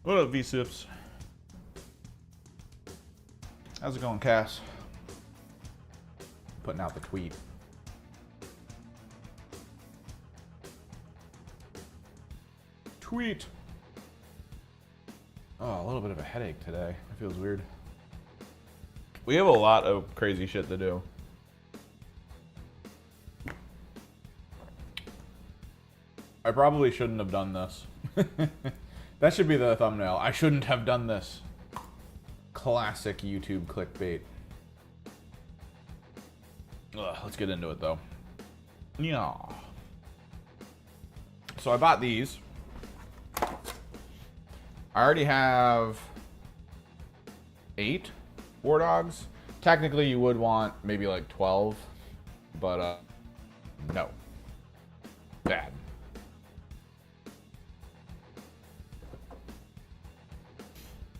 What up, V-Sips? How's it going, Cass? Putting out the tweet. Tweet! Oh, a little bit of a headache today. It feels weird. We have a lot of crazy shit to do. I probably shouldn't have done this. That should be the thumbnail. I shouldn't have done this. Classic YouTube clickbait. Ugh, let's get into it though. Yeah. So I bought these. I already have 8 War Dogs. Technically you would want maybe like 12, but no. Bad.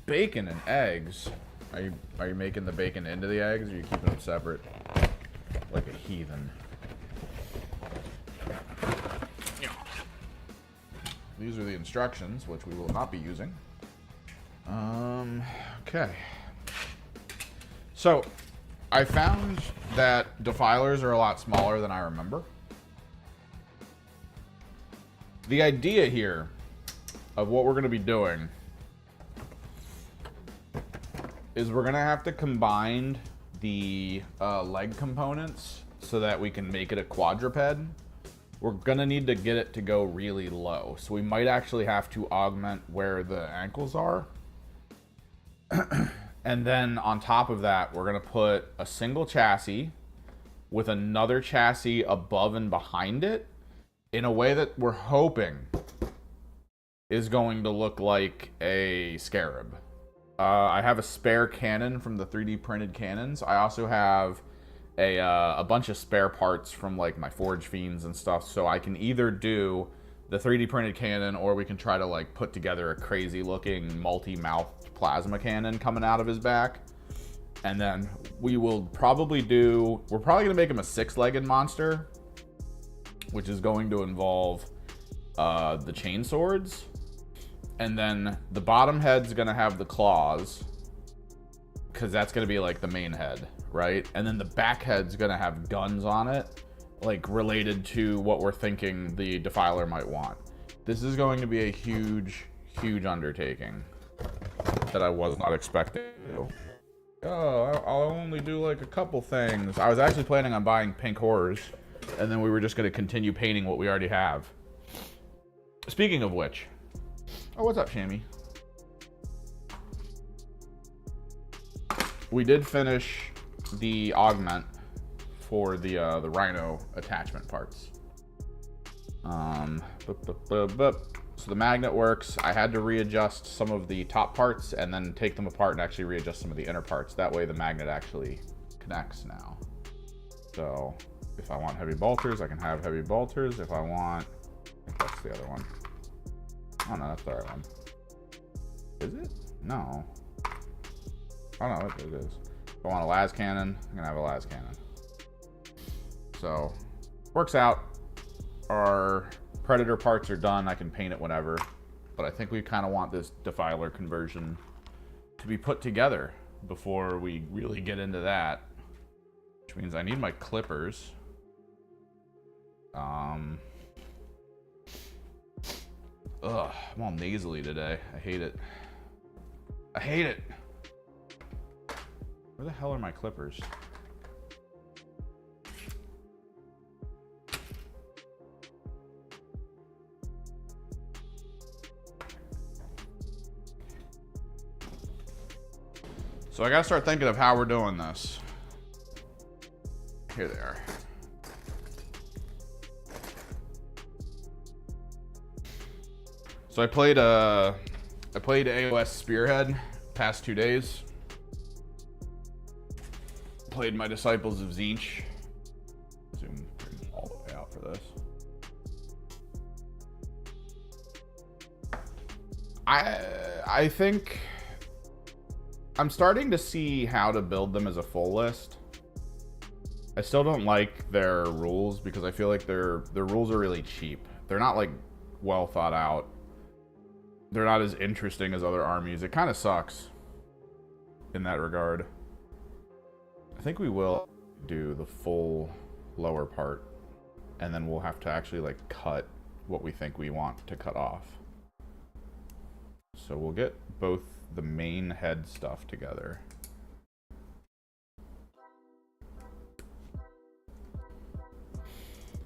Bacon and eggs. Are you making the bacon into the eggs, or are you keeping them separate? Like a heathen. These are the instructions, which we will not be using. Okay. So, I found that defilers are a lot smaller than I remember. The idea here of what we're going to be doing is we're going to have to combine the leg components so that we can make it a quadruped. We're going to need to get it to go really low. So we might actually have to augment where the ankles are. And then on top of that, we're going to put a single chassis with another chassis above and behind it in a way that we're hoping is going to look like a scarab. I have a spare cannon from the 3D printed cannons. I also have a bunch of spare parts from like my Forge Fiends and stuff, so I can either do the 3D printed cannon, or we can try to like put together a crazy looking multi-mouthed plasma cannon coming out of his back. And then we will probably we're probably gonna make him a 6-legged monster, which is going to involve the chain swords. And then the bottom head's gonna have the claws, because that's gonna be like the main head, right? And then the back head's gonna have guns on it, like related to what we're thinking the Defiler might want. This is going to be a huge, huge undertaking that I was not expecting to do. Oh, I'll only do like a couple things. I was actually planning on buying pink horrors, and then we were just gonna continue painting what we already have. Speaking of which, oh, what's up, Shammy? We did finish the augment for the Rhino attachment parts. So the magnet works. I had to readjust some of the top parts and then take them apart and actually readjust some of the inner parts. That way the magnet actually connects now. So if I want heavy bolters, I can have heavy bolters. If I want, I think that's the other one. Oh no, that's the right one. Is it? No. Oh no, it is. If I want a las cannon, I'm gonna have a las cannon. So, works out. Our Predator parts are done. I can paint it whenever. But I think we kind of want this Defiler conversion to be put together before we really get into that. Which means I need my clippers. Ugh, I'm all nasally today. I hate it. I hate it. Where the hell are my clippers? So I gotta start thinking of how we're doing this. Here they are. So I played AOS Spearhead past 2 days. Played my Disciples of Tzeentch. Zoom all the way out for this. I think I'm starting to see how to build them as a full list. I still don't like their rules because I feel like their rules are really cheap. They're not like well thought out. they're not as interesting as other armies. It kind of sucks in that regard. I think we will do the full lower part, and then we'll have to actually like cut what we think we want to cut off. So we'll get both the main head stuff together.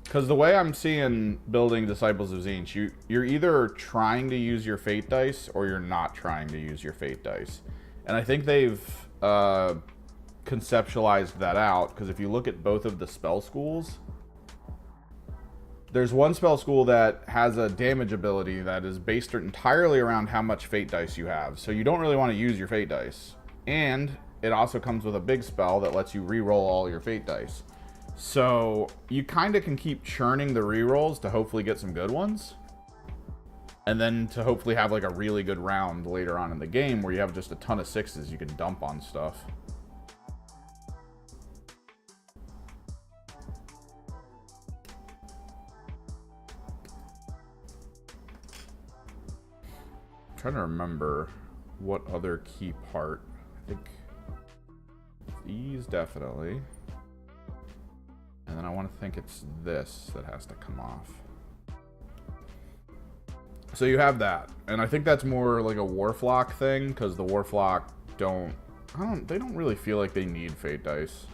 Because the way I'm seeing building Disciples of Tzeentch, you're either trying to use your fate dice or you're not trying to use your fate dice. And I think they've conceptualized that out, because if you look at both of the spell schools, there's one spell school that has a damage ability that is based entirely around how much fate dice you have. So you don't really want to use your fate dice. And it also comes with a big spell that lets you re-roll all your fate dice. So you kind of can keep churning the rerolls to hopefully get some good ones, and then to hopefully have like a really good round later on in the game where you have just a ton of sixes you can dump on stuff. I'm trying to remember what other key part. I think these definitely. And then I want to think it's this that has to come off. So you have that. And I think that's more like a Warflock thing, because the Warflock they don't really feel like they need fate dice.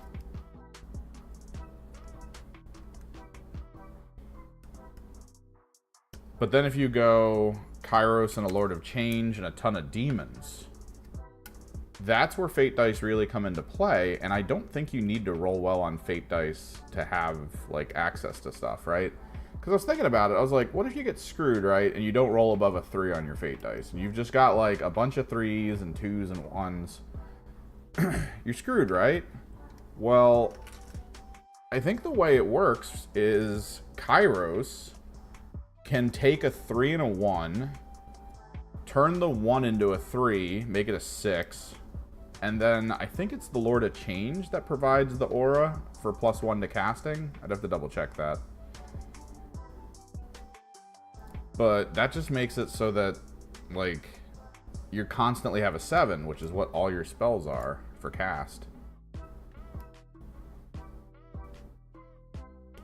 But then if you go Kairos and a Lord of Change and a ton of demons, that's where fate dice really come into play, and I don't think you need to roll well on fate dice to have like access to stuff, right? Because I was thinking about it, I was like, what if you get screwed, right, and you don't roll above a 3 on your fate dice, and you've just got like a bunch of 3s and 2s and 1s? You're screwed, right? Well, I think the way it works is Kairos can take a 3 and a 1, turn the 1 into a 3, make it a 6, and then I think it's the Lord of Change that provides the aura for +1 to casting. I'd have to double check that. But that just makes it so that, like, you constantly have a 7, which is what all your spells are for cast.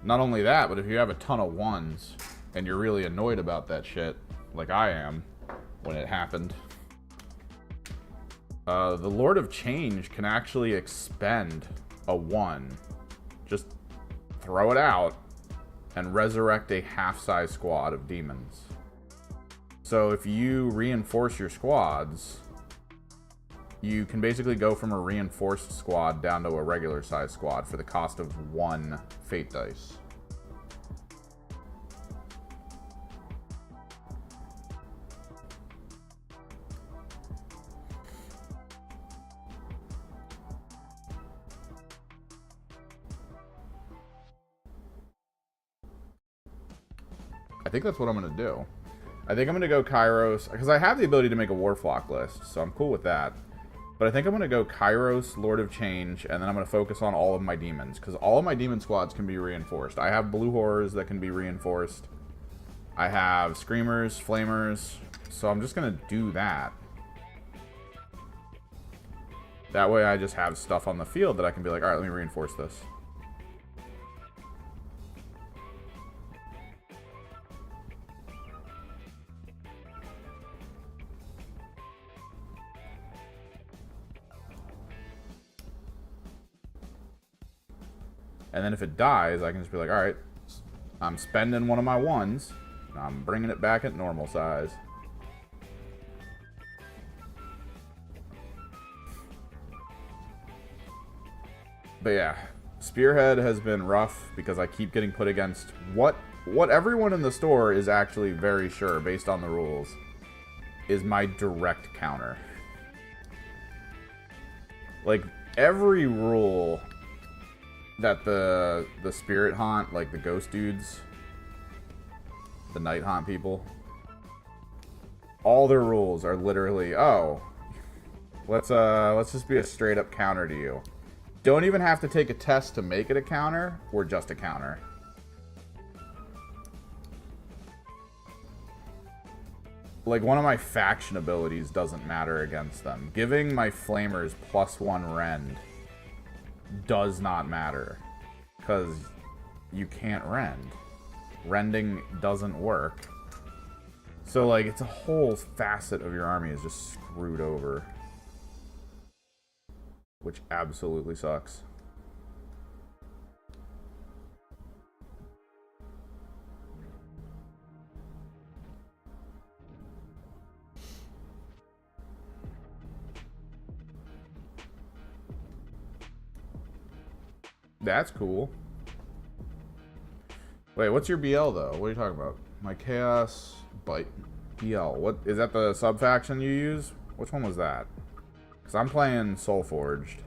Not only that, but if you have a ton of 1s and you're really annoyed about that shit, like I am when it happened, the Lord of Change can actually expend a 1. Just throw it out and resurrect a half-size squad of demons. So if you reinforce your squads, you can basically go from a reinforced squad down to a regular size squad for the cost of 1 fate dice. I think that's what I'm going to do. I think I'm going to go Kairos, because I have the ability to make a Warflock list, so I'm cool with that. But I think I'm going to go Kairos, Lord of Change, and then I'm going to focus on all of my demons, because all of my demon squads can be reinforced. I have Blue Horrors that can be reinforced. I have Screamers, Flamers, so I'm just going to do that. That way I just have stuff on the field that I can be like, alright, let me reinforce this. And then if it dies, I can just be like, all right, I'm spending one of my 1s, and I'm bringing it back at normal size. But yeah, Spearhead has been rough because I keep getting put against what everyone in the store is actually very sure, based on the rules, is my direct counter. Like, every rule that the spirit haunt, like the ghost dudes, the night haunt people, all their rules are literally, oh, let's just be a straight up counter to you. Don't even have to take a test to make it a counter. We're just a counter. like, one of my faction abilities doesn't matter against them. Giving my flamers +1 rend does not matter. Because you can't rend. Rending doesn't work. So, like, it's a whole facet of your army is just screwed over. Which absolutely sucks. That's cool. Wait, what's your BL though? What are you talking about? My Chaos Bite BL. What is that? The sub faction you use? Which one was that? Because I'm playing Soulforged.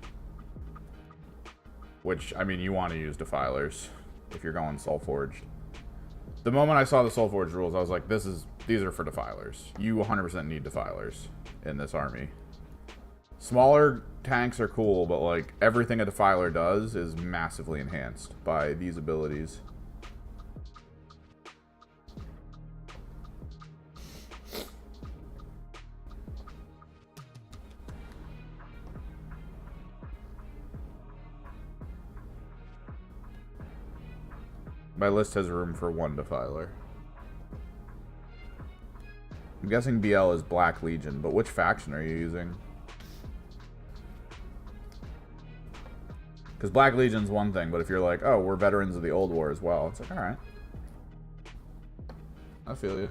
Which, I mean, you want to use Defilers if you're going Soulforged. The moment I saw the Soulforged rules, I was like, these are for Defilers. You 100% need Defilers in this army. Smaller tanks are cool, but like everything a Defiler does is massively enhanced by these abilities. My list has room for 1 Defiler. I'm guessing BL is Black Legion, but which faction are you using? Because Black Legion's one thing, but if you're like, oh, we're veterans of the old war as well, it's like, alright. I feel you.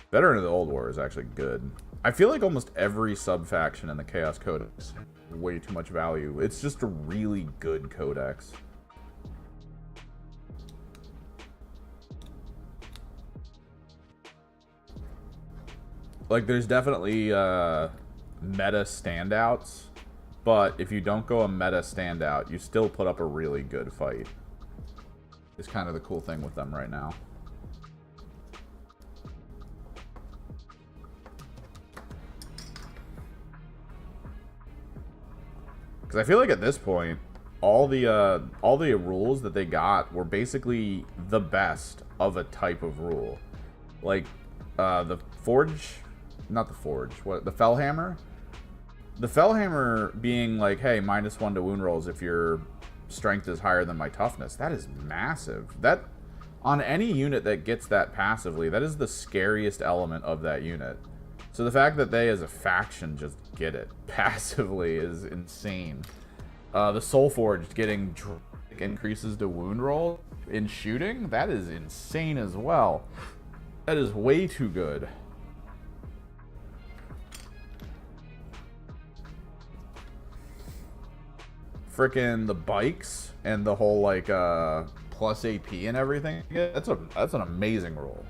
Veteran of the old war is actually good. I feel like almost every sub-faction in the Chaos Codex has way too much value. It's just a really good codex. Like, there's definitely meta standouts, but if you don't go a meta standout, you still put up a really good fight. It's kind of the cool thing with them right now. Because I feel like at this point, all the rules that they got were basically the best of a type of rule. Like, the Forge... Not the Forge. What? The Fellhammer? The Fellhammer being like, hey, -1 to wound rolls if your strength is higher than my toughness. That is massive. That, on any unit that gets that passively, that is the scariest element of that unit. So the fact that they, as a faction, just get it passively is insane. The Soulforged getting increases to wound roll in shooting, that is insane as well. That is way too good. Frickin' the bikes and the whole like plus AP and everything. That's an amazing rule.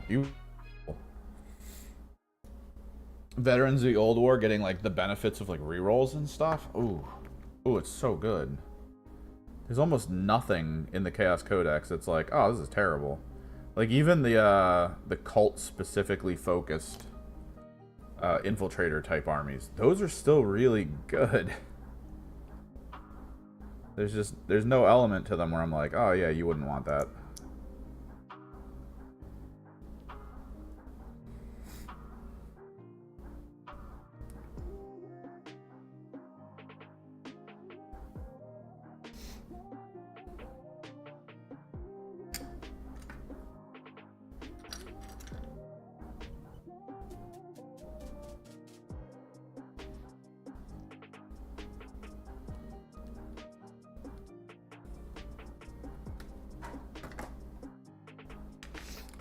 Veterans of the old war getting like the benefits of like rerolls and stuff. Ooh, it's so good. There's almost nothing in the Chaos Codex that's like, oh, this is terrible. Like even the cult specifically focused infiltrator type armies, those are still really good. There's no element to them where I'm like, oh yeah, you wouldn't want that.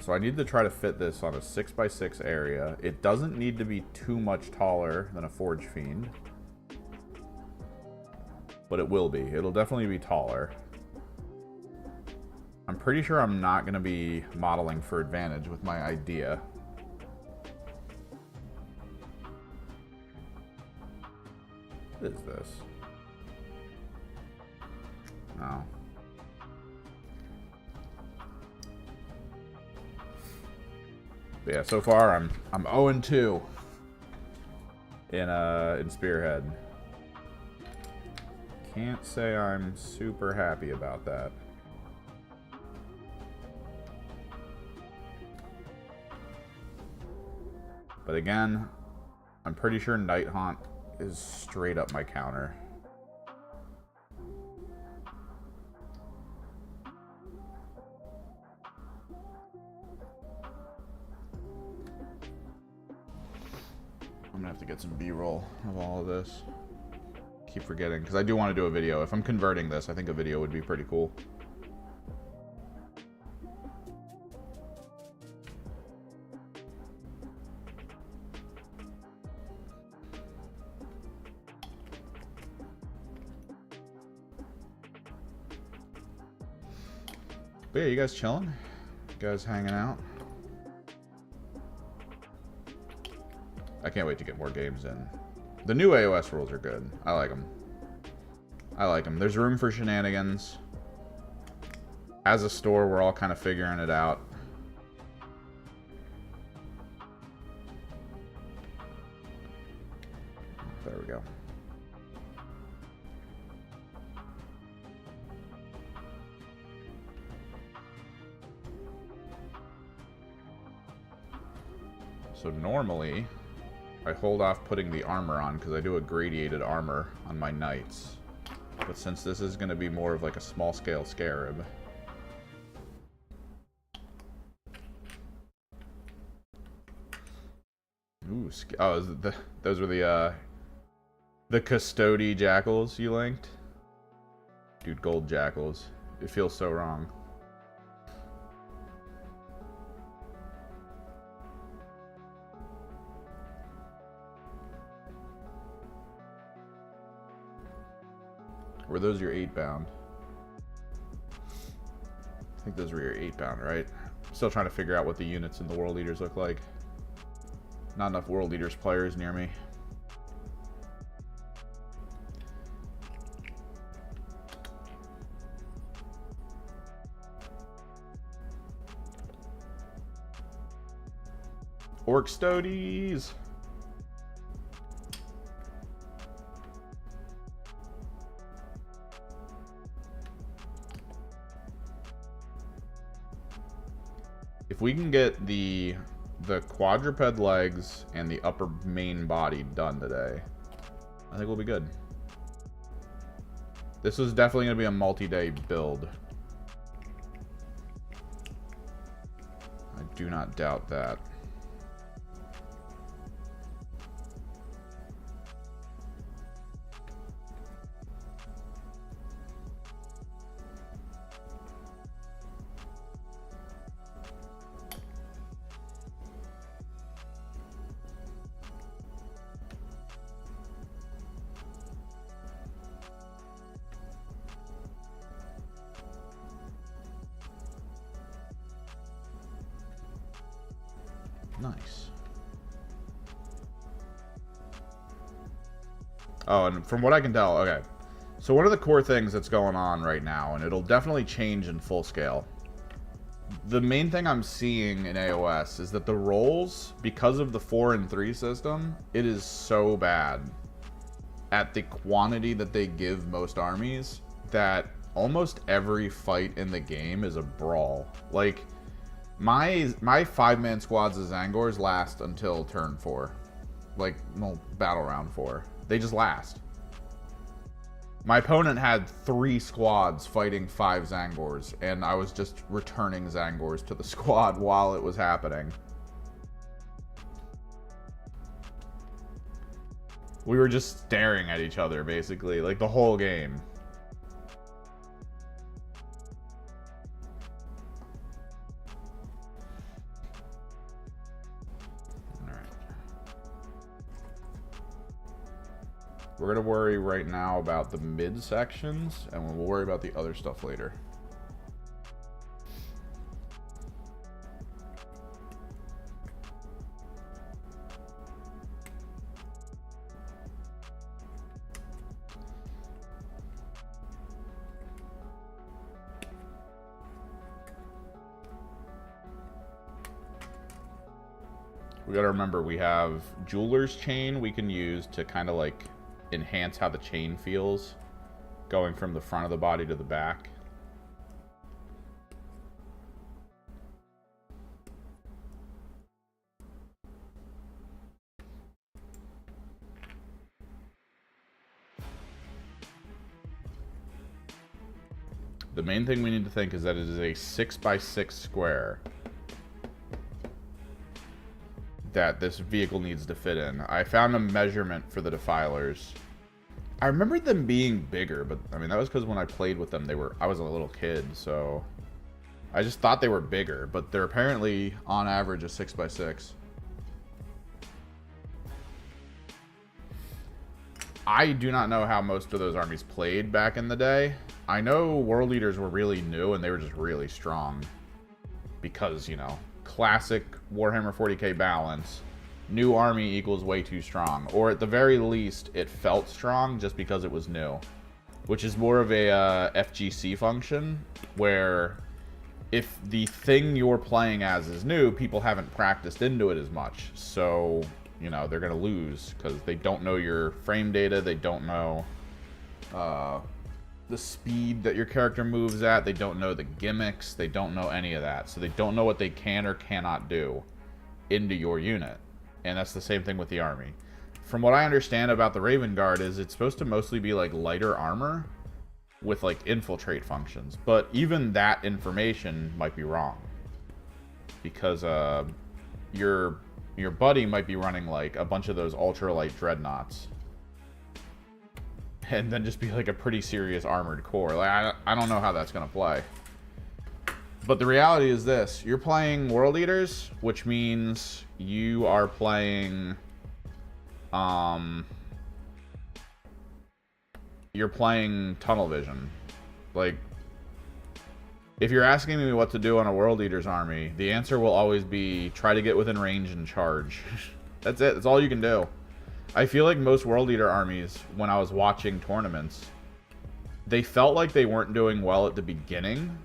So I need to try to fit this on a 6x6 area. It doesn't need to be too much taller than a Forge Fiend. But it will be. It'll definitely be taller. I'm pretty sure I'm not going to be modeling for advantage with my idea. What is this? Oh. But yeah, so far I'm 0-2 in Spearhead. Can't say I'm super happy about that. But again, I'm pretty sure Night Haunt is straight up my counter. I'm gonna have to get some B-roll of all of this. Keep forgetting, because I do want to do a video. If I'm converting this, I think a video would be pretty cool. But yeah, you guys chilling? You guys hanging out? I can't wait to get more games in. The new AOS rules are good. I like them. I like them. There's room for shenanigans. As a store, we're all kind of figuring it out. There we go. So normally, I hold off putting the armor on because I do a gradiated armor on my knights. But since this is going to be more of like a small-scale scarab... Ooh, oh, those were the custody jackals you linked? Dude, gold jackals. It feels so wrong. Were those your 8-bound? I think those were your 8-bound, right? Still trying to figure out what the units in the World Eaters look like. Not enough World Eaters players near me. Orc Stodies! If we can get the quadruped legs and the upper main body done today, I think we'll be good. This is definitely going to be a multi-day build. I do not doubt that. Nice. Oh, and from what I can tell, okay. So one of the core things that's going on right now, and it'll definitely change in full scale. The main thing I'm seeing in AOS is that the rolls, because of the 4 and 3 system, it is so bad at the quantity that they give most armies that almost every fight in the game is a brawl. Like, my 5-man squads of Zangors last until turn 4. Like, well, battle round 4. They just last. My opponent had 3 squads fighting 5 Zangors, and I was just returning Zangors to the squad while it was happening. We were just staring at each other, basically, like the whole game. We're going to worry right now about the mid sections, and we'll worry about the other stuff later. We got to remember we have Jeweler's Chain we can use to kind of like enhance how the chain feels going from the front of the body to the back. The main thing we need to think is that it is a 6x6 square that this vehicle needs to fit in. I found a measurement for the Defilers. I remember them being bigger, but I mean, that was because when I played with them, I was a little kid, so I just thought they were bigger, but they're apparently on average a 6x6. I do not know how most of those armies played back in the day. I know World Eaters were really new and they were just really strong. Because, you know, classic Warhammer 40k balance. New army equals way too strong. Or at the very least, it felt strong just because it was new. Which is more of a FGC function, where if the thing you're playing as is new, people haven't practiced into it as much. So, you know, they're going to lose because they don't know your frame data. They don't know the speed that your character moves at. They don't know the gimmicks. They don't know any of that. So they don't know what they can or cannot do into your unit. And that's the same thing with the army. From what I understand about the Raven Guard is it's supposed to mostly be like lighter armor with like infiltrate functions. But even that information might be wrong. Because your buddy might be running like a bunch of those ultralight dreadnoughts. And then just be like a pretty serious armored core. Like I don't know how that's going to play. But the reality is this. You're playing World Eaters, which means you are playing... you're playing tunnel vision. Like, if you're asking me what to do on a World Eaters army, the answer will always be try to get within range and charge. That's it. That's all you can do. I feel like most World Eater armies, when I was watching tournaments, they felt like they weren't doing well at the beginning,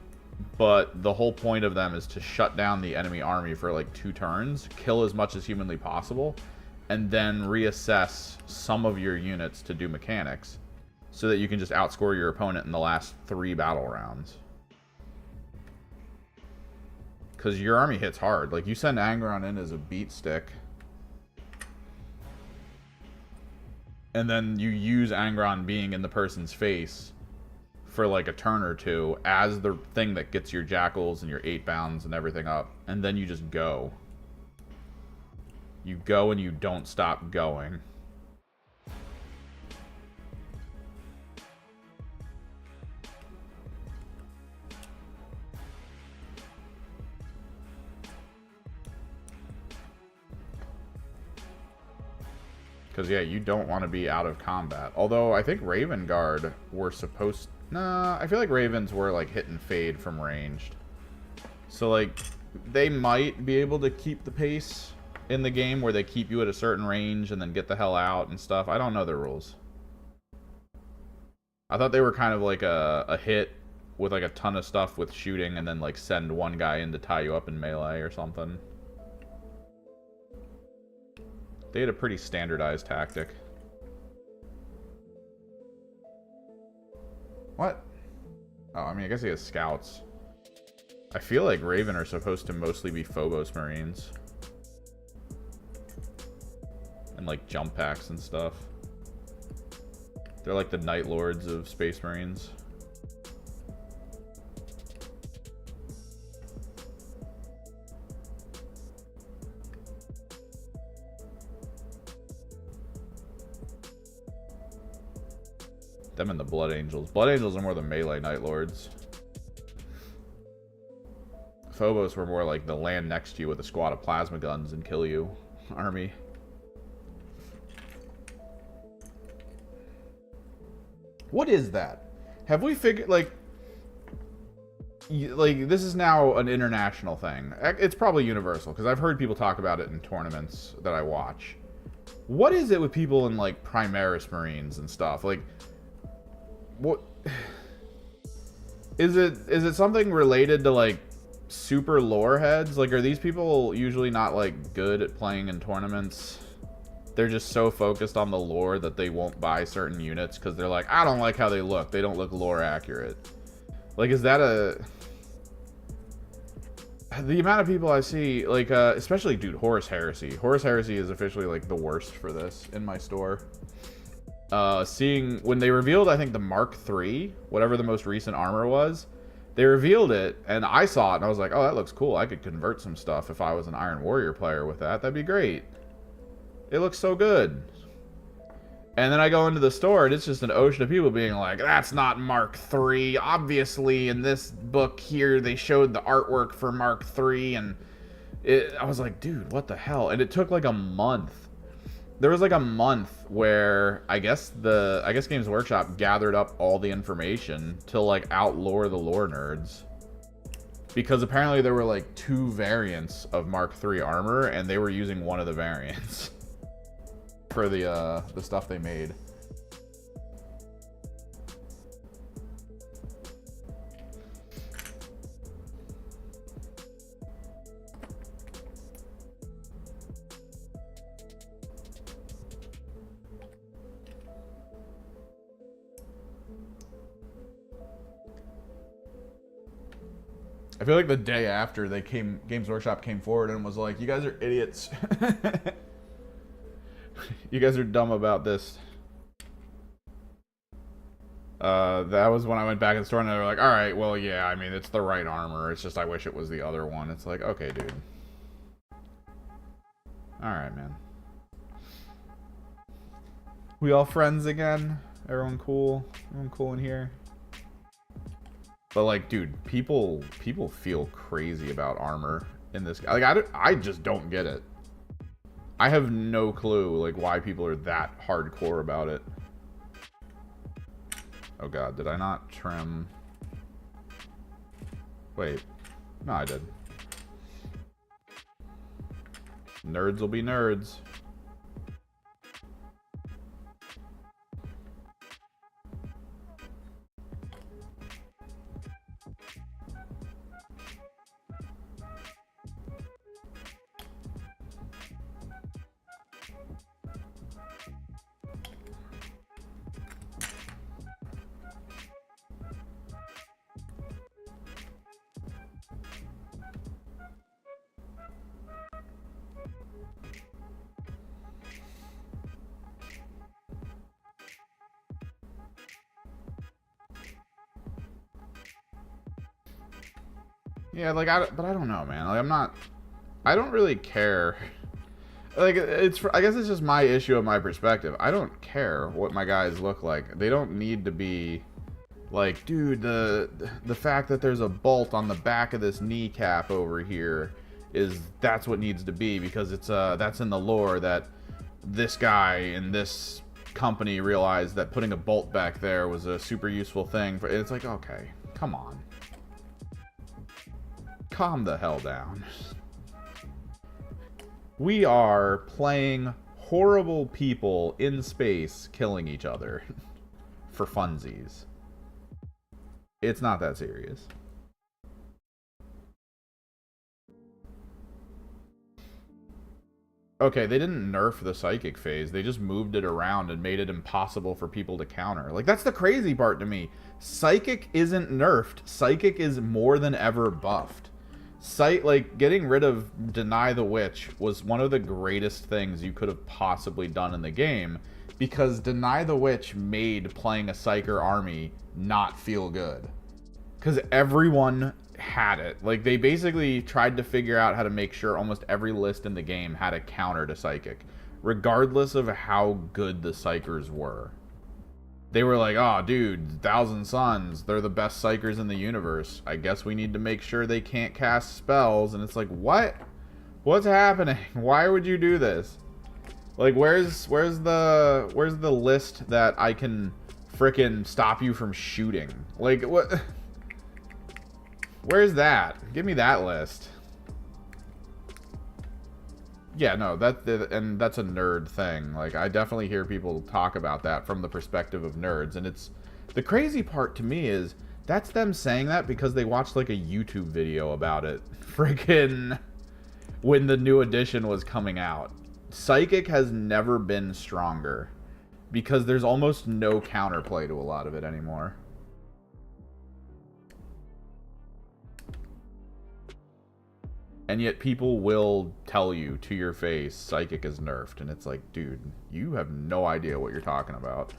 but the whole point of them is to shut down the enemy army for like 2 turns, kill as much as humanly possible, and then reassess some of your units to do mechanics so that you can just outscore your opponent in the last 3 battle rounds. Because your army hits hard. Like, you send Angron in as a beat stick, and then you use Angron being in the person's face for like a turn or 2 as the thing that gets your jackals and your 8-bounds and everything up. And then you just go. You go and you don't stop going. Because, yeah, you don't want to be out of combat. Although, I think Raven Guard were supposed... Nah, I feel like Ravens were, like, hit and fade from ranged. So, like, they might be able to keep the pace in the game where they keep you at a certain range and then get the hell out and stuff. I don't know their rules. I thought they were kind of like a hit with, like, a ton of stuff with shooting and then, like, send one guy in to tie you up in melee or something. They had a pretty standardized tactic. What? Oh, I mean, I guess he has scouts. I feel like Raven are supposed to mostly be Phobos Marines. And, like, jump packs and stuff. They're like the Night Lords of Space Marines. Them and the Blood Angels. Blood Angels are more the melee Night Lords. Phobos were more like the land next to you with a squad of plasma guns and kill you army. What is that? Have we figured, like, this is now an international thing. It's probably universal, because I've heard people talk about it in tournaments that I watch. What is it with people in, like, Primaris Marines and stuff? Like, what is it something related to like super lore heads? Like, are these people usually not like good at playing in tournaments? they're just so focused on the lore that they won't buy certain units because they're like, I don't like how they look. They don't look lore accurate. Like, is that a... The amount of people I see, like, especially, dude, Horus Heresy. Horus Heresy is officially, like, the worst for this in my store. Seeing, when they revealed, I think, the Mark III, whatever the most recent armor was, they revealed it, and I saw it, and I was like, oh, that looks cool. I could convert some stuff if I was an Iron Warrior player with that. That'd be great. It looks so good. And then I go into the store, and it's just an ocean of people being like, that's not Mark III. Obviously, in this book here, they showed the artwork for Mark III, and I was like, dude, what the hell? And it took like a month. There was like a month where I guess Games Workshop gathered up all the information to like outlore the lore nerds. Because apparently there were like 2 variants of Mark III armor, and they were using one of the variants. For the stuff they made. I feel like the day after Games Workshop came forward and was like, you guys are idiots. You guys are dumb about this. That was when I went back in the store and they were like, alright, well, yeah, I mean, it's the right armor. It's just I wish it was the other one. It's like, okay, dude. Alright, man. We all friends again? Everyone cool? Everyone cool in here? But, like, dude, people feel crazy about armor in this. Like, I just don't get it. I have no clue, like, why people are that hardcore about it. Oh god, did I not trim? Wait. No, I did. Nerds will be nerds. Yeah, like, but I don't know, man. Like, I don't really care. Like, I guess it's just my issue of my perspective. I don't care what my guys look like. They don't need to be, like, dude, the fact that there's a bolt on the back of this kneecap over here that's what needs to be, because that's in the lore that this guy in this company realized that putting a bolt back there was a super useful thing. It's like, okay, come on. Calm the hell down. We are playing horrible people in space killing each other for funsies. It's not that serious. Okay, they didn't nerf the psychic phase. They just moved it around and made it impossible for people to counter. Like, that's the crazy part to me. Psychic isn't nerfed. Psychic is more than ever buffed. Like, getting rid of Deny the Witch was one of the greatest things you could have possibly done in the game, because Deny the Witch made playing a Psyker army not feel good. Because everyone had it. Like, they basically tried to figure out how to make sure almost every list in the game had a counter to Psychic, regardless of how good the Psykers were. They were like, oh, dude, Thousand Suns, they're the best Psykers in the universe. I guess we need to make sure they can't cast spells. And it's like, what? What's happening? Why would you do this? Like, where's the list that I can frickin' stop you from shooting? Like, what? Where's that? Give me that list. Yeah, no, that's a nerd thing. Like, I definitely hear people talk about that from the perspective of nerds, and it's the crazy part to me is that's them saying that because they watched like a YouTube video about it, freaking when the new edition was coming out. Psychic has never been stronger because there's almost no counterplay to a lot of it anymore. And yet people will tell you to your face, Psychic is nerfed. And it's like, dude, you have no idea what you're talking about.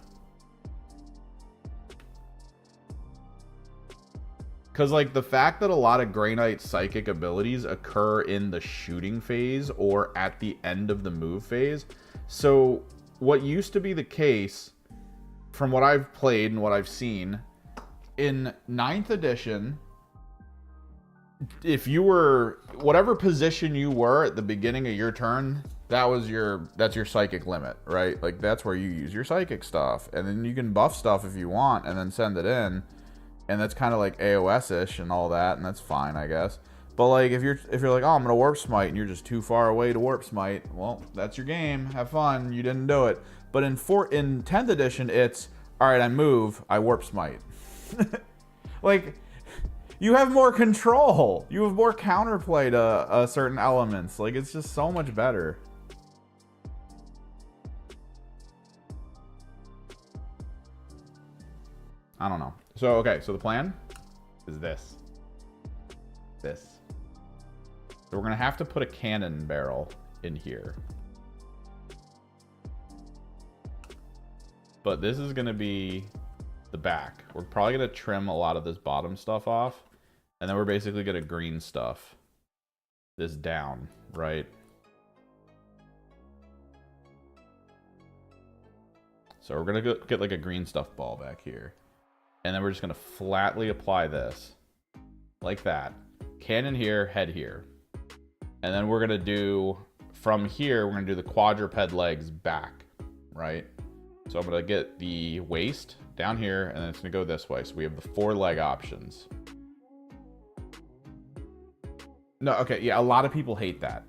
Because, like, the fact that a lot of Grey Knight Psychic abilities occur in the shooting phase or at the end of the move phase. So, what used to be the case, from what I've played and what I've seen, in 9th edition, if you were whatever position you were at the beginning of your turn, that's your psychic limit, right? Like, that's where you use your psychic stuff, and then you can buff stuff if you want and then send it in, and that's kind of like AOS-ish and all that, and that's fine, I guess. But like, if you're like, oh, I'm gonna warp smite, and you're just too far away to warp smite, well, that's your game, have fun, you didn't do it. But in 10th edition, it's all right, I move, I warp smite. Like, you have more control. You have more counterplay to certain elements. Like, it's just so much better. I don't know. So, okay. So the plan is this. So we're going to have to put a cannon barrel in here. But this is going to be the back. We're probably going to trim a lot of this bottom stuff off. And then we're basically going to green stuff this down, right? So we're going to get like a green stuff ball back here. And then we're just going to flatly apply this like that. Cannon here, head here. And then we're going to do, from here, we're going to do the quadruped legs back, right? So I'm going to get the waist down here, and then it's going to go this way. So we have the 4 leg options. No, okay, yeah, a lot of people hate that.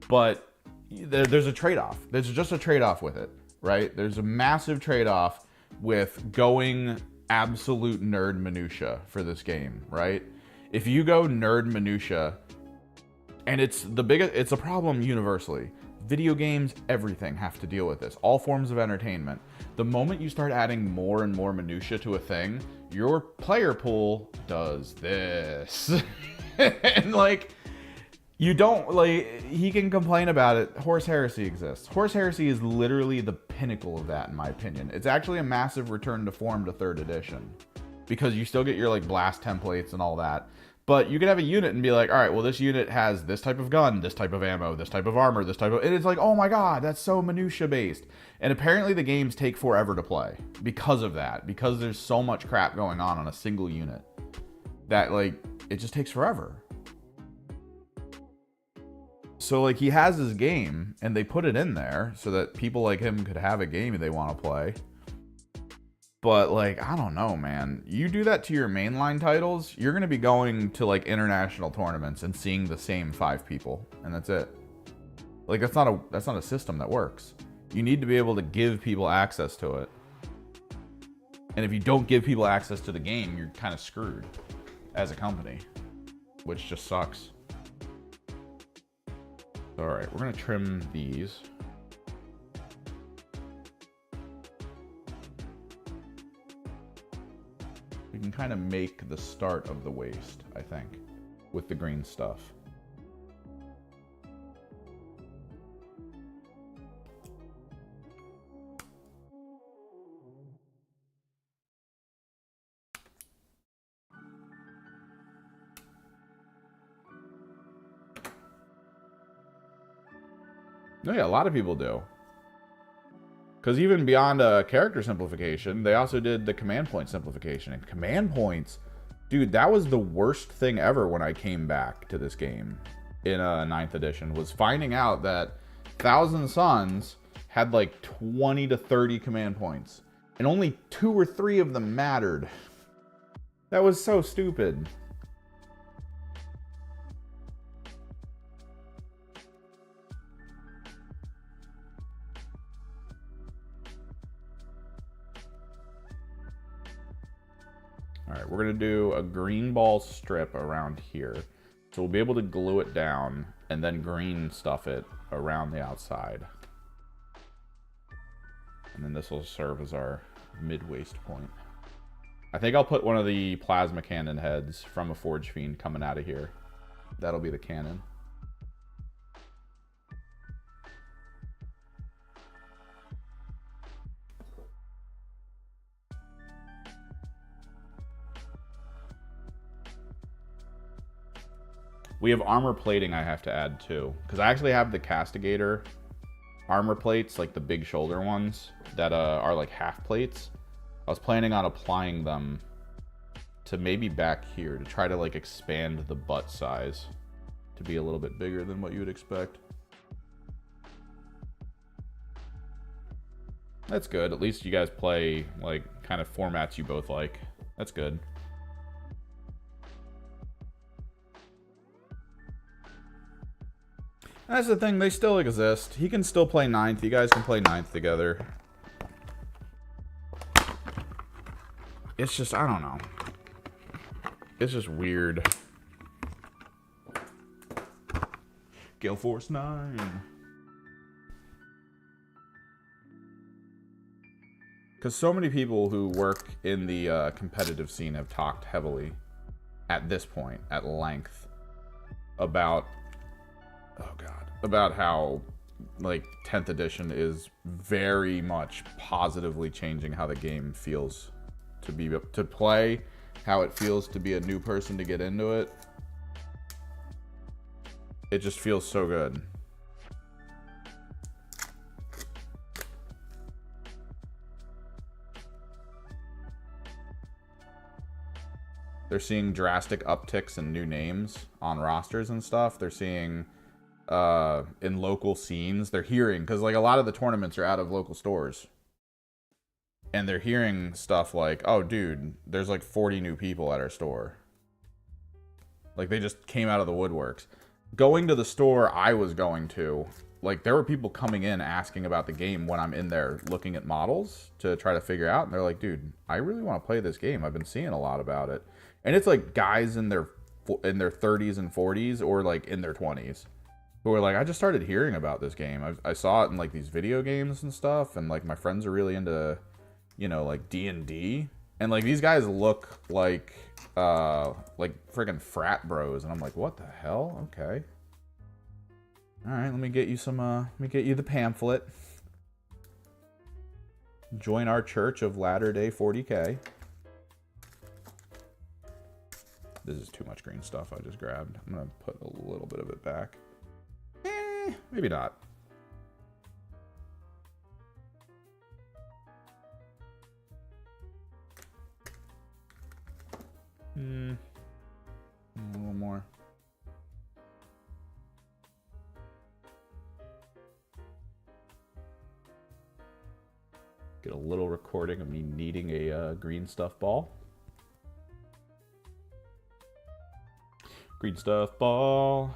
But there's a trade-off. There's just a trade-off with it, right? There's a massive trade-off with going absolute nerd minutia for this game, right? If you go nerd minutia, and it's a problem universally. Video games, everything have to deal with this. All forms of entertainment. The moment you start adding more and more minutia to a thing, your player pool does this. And like, you don't, like, he can complain about it. Horse Heresy exists. Horse Heresy is literally the pinnacle of that, in my opinion. It's actually a massive return to form to 3rd edition. Because you still get your, like, blast templates and all that. But you can have a unit and be like, all right, well, this unit has this type of gun, this type of ammo, this type of armor, this type of... And it's like, oh my god, that's so minutia-based. And apparently the games take forever to play because of that. Because there's so much crap going on a single unit. That, like, it just takes forever. So, like, he has his game, and they put it in there so that people like him could have a game they want to play. But, like, I don't know, man. You do that to your mainline titles, you're going to be going to, like, international tournaments and seeing the same 5 people, and that's it. Like, that's not a system that works. You need to be able to give people access to it. And if you don't give people access to the game, you're kind of screwed as a company, which just sucks. All right, we're gonna trim these. We can kind of make the start of the waist, I think, with the green stuff. No, yeah, a lot of people do. Because even beyond character simplification, they also did the command point simplification. And command points, dude, that was the worst thing ever when I came back to this game in 9th edition, was finding out that Thousand Sons had like 20 to 30 command points. And only 2 or 3 of them mattered. That was so stupid. All right, we're gonna do a green ball strip around here. So we'll be able to glue it down and then green stuff it around the outside. And then this will serve as our mid-waist point. I think I'll put one of the plasma cannon heads from a Forge Fiend coming out of here. That'll be the cannon. We have armor plating I have to add too. Because I actually have the Castigator armor plates, like the big shoulder ones, that are like half plates. I was planning on applying them to maybe back here to try to like expand the butt size to be a little bit bigger than what you would expect. That's good. At least you guys play like kind of formats you both like. That's good. That's the thing, they still exist. He can still play 9th. You guys can play 9th together. It's just, I don't know. It's just weird. Gale Force 9. Because so many people who work in the competitive scene have talked heavily, at this point, at length, about, oh god, about how, like, 10th edition is very much positively changing how the game feels to play, how it feels to be a new person to get into it. It just feels so good. They're seeing drastic upticks in new names on rosters and stuff. They're seeing in local scenes. They're hearing, because like a lot of the tournaments are out of local stores. And they're hearing stuff like, oh dude, there's like 40 new people at our store. Like they just came out of the woodworks. Going to the store I was going to, like there were people coming in asking about the game when I'm in there looking at models to try to figure out. And they're like, dude, I really want to play this game. I've been seeing a lot about it. And it's like guys in their 30s and 40s or like in their 20s who are like, I just started hearing about this game. I saw it in like these video games and stuff. And like my friends are really into, you know, like D&D. And like these guys look like friggin' frat bros. And I'm like, what the hell? Okay. All right, let me get you some, let me get you the pamphlet. Join our church of Latter-day 40K. This is too much green stuff I just grabbed. I'm going to put a little bit of it back. Maybe not. A little more. Get a little recording of me kneading a green stuff ball. Green stuff ball.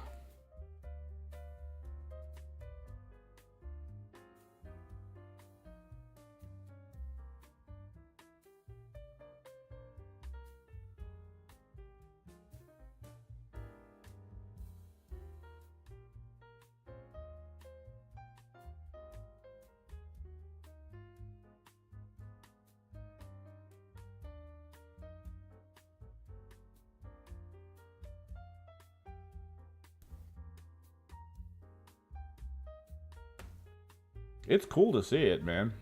It's cool to see it, man.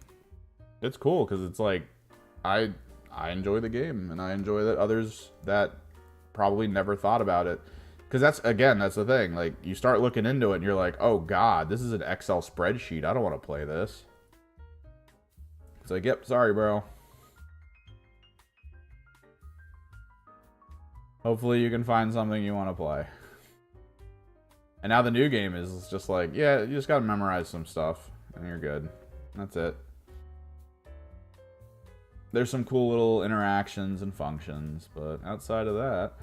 It's cool because it's like I enjoy the game and I enjoy that others that probably never thought about it. Because that's the thing. Like you start looking into it and you're like, oh god, this is an Excel spreadsheet. I don't want to play this. It's like, yep, sorry, bro. Hopefully you can find something you want to play. And now the new game is just like, yeah, you just gotta memorize some stuff. And you're good. That's it. There's some cool little interactions and functions, but outside of that...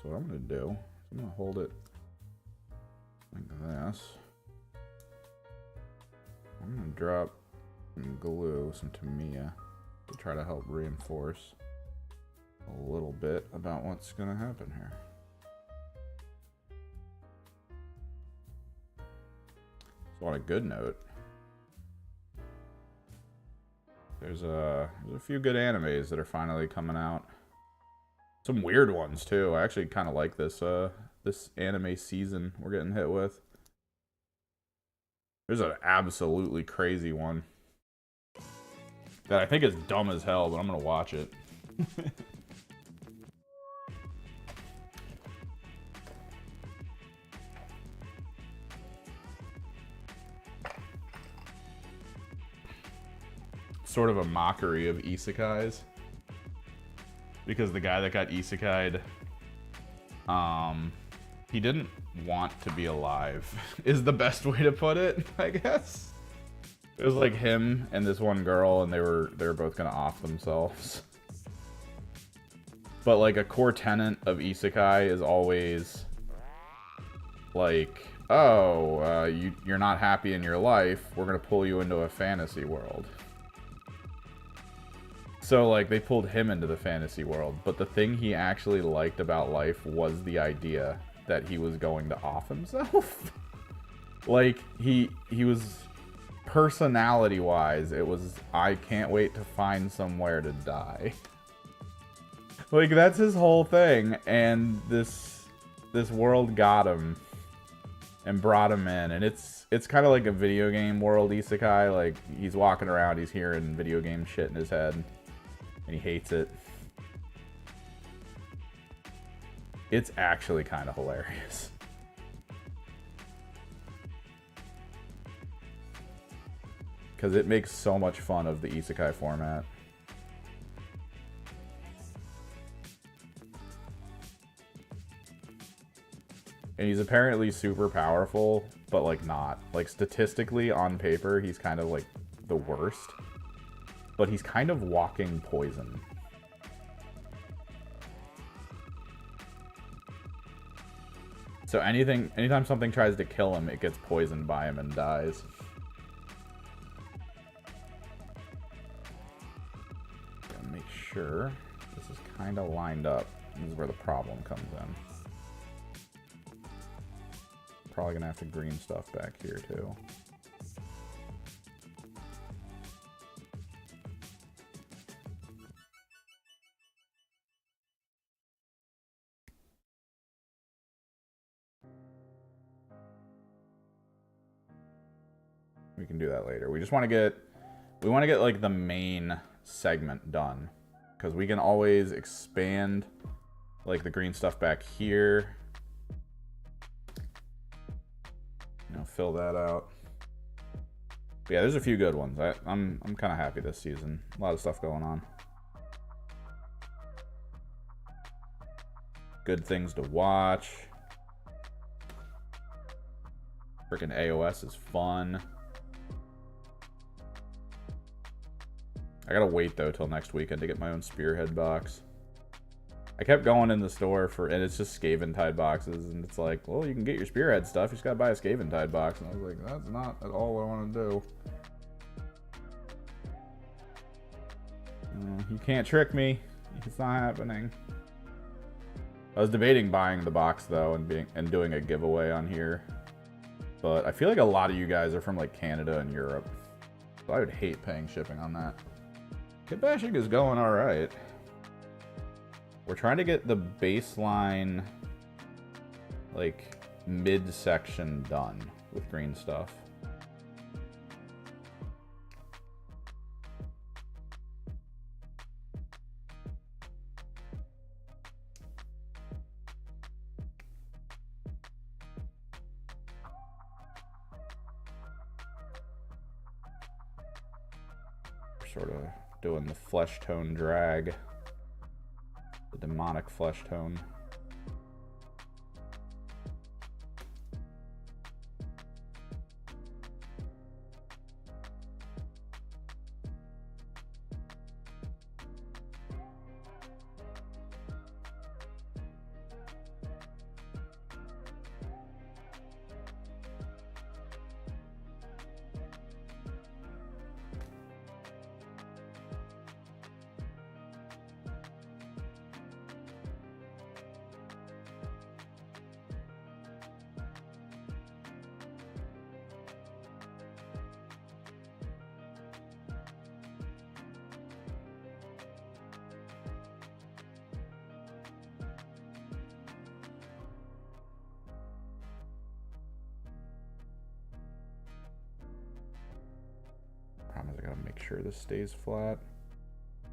what I'm going to do. I'm going to hold it like this. I'm going to drop some glue, some Tamiya, to try to help reinforce a little bit about what's going to happen here. So on a good note, there's a few good animes that are finally coming out. Some weird ones too. I actually kind of like this this anime season we're getting hit with. There's an absolutely crazy one that I think is dumb as hell, but I'm gonna watch it. Sort of a mockery of isekais, because the guy that got isekai'd, he didn't want to be alive, is the best way to put it, I guess. It was like him and this one girl, and they were both gonna off themselves. But like a core tenet of isekai is always like, oh, you're not happy in your life, we're gonna pull you into a fantasy world. So, like, they pulled him into the fantasy world, but the thing he actually liked about life was the idea that he was going to off himself. Like, he was, personality-wise, it was, I can't wait to find somewhere to die. Like, that's his whole thing, and this world got him and brought him in, and it's kind of like a video game world isekai. Like, he's walking around, he's hearing video game shit in his head. And he hates it. It's actually kind of hilarious. Because it makes so much fun of the isekai format. And he's apparently super powerful, but like not. Like statistically on paper, he's kind of like the worst. But he's kind of walking poison. So anytime something tries to kill him, it gets poisoned by him and dies. Gotta make sure this is kind of lined up. This is where the problem comes in. Probably gonna have to green stuff back here too. We can do that later. We just want to get, like the main segment done, because we can always expand like the green stuff back here. You know, fill that out. But yeah, there's a few good ones. I'm kind of happy this season. A lot of stuff going on. Good things to watch. Freaking AOS is fun. I gotta wait though till next weekend to get my own Spearhead box. I kept going in the store and it's just Skaventide boxes, and it's like, well, you can get your Spearhead stuff, you just gotta buy a Skaventide box. And I was like, that's not at all what I want to do. You can't trick me. It's not happening. I was debating buying the box though and doing a giveaway on here, but I feel like a lot of you guys are from like Canada and Europe, so I would hate paying shipping on that. Kit bashing is going all right. We're trying to get the baseline, like, mid-section done with green stuff. Sort of doing the flesh tone drag, the demonic flesh tone. make sure this stays flat.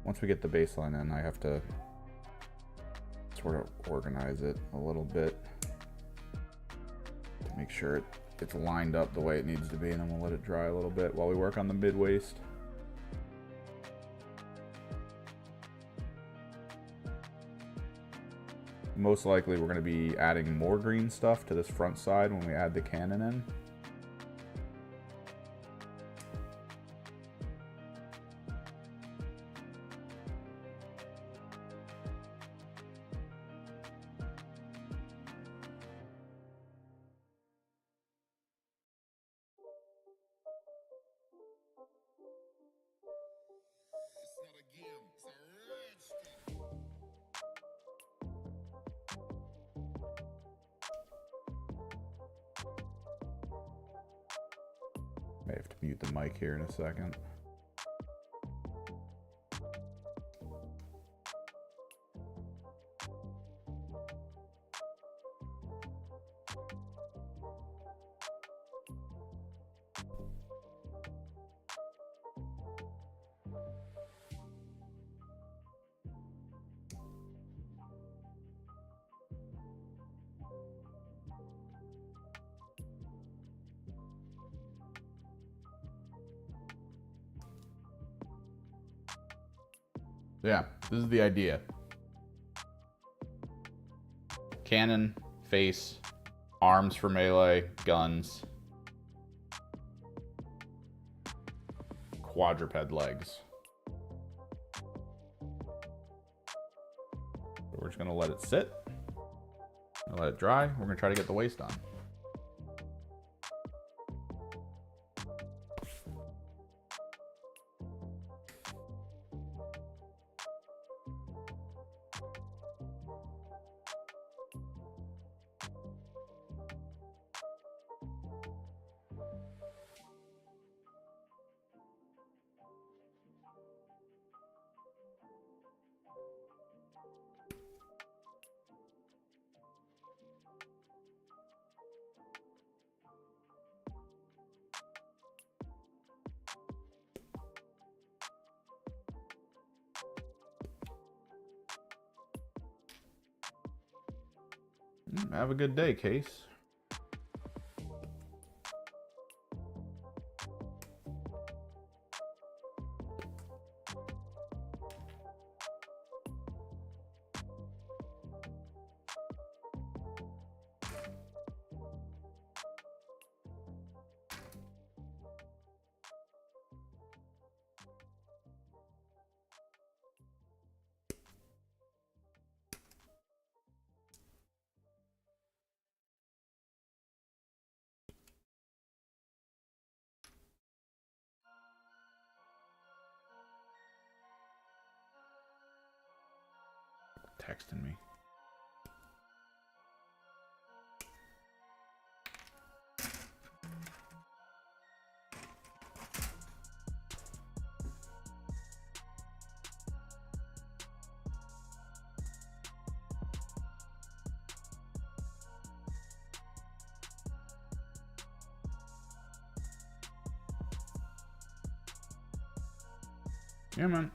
Once we get the baseline in, I have to sort of organize it a little bit to make sure it's lined up the way it needs to be, and then we'll let it dry a little bit while we work on the mid waist. Most likely we're going to be adding more green stuff to this front side when we add the cannon in. May have to mute the mic here in a second. Yeah, this is the idea. Cannon, face, arms for melee, guns, quadruped legs. So we're just gonna let it sit, let it dry. We're gonna try to get the waist on. Have a good day, Case. Texting me. Yeah, man.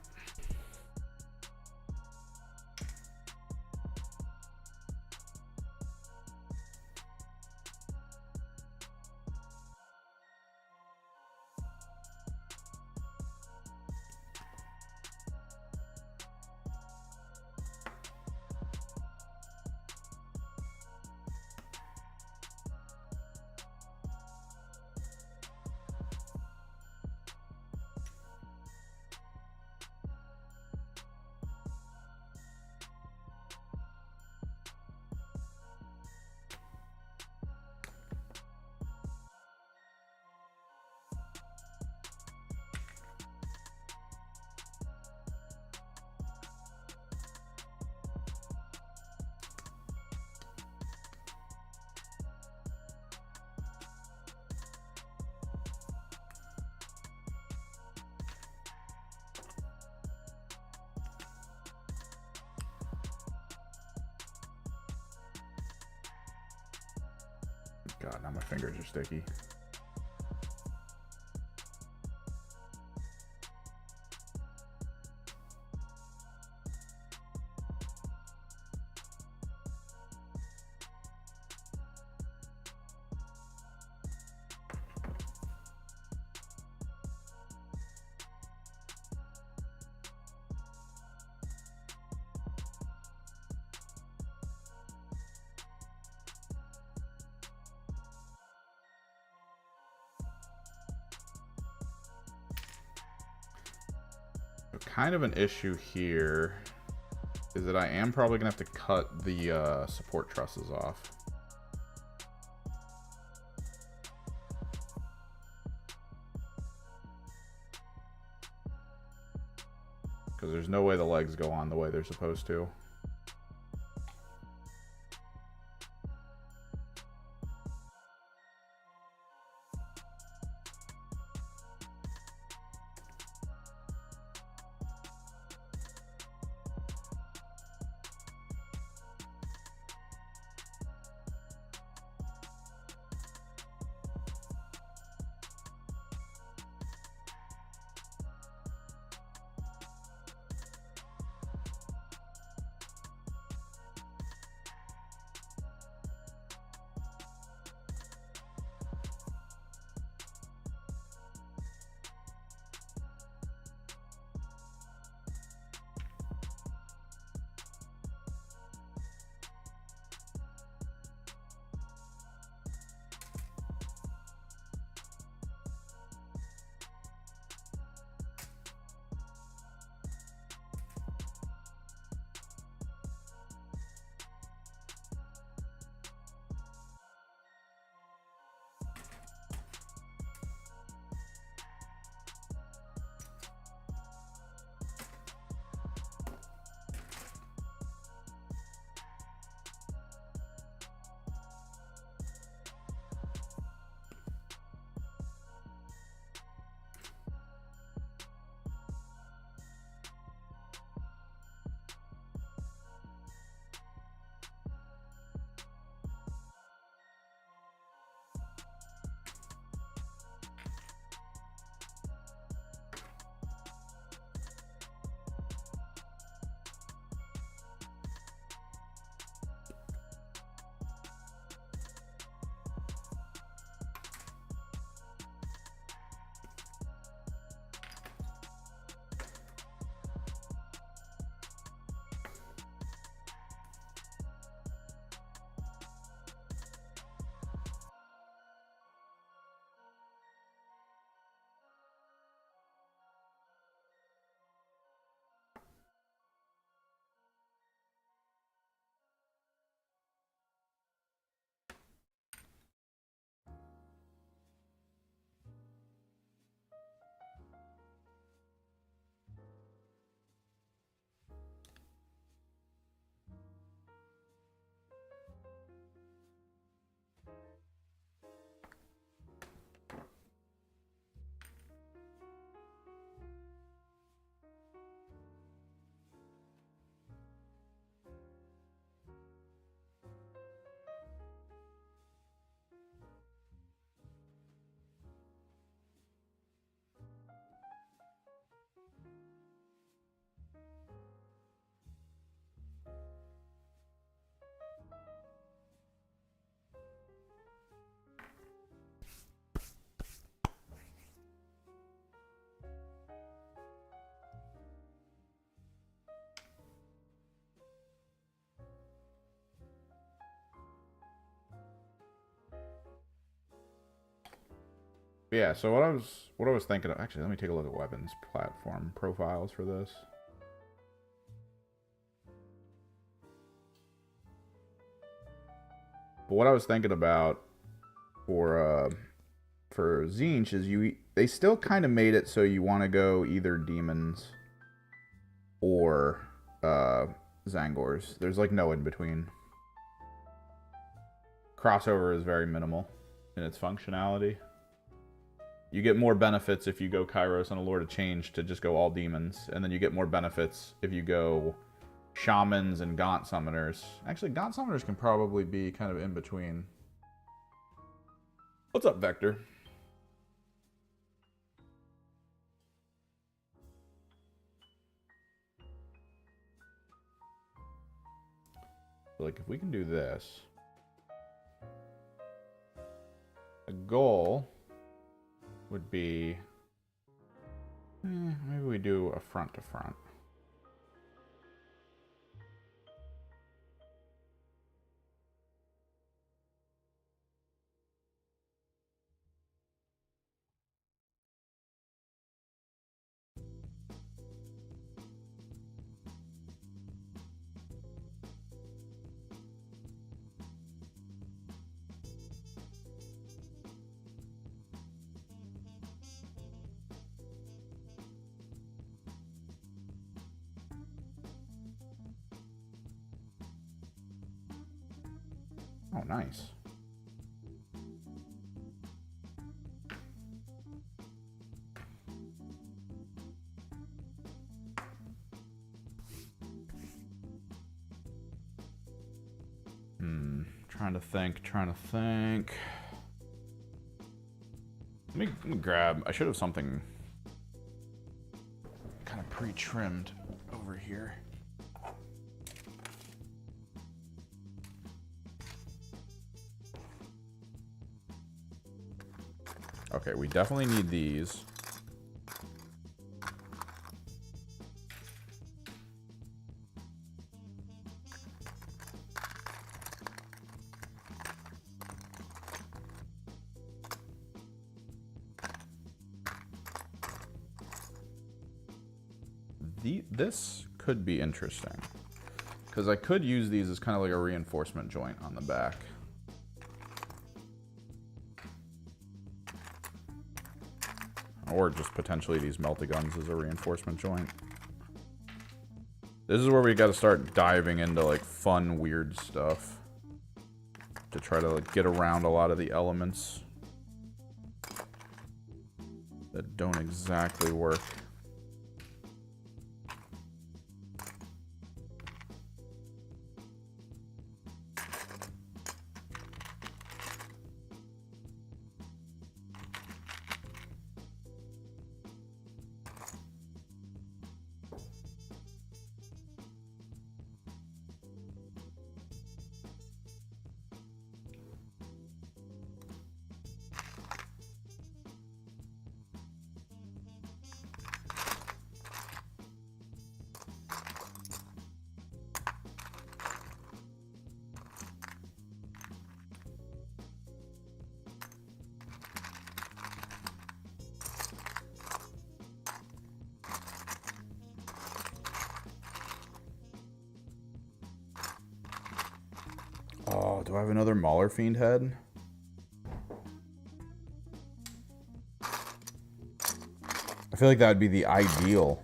God, now my fingers are sticky. kind of an issue here is that I am probably gonna have to cut the support trusses off. Because there's no way the legs go on the way they're supposed to. Yeah, so what I was thinking of, actually, let me take a look at weapons platform profiles for this. But what I was thinking about for Zinch is they still kind of made it so you want to go either demons or Zangors. There's like no in between. Crossover is very minimal in its functionality. You get more benefits if you go Kairos and Allure to Change to just go all demons, and then you get more benefits if you go Shamans and Gaunt Summoners. Actually, Gaunt Summoners can probably be kind of in between. What's up, Vector? Like, if we can do this, a goal would be, maybe we do a front to front. Oh, nice. Trying to think. Let me grab, I should have something kind of pre-trimmed over here. Okay, we definitely need these. This could be interesting, because I could use these as kind of like a reinforcement joint on the back. Or just potentially these melta-guns as a reinforcement joint. This is where we got to start diving into like fun, weird stuff to try to like get around a lot of the elements that don't exactly work. Oh, do I have another Mauler Fiend head? I feel like that would be the ideal.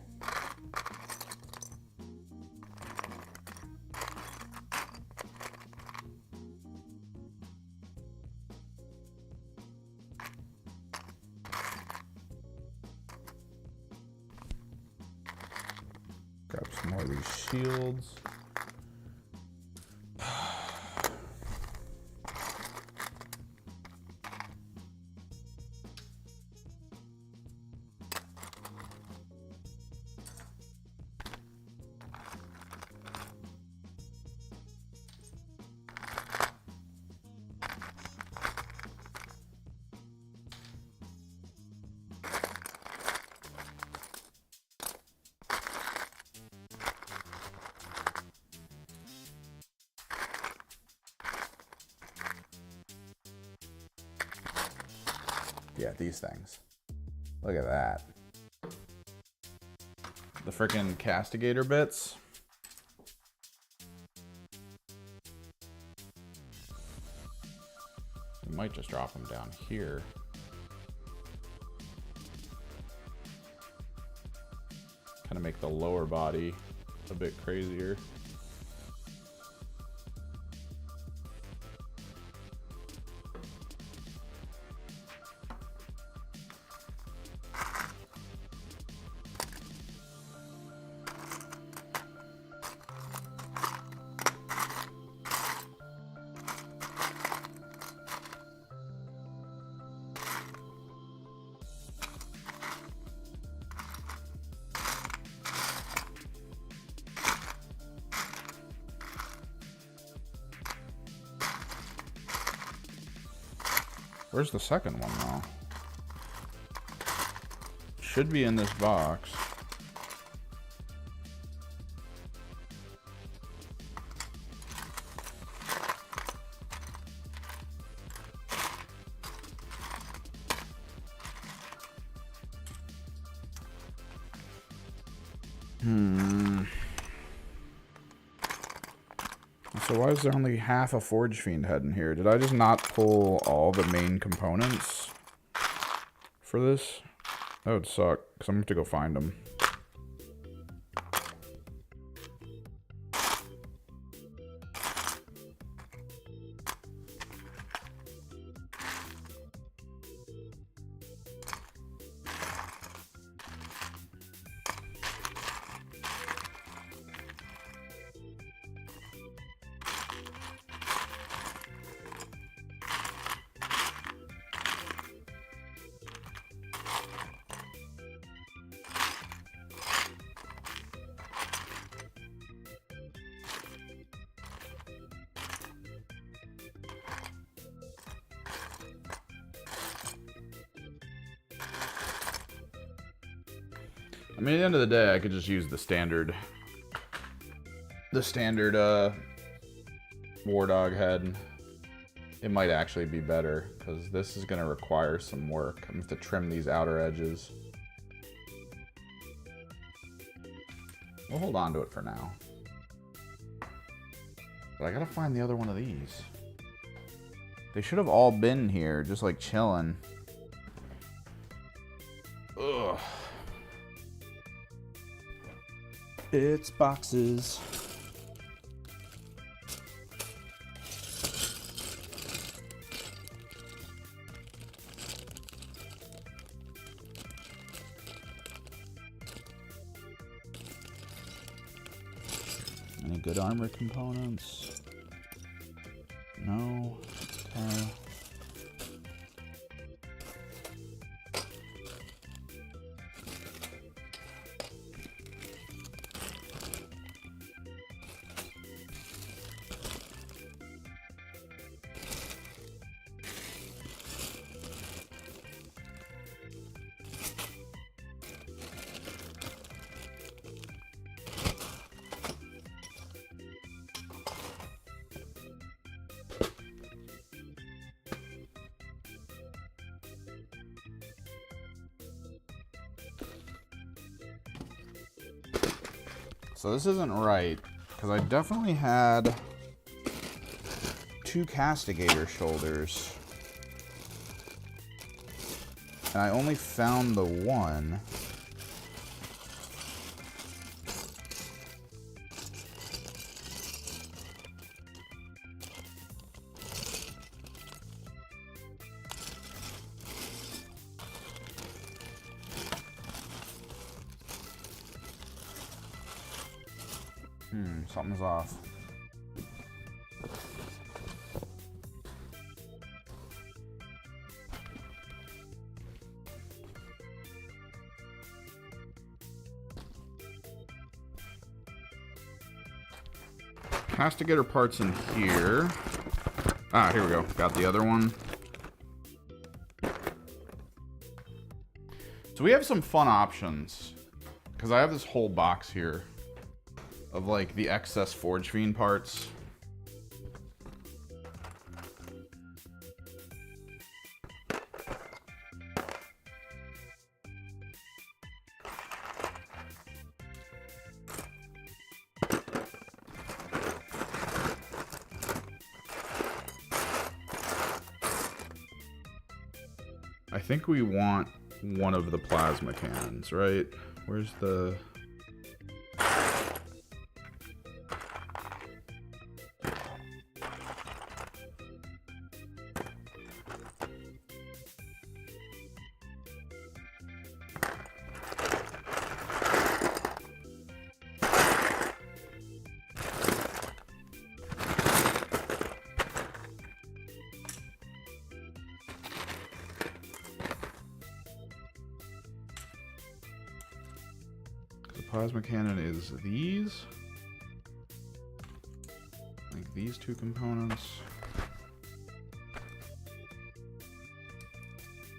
Grab some more of these shields. Yeah, these things. Look at that. The frickin' castigator bits. We might just drop them down here. Kind of make the lower body a bit crazier. Where's the second one now? Should be in this box. So why is there only half a Forge Fiend head in here? Did I just not pull all the main components for this? That would suck, because I'm going to have to go find them. I mean, at the end of the day, I could just use the standard War Dog head. It might actually be better, because this is going to require some work. I'm going to have to trim these outer edges. We'll hold on to it for now. But I gotta find the other one of these. They should have all been here, just like chilling. Ugh. It's boxes. Any good armor components? No. Okay. So this isn't right, because I definitely had 2 castigator shoulders. And I only found the one. Something's off. Castigator parts in here. Ah, here we go. Got the other one. So we have some fun options, because I have this whole box here of like the excess Forge Fiend parts. I think we want one of the plasma cannons, right? Where's the... plasma cannon is these. Like these 2 components.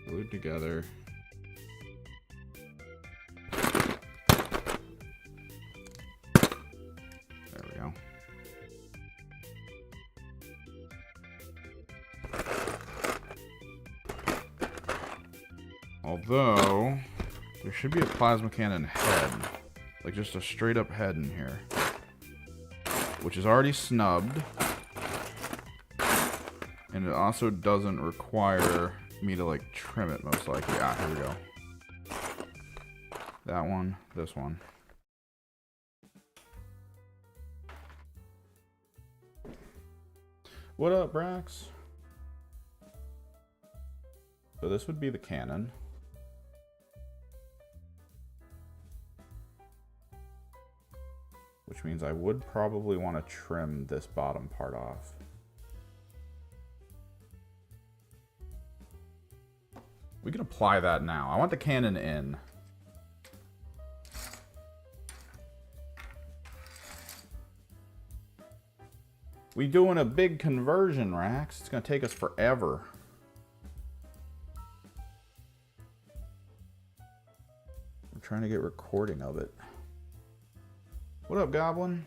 Glued together. There we go. Although, there should be a plasma cannon head. Like just a straight up head in here. Which is already snubbed. And it also doesn't require me to like trim it most likely. Ah, here we go. That one, this one. What up, Brax? So this would be the cannon. Which means I would probably want to trim this bottom part off. We can apply that now. I want the cannon in. We doing a big conversion, Rax. It's going to take us forever. trying to get recording of it. What up, Goblin?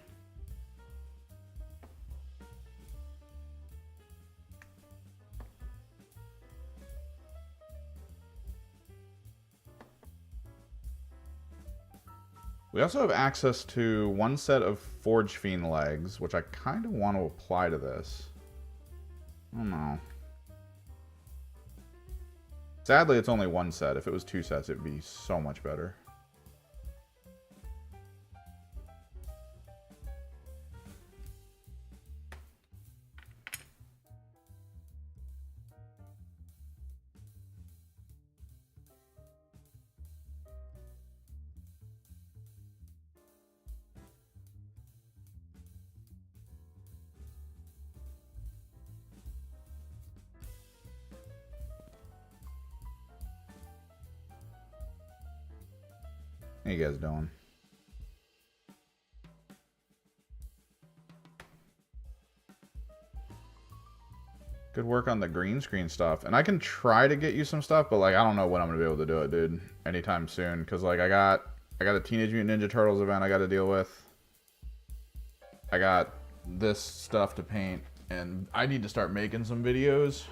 We also have access to one set of Forge Fiend legs, which I kind of want to apply to this. I don't know. Sadly, it's only one set. If it was two sets, it'd be so much better. How you guys doing? Good work on the green screen stuff. And I can try to get you some stuff, but like I don't know when I'm gonna be able to do it, dude. Anytime soon. Cause like I got a Teenage Mutant Ninja Turtles event I gotta deal with. I got this stuff to paint, and I need to start making some videos.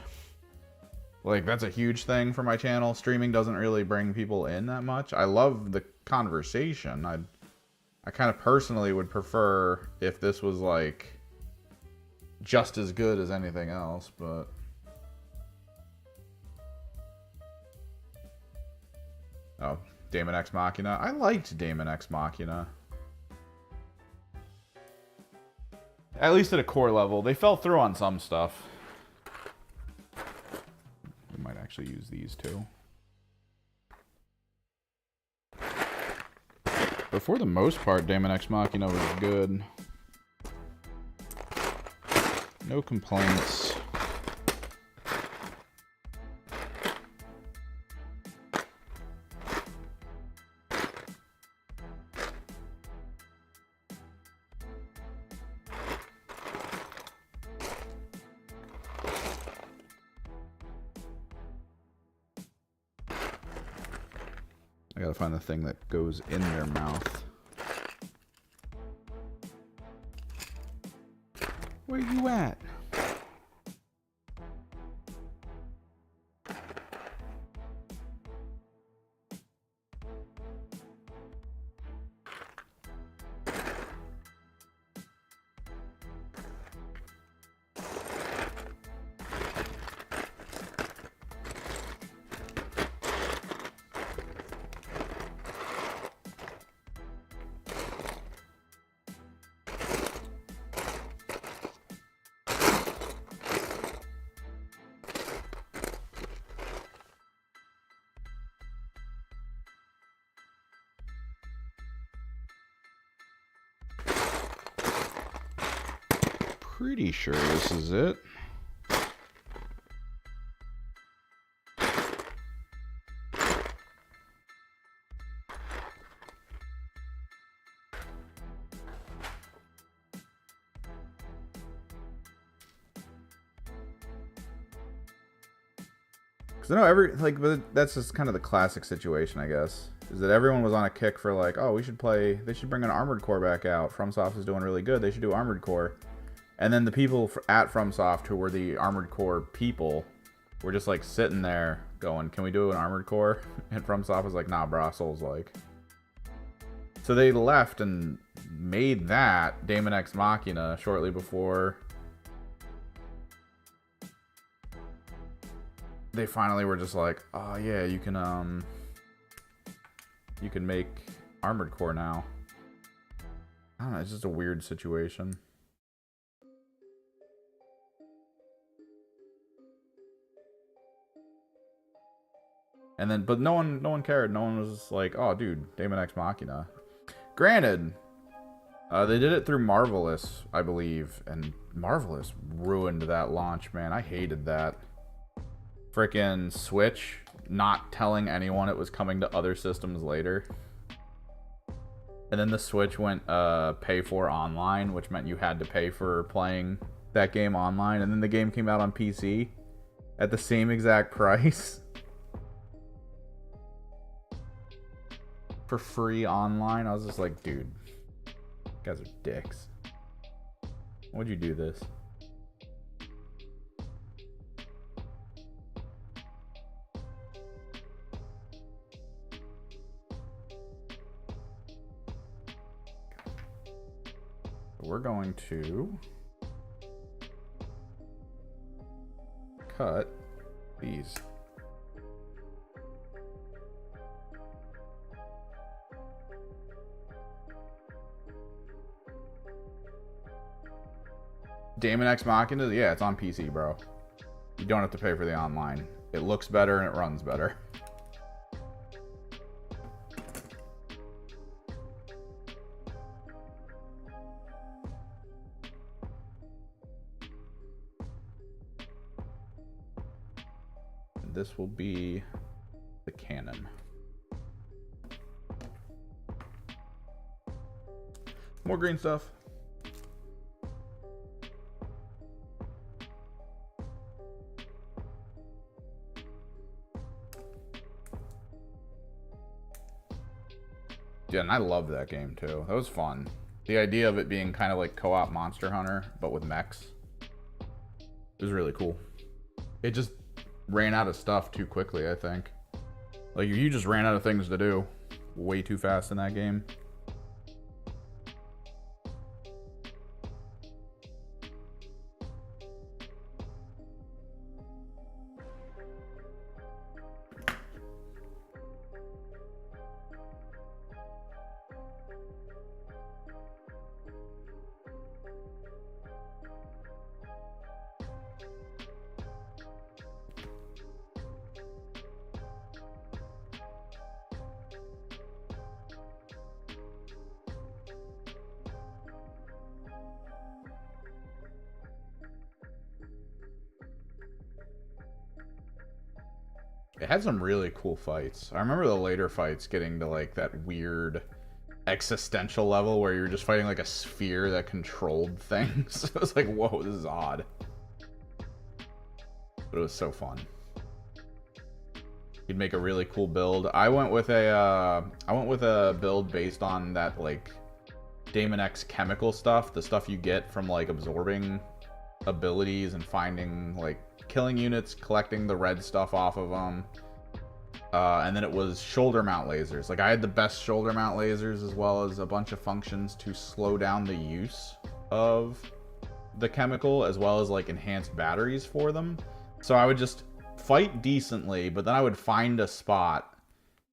Like, that's a huge thing for my channel. Streaming doesn't really bring people in that much. I love the conversation. I kind of personally would prefer if this was, like, just as good as anything else, but... Oh, Daemon X Machina. I liked Daemon X Machina. At least at a core level. They fell through on some stuff. We might actually use these too. But for the most part, Daemon X Machina was good. No complaints. I gotta find the thing that goes in their mouth. Where you at? Pretty sure this is it. Because I know but that's just kind of the classic situation, I guess. Is that everyone was on a kick for like, oh, they should bring an Armored Core back out. FromSoft is doing really good. They should do Armored Core. And then the people at FromSoft, who were the Armored Core people, were just like sitting there going, can we do an Armored Core? And FromSoft was like, nah, bro, Souls-like. So they left and made that Daemon X Machina shortly before they finally were just like, oh yeah, you can make Armored Core now. I don't know, it's just a weird situation. And then, but no one cared. No one was like, oh, dude, Daemon X Machina. Granted, they did it through Marvelous, I believe. And Marvelous ruined that launch, man. I hated that. Frickin' Switch not telling anyone it was coming to other systems later. And then the Switch went pay for online, which meant you had to pay for playing that game online. And then the game came out on PC at the same exact price. for free online. I was just like, dude, you guys are dicks. Why'd you do this? We're going to cut these. Daemon X Machina, yeah, it's on PC, bro. You don't have to pay for the online. It looks better and it runs better. This will be the cannon. More green stuff. Yeah, and I loved that game too. That was fun. The idea of it being kind of like co-op Monster Hunter, but with mechs. It was really cool. It just ran out of stuff too quickly, I think. Like, you just ran out of things to do way too fast in that game. It had some really cool fights. I remember the later fights getting to like that weird existential level where you were just fighting like a sphere that controlled things. It was like, whoa, this is odd. But it was so fun. You'd make a really cool build. I went with a build based on that like Daemon X chemical stuff, the stuff you get from like absorbing abilities and finding like killing units, collecting the red stuff off of them. And then it was shoulder mount lasers. Like, I had the best shoulder mount lasers as well as a bunch of functions to slow down the use of the chemical, as well as like enhanced batteries for them. So I would just fight decently, but then I would find a spot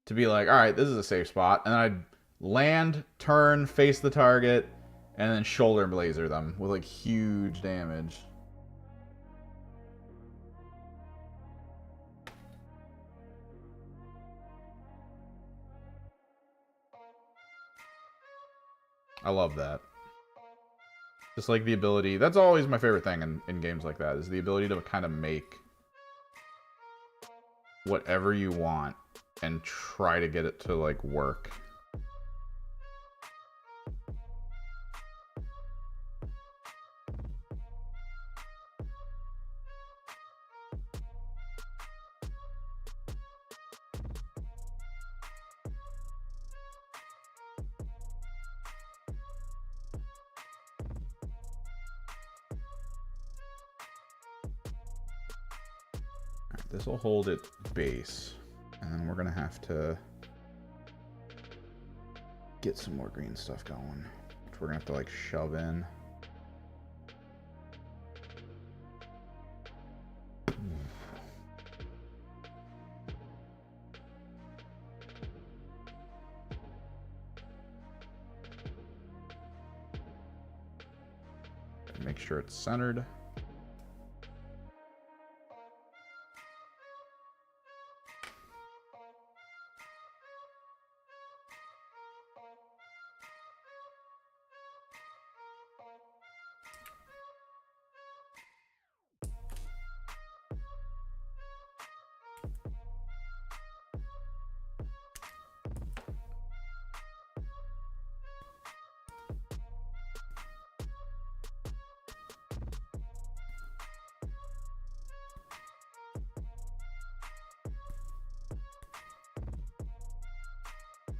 to be like, all right, this is a safe spot. And then I'd land, turn, face the target, and then shoulder laser them with like huge damage. I love that. Just like the ability, that's always my favorite thing in games like that, is the ability to kind of make whatever you want and try to get it to like work. This will hold it base, and then we're gonna have to get some more green stuff going, which we're gonna have to like shove in. Make sure it's centered.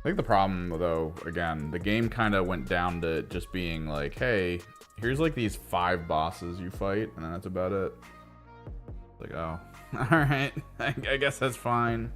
think the problem, though, again, the game kind of went down to just being like, hey, here's like these 5 bosses you fight, and then that's about it. Like, oh, all right, I guess that's fine.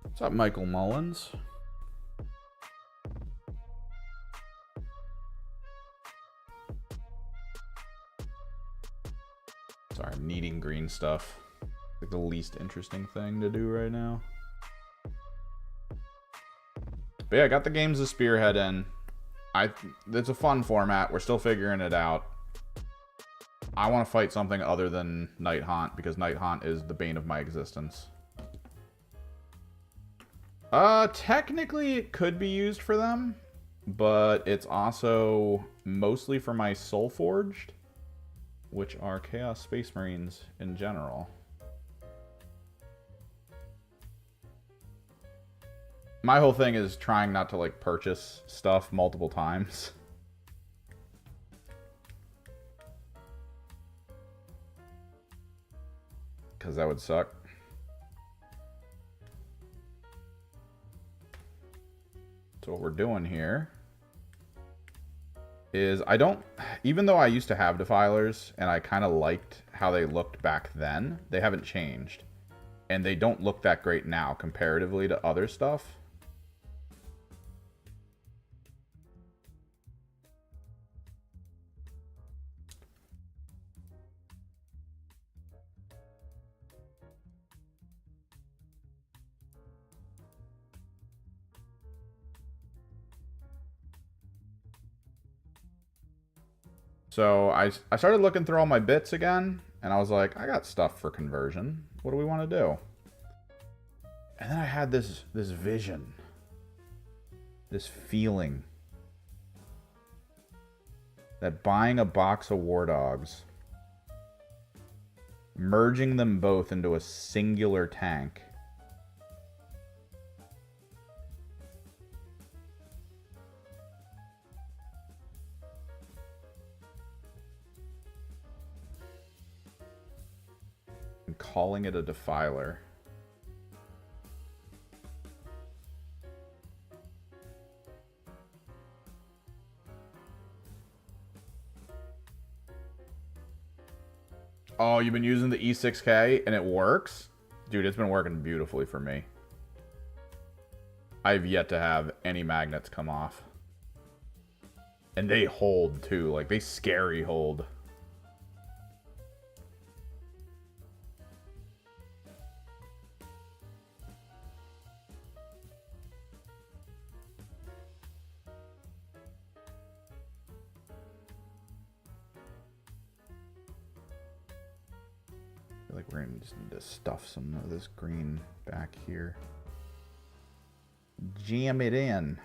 What's up, Michael Mullins? Sorry, I'm needing green stuff. Like the least interesting thing to do right now. But yeah, I got the games of Spearhead in. It's a fun format. We're still figuring it out. I want to fight something other than Night Haunt because Night Haunt is the bane of my existence. Technically it could be used for them, but it's also mostly for my Soul Forged, which are Chaos Space Marines in general. My whole thing is trying not to like purchase stuff multiple times. Because that would suck. So what we're doing here is even though I used to have Defilers and I kind of liked how they looked back then, they haven't changed. And they don't look that great now comparatively to other stuff. So I started looking through all my bits again, and I was like, I got stuff for conversion. What do we want to do? And then I had this vision, this feeling that buying a box of War Dogs, merging them both into a singular tank, and calling it a Defiler. Oh, you've been using the E6K and it works? Dude, it's been working beautifully for me. I've yet to have any magnets come off. And they hold too, like they scary hold. I feel like we're gonna just need to stuff some of this green back here. Jam it in.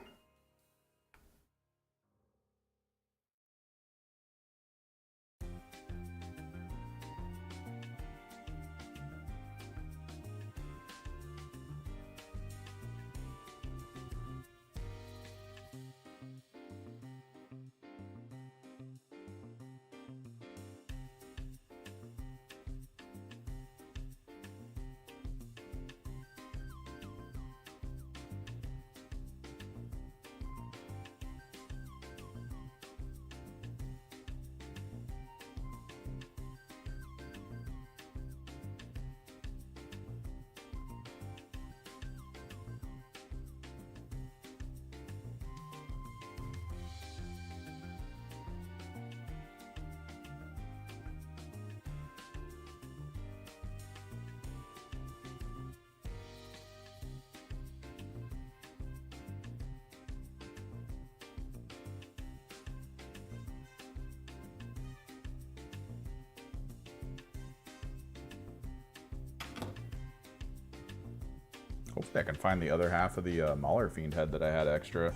Hopefully I can find the other half of the Mauler Fiend head that I had extra.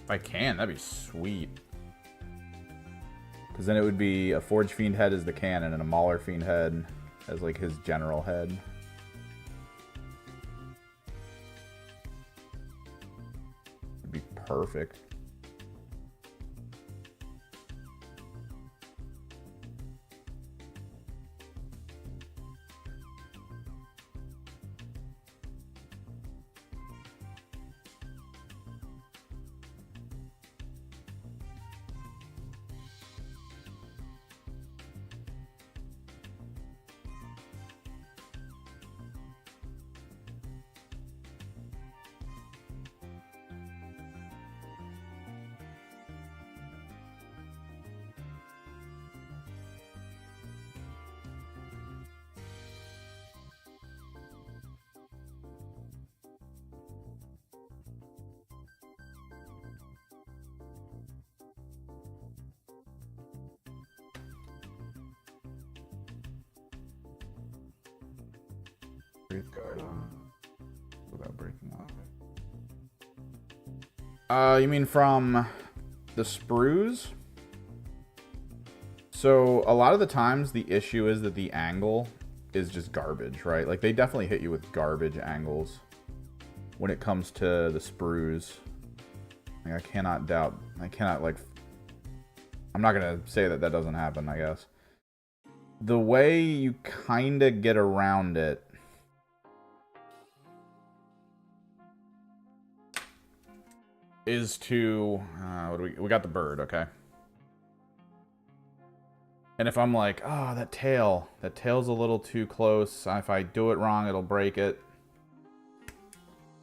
If I can, that'd be sweet. Because then it would be a Forge Fiend head as the cannon and a Mauler Fiend head as like his general head. It'd be perfect. Without breaking off. You mean from the sprues? So a lot of the times the issue is that the angle is just garbage, right? Like they definitely hit you with garbage angles when it comes to the sprues. Like, I cannot doubt. I cannot like. I'm not gonna say that that doesn't happen, I guess. The way you kind of get around it is to what do we got the bird, okay? And if I'm like, oh, that tail's a little too close. If I do it wrong, it'll break it.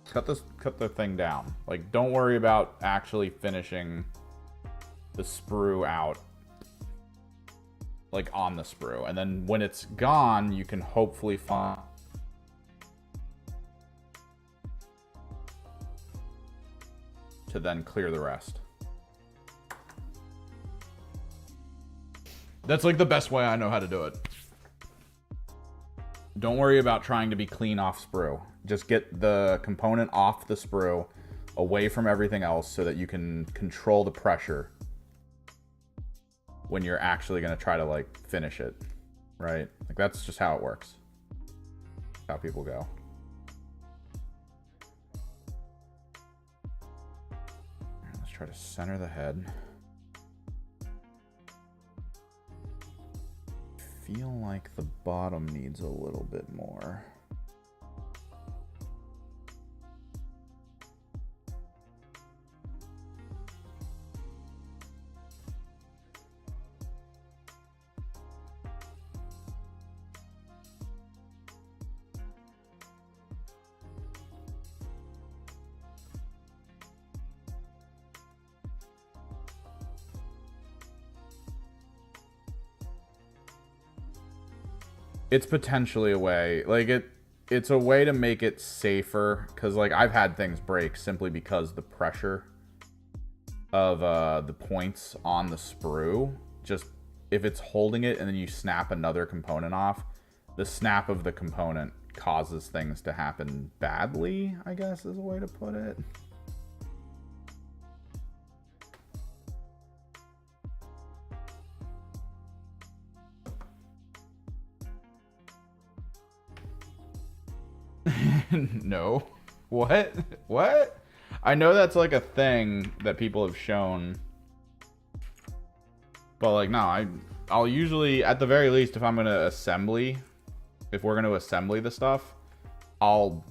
Cut the thing down. Like, don't worry about actually finishing the sprue out, like on the sprue. And then when it's gone, you can hopefully find to then clear the rest. That's like the best way I know how to do it. Don't worry about trying to be clean off sprue. Just get the component off the sprue, away from everything else, so that you can control the pressure when you're actually going to try to like finish it, right? Like that's just how it works. That's how people go. Let's try to center the head. Feel like the bottom needs a little bit more. It's potentially a way, like it's a way to make it safer, because like I've had things break simply because the pressure of the points on the sprue, just if it's holding it and then you snap another component off, the snap of the component causes things to happen badly, I guess is a way to put it. No. What? What? I know that's like a thing that people have shown. But like, no, I'll usually, at the very least, if I'm going to if we're going to assembly the stuff, I'll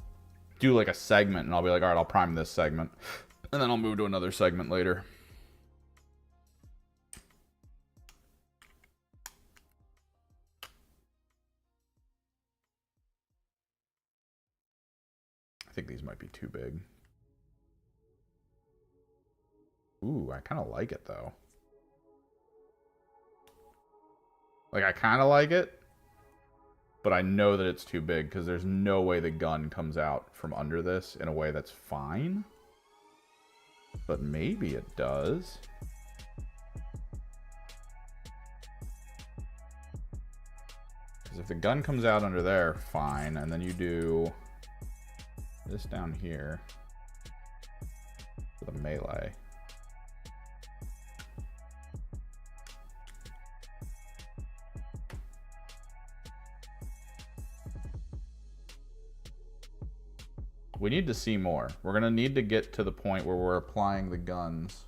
do like a segment and I'll be like, all right, I'll prime this segment. And then I'll move to another segment later. I think these might be too big. Ooh, I kind of like it though. Like, I kind of like it, but I know that it's too big because there's no way the gun comes out from under this in a way that's fine. But maybe it does. Because if the gun comes out under there, fine. And then you do this down here for the melee. We need to see more. We're going to need to get to the point where we're applying the guns.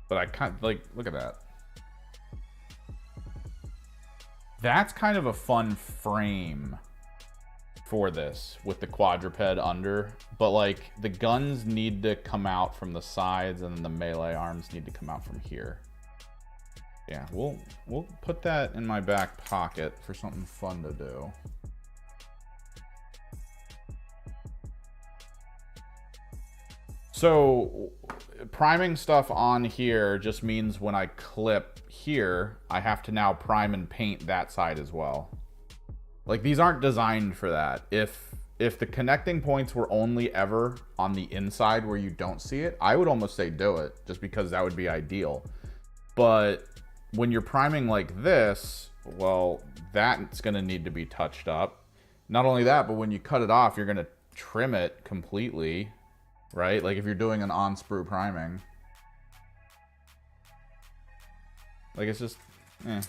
But I can't, like, look at that. That's kind of a fun frame for this with the quadruped under, but like the guns need to come out from the sides and then the melee arms need to come out from here. Yeah, we'll put that in my back pocket for something fun to do. So priming stuff on here just means when I clip here, I have to now prime and paint that side as well. Like, these aren't designed for that. If the connecting points were only ever on the inside where you don't see it, I would almost say do it, just because that would be ideal. But when you're priming like this, well, that's gonna need to be touched up. Not only that, but when you cut it off, you're gonna trim it completely, right? Like if you're doing an on-sprue priming. Like, it's just, eh.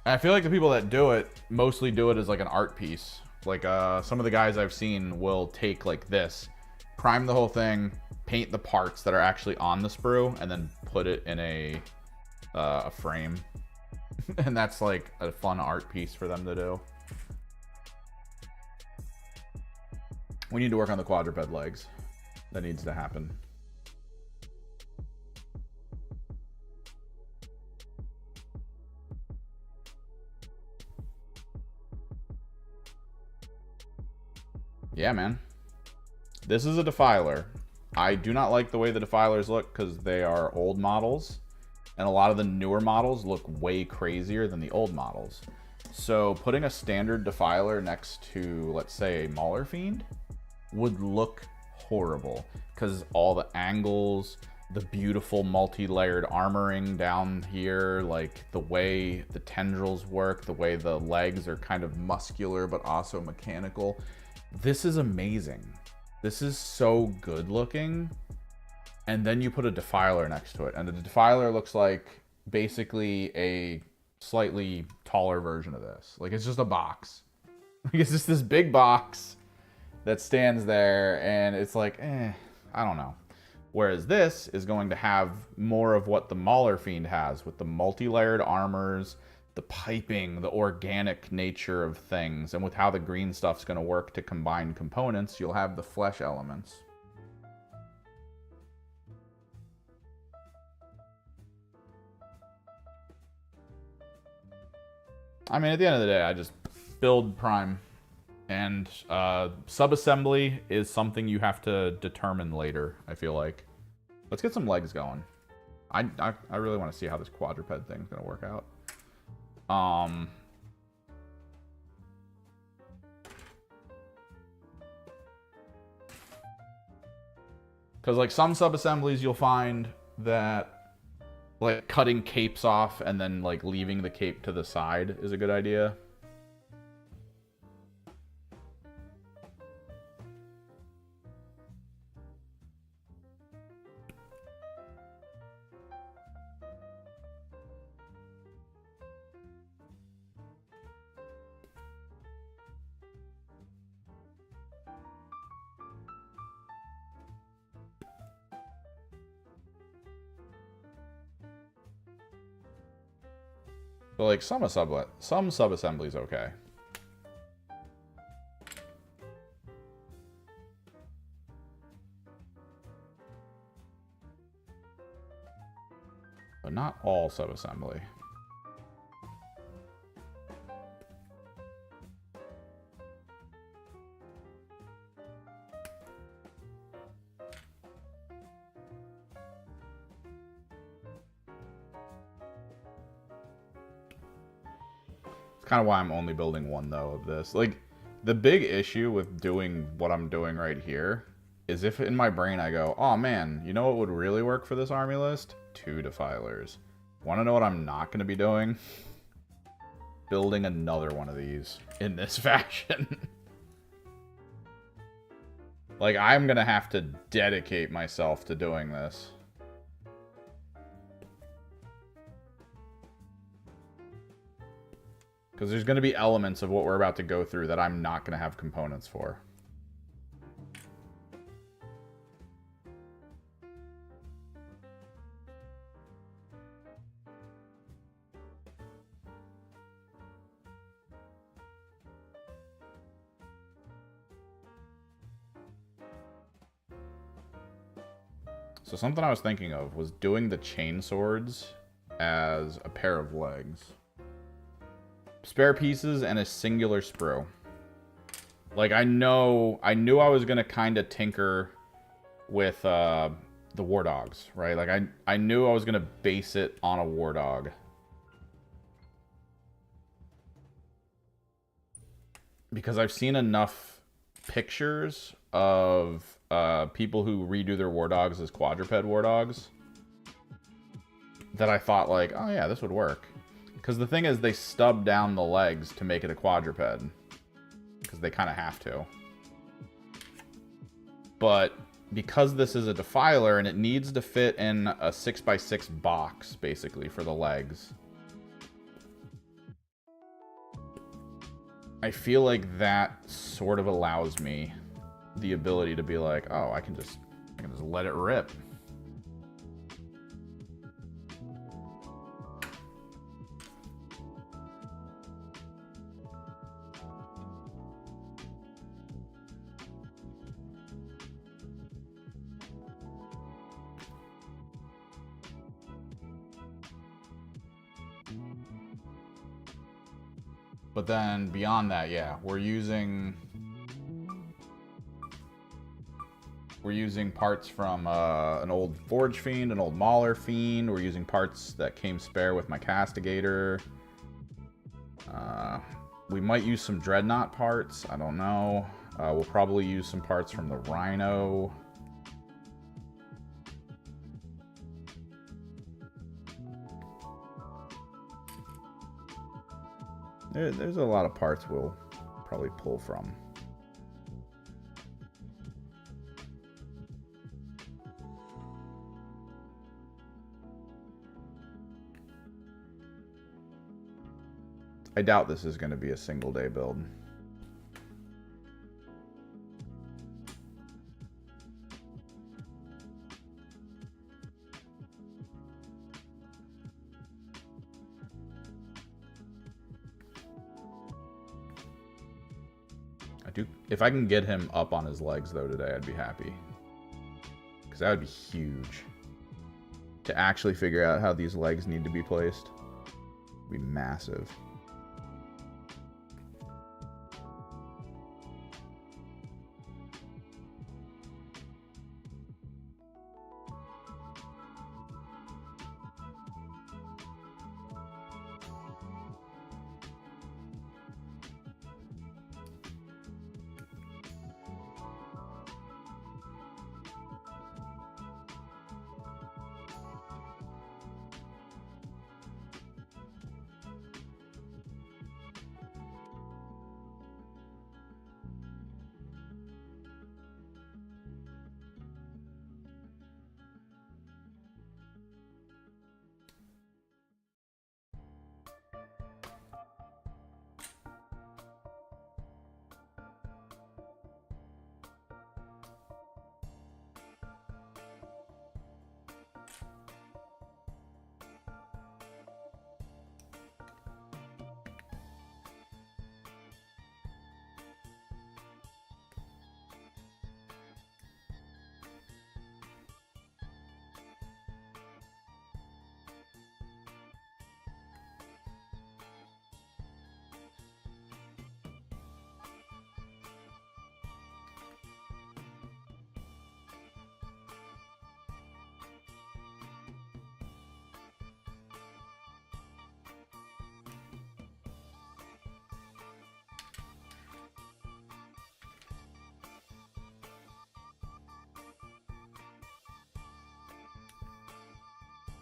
I feel like the people that do it mostly do it as like an art piece. Like some of the guys I've seen will take like this, prime the whole thing, paint the parts that are actually on the sprue, and then put it in a frame. And that's like a fun art piece for them to do. We need to work on the quadruped legs. That needs to happen. Yeah, man. This is a Defiler. I do not like the way the Defilers look because they are old models. And a lot of the newer models look way crazier than the old models. So putting a standard Defiler next to, let's say, a Mauler Fiend would look horrible. Because all the angles, the beautiful multi-layered armoring down here, like the way the tendrils work, the way the legs are kind of muscular but also mechanical. This is amazing. This is so good looking. And then you put a Defiler next to it. And the Defiler looks like basically a slightly taller version of this. Like, it's just a box. Like, it's just this big box that stands there. And it's like, I don't know. Whereas this is going to have more of what the Mauler Fiend has with the multi-layered armors, the piping, the organic nature of things, and with how the green stuff's going to work to combine components, you'll have the flesh elements. I mean, at the end of the day, I just build prime, and subassembly is something you have to determine later, I feel like. Let's get some legs going. I really want to see how this quadruped thing's going to work out. Because like some sub-assemblies you'll find that like cutting capes off and then like leaving the cape to the side is a good idea. But like some sub-assemblies okay. But not all sub-assembly. Kind of why I'm only building one though of this. Like, the big issue with doing what I'm doing right here is if in my brain I go, oh man, you know what would really work for this army list? 2 Defilers. Want to know what I'm not going to be doing? Building another one of these in this fashion. Like, I'm gonna have to dedicate myself to doing this. Because there's gonna be elements of what we're about to go through that I'm not gonna have components for. So something I was thinking of was doing the chain swords as a pair of legs. Spare pieces and a singular sprue. Like, I knew I was going to kind of tinker with the war dogs, right? Like, I knew I was going to base it on a war dog. Because I've seen enough pictures of people who redo their war dogs as quadruped war dogs that I thought, like, oh yeah, this would work. Because the thing is, they stub down the legs to make it a quadruped. Because they kind of have to. But because this is a Defiler and it needs to fit in a 6x6 box, basically, for the legs, I feel like that sort of allows me the ability to be like, oh, I can just let it rip. But then beyond that, yeah, we're using parts from an old Forge Fiend, an old Mauler Fiend. We're using parts that came spare with my Castigator. We might use some Dreadnought parts. I don't know. We'll probably use some parts from the Rhino. There's a lot of parts we'll probably pull from. I doubt this is going to be a single day build. If I can get him up on his legs, though, today, I'd be happy. Because that would be huge. To actually figure out how these legs need to be placed would be massive.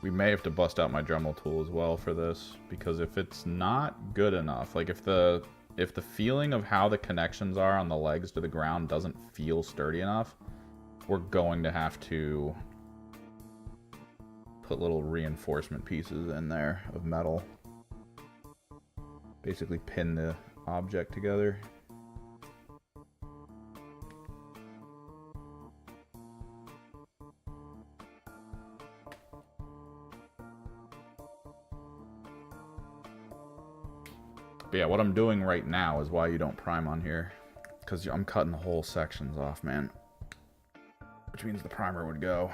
We may have to bust out my Dremel tool as well for this, because if it's not good enough, like if the if the feeling of how the connections are on the legs to the ground doesn't feel sturdy enough, we're going to have to put little reinforcement pieces in there of metal. Basically pin the object together. But yeah, what I'm doing right now is why you don't prime on here. Because I'm cutting whole sections off, man. Which means the primer would go.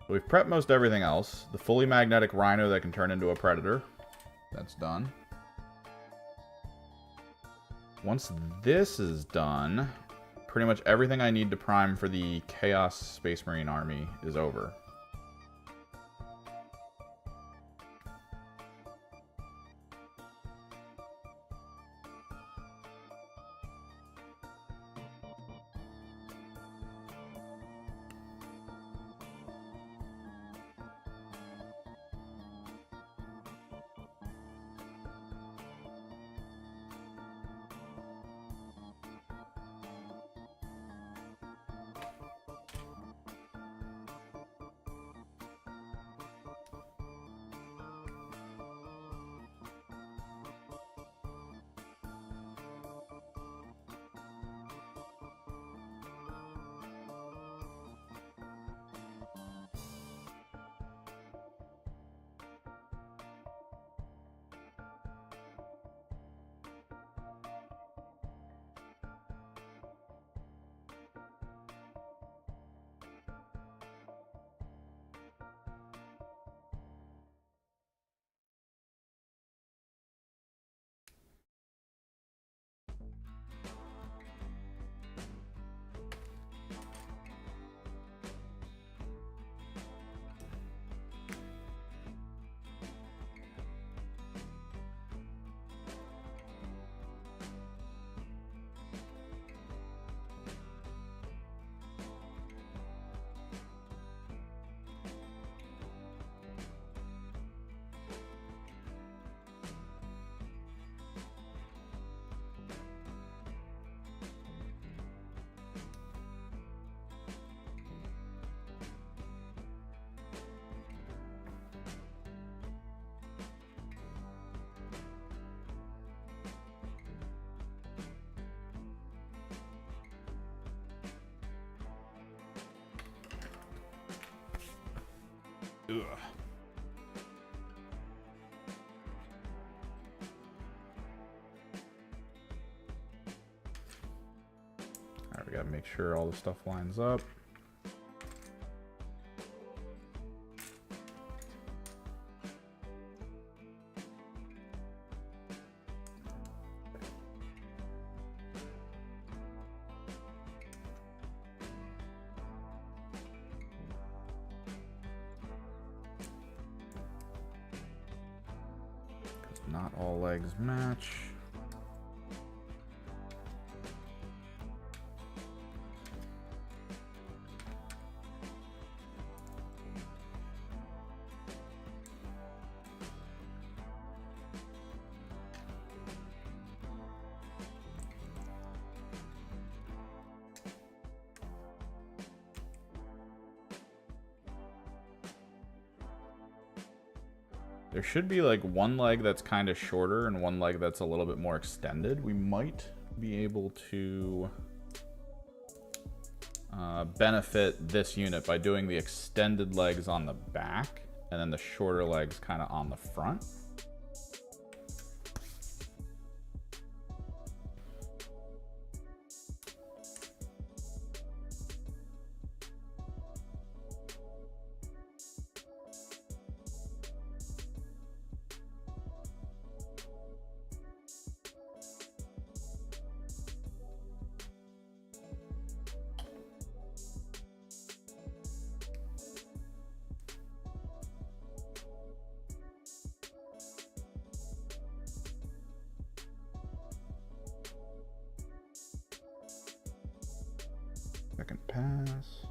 We've prepped most everything else. The fully magnetic rhino that can turn into a predator. That's done. Once this is done, pretty much everything I need to prime for the Chaos Space Marine Army is over. Ugh. Alright, we gotta make sure all the stuff lines up. Not all legs match. There should be like one leg that's kind of shorter and one leg that's a little bit more extended. We might be able to benefit this unit by doing the extended legs on the back and then the shorter legs kind of on the front. Second pass.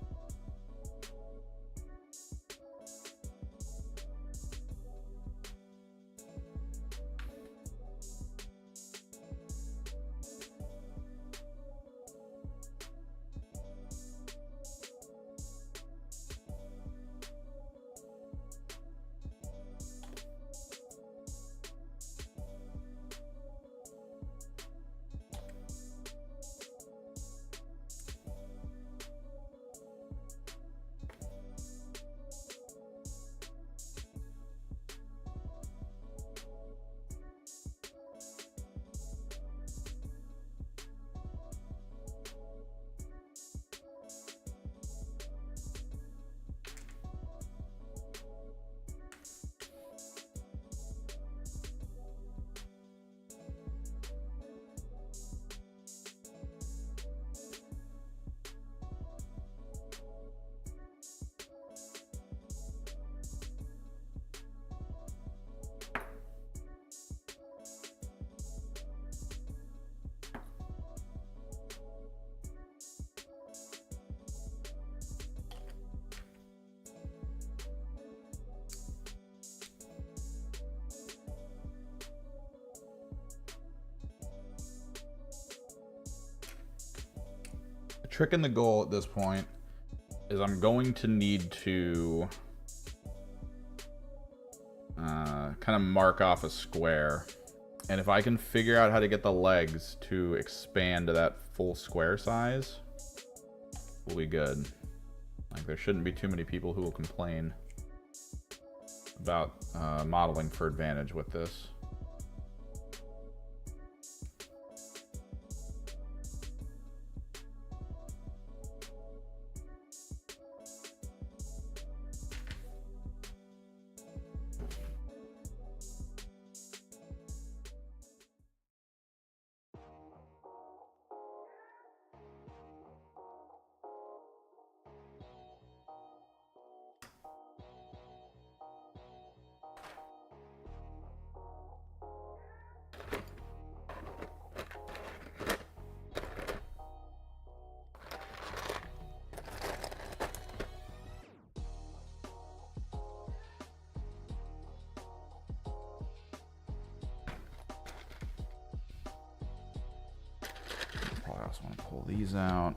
Trick in the goal at this point is I'm going to need to kind of mark off a square. And if I can figure out how to get the legs to expand to that full square size, we'll be good. Like, there shouldn't be too many people who will complain about modeling for advantage with this. I also want to pull these out.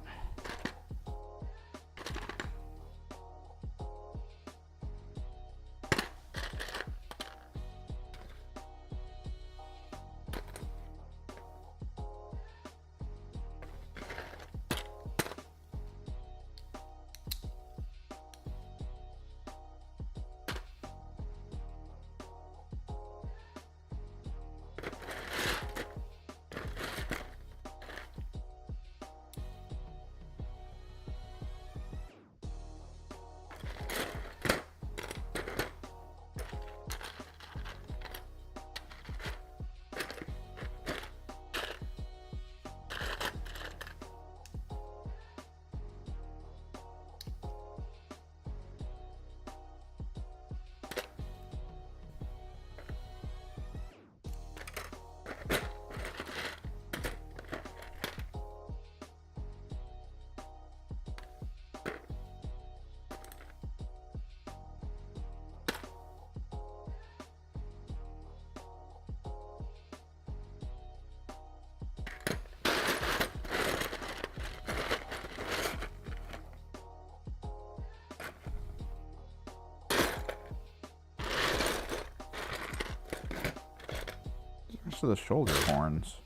To the shoulder horns.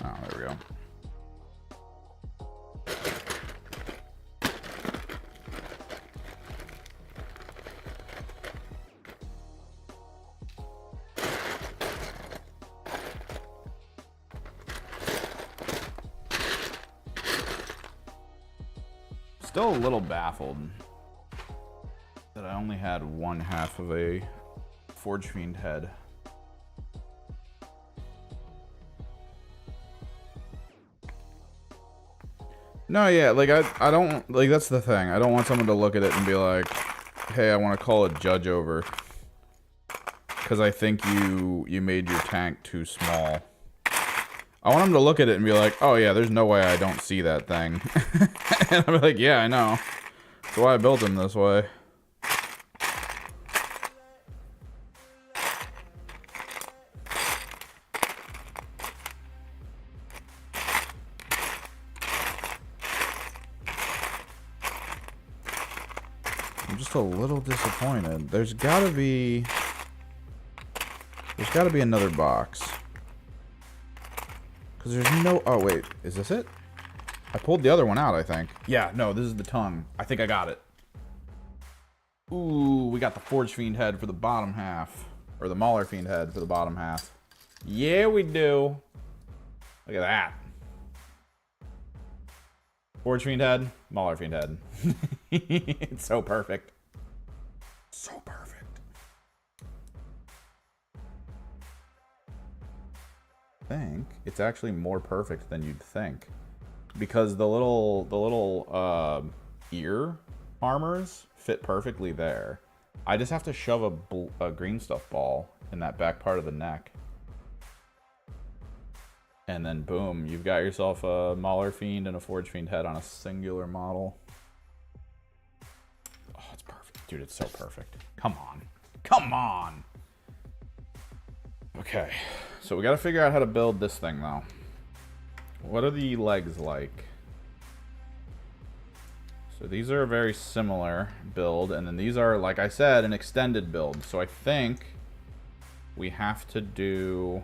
Oh, there we go. Still a little baffled that I only had one half of a Forge Fiend head. No, yeah, like, I don't, like, that's the thing. I don't want someone to look at it and be like, hey, I want to call a judge over. Because I think you made your tank too small. I want him to look at it and be like, oh yeah, there's no way I don't see that thing. And I'll be like, yeah, I know. That's why I built him this way. I'm just a little disappointed. There's gotta be another box. Because there's no... Oh, wait. Is this it? I pulled the other one out, I think. Yeah, no, this is the tongue. I think I got it. Ooh, we got the Forge Fiend head for the bottom half. Or the Mauler Fiend head for the bottom half. Yeah, we do. Look at that. Forge Fiend head, Mauler Fiend head. It's so perfect. So perfect. I think it's actually more perfect than you'd think, because the little ear armors fit perfectly there. I just have to shove a green stuff ball in that back part of the neck, and then boom, you've got yourself a Mauler Fiend and a Forge Fiend head on a singular model. Oh, it's perfect, dude. It's so perfect. Come on, come on. Okay, so we got to figure out how to build this thing, though. What are the legs like? So these are a very similar build, and then these are, like I said, an extended build. So I think we have to do...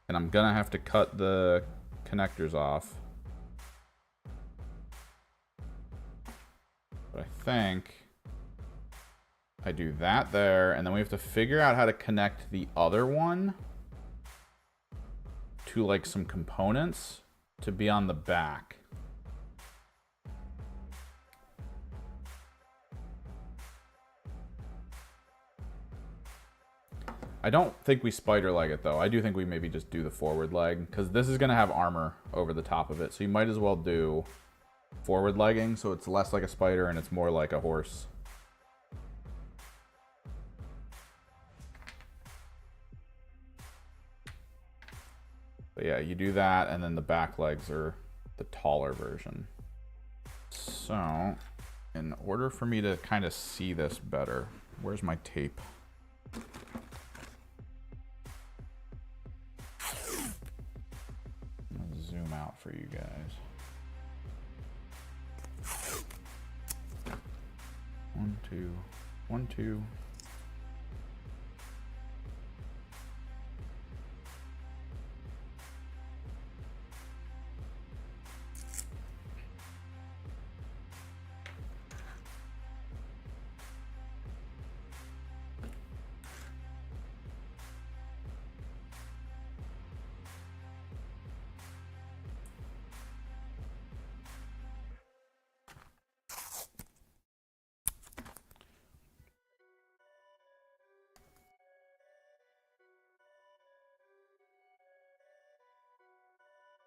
And I'm going to have to cut the connectors off. But I think I do that there, and then we have to figure out how to connect the other one to like some components to be on the back. I don't think we spider leg it though. I do think we maybe just do the forward leg, because this is going to have armor over the top of it, so you might as well do forward legging, so it's less like a spider and it's more like a horse. But yeah, you do that, and then the back legs are the taller version. So, in order for me to kind of see this better, where's my tape? I'm gonna zoom out for you guys. 1, 2, 1, 2.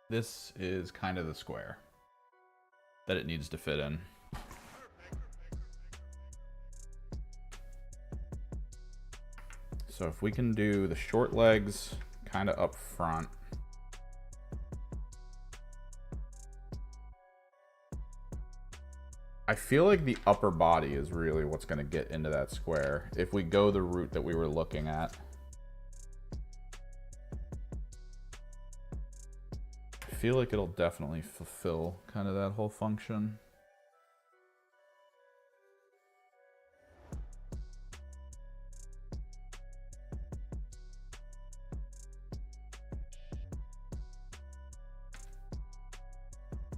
This is kind of the square that it needs to fit in. So if we can do the short legs kind of up front. I feel like the upper body is really what's going to get into that square if we go the route that we were looking at. I feel like it'll definitely fulfill kind of that whole function.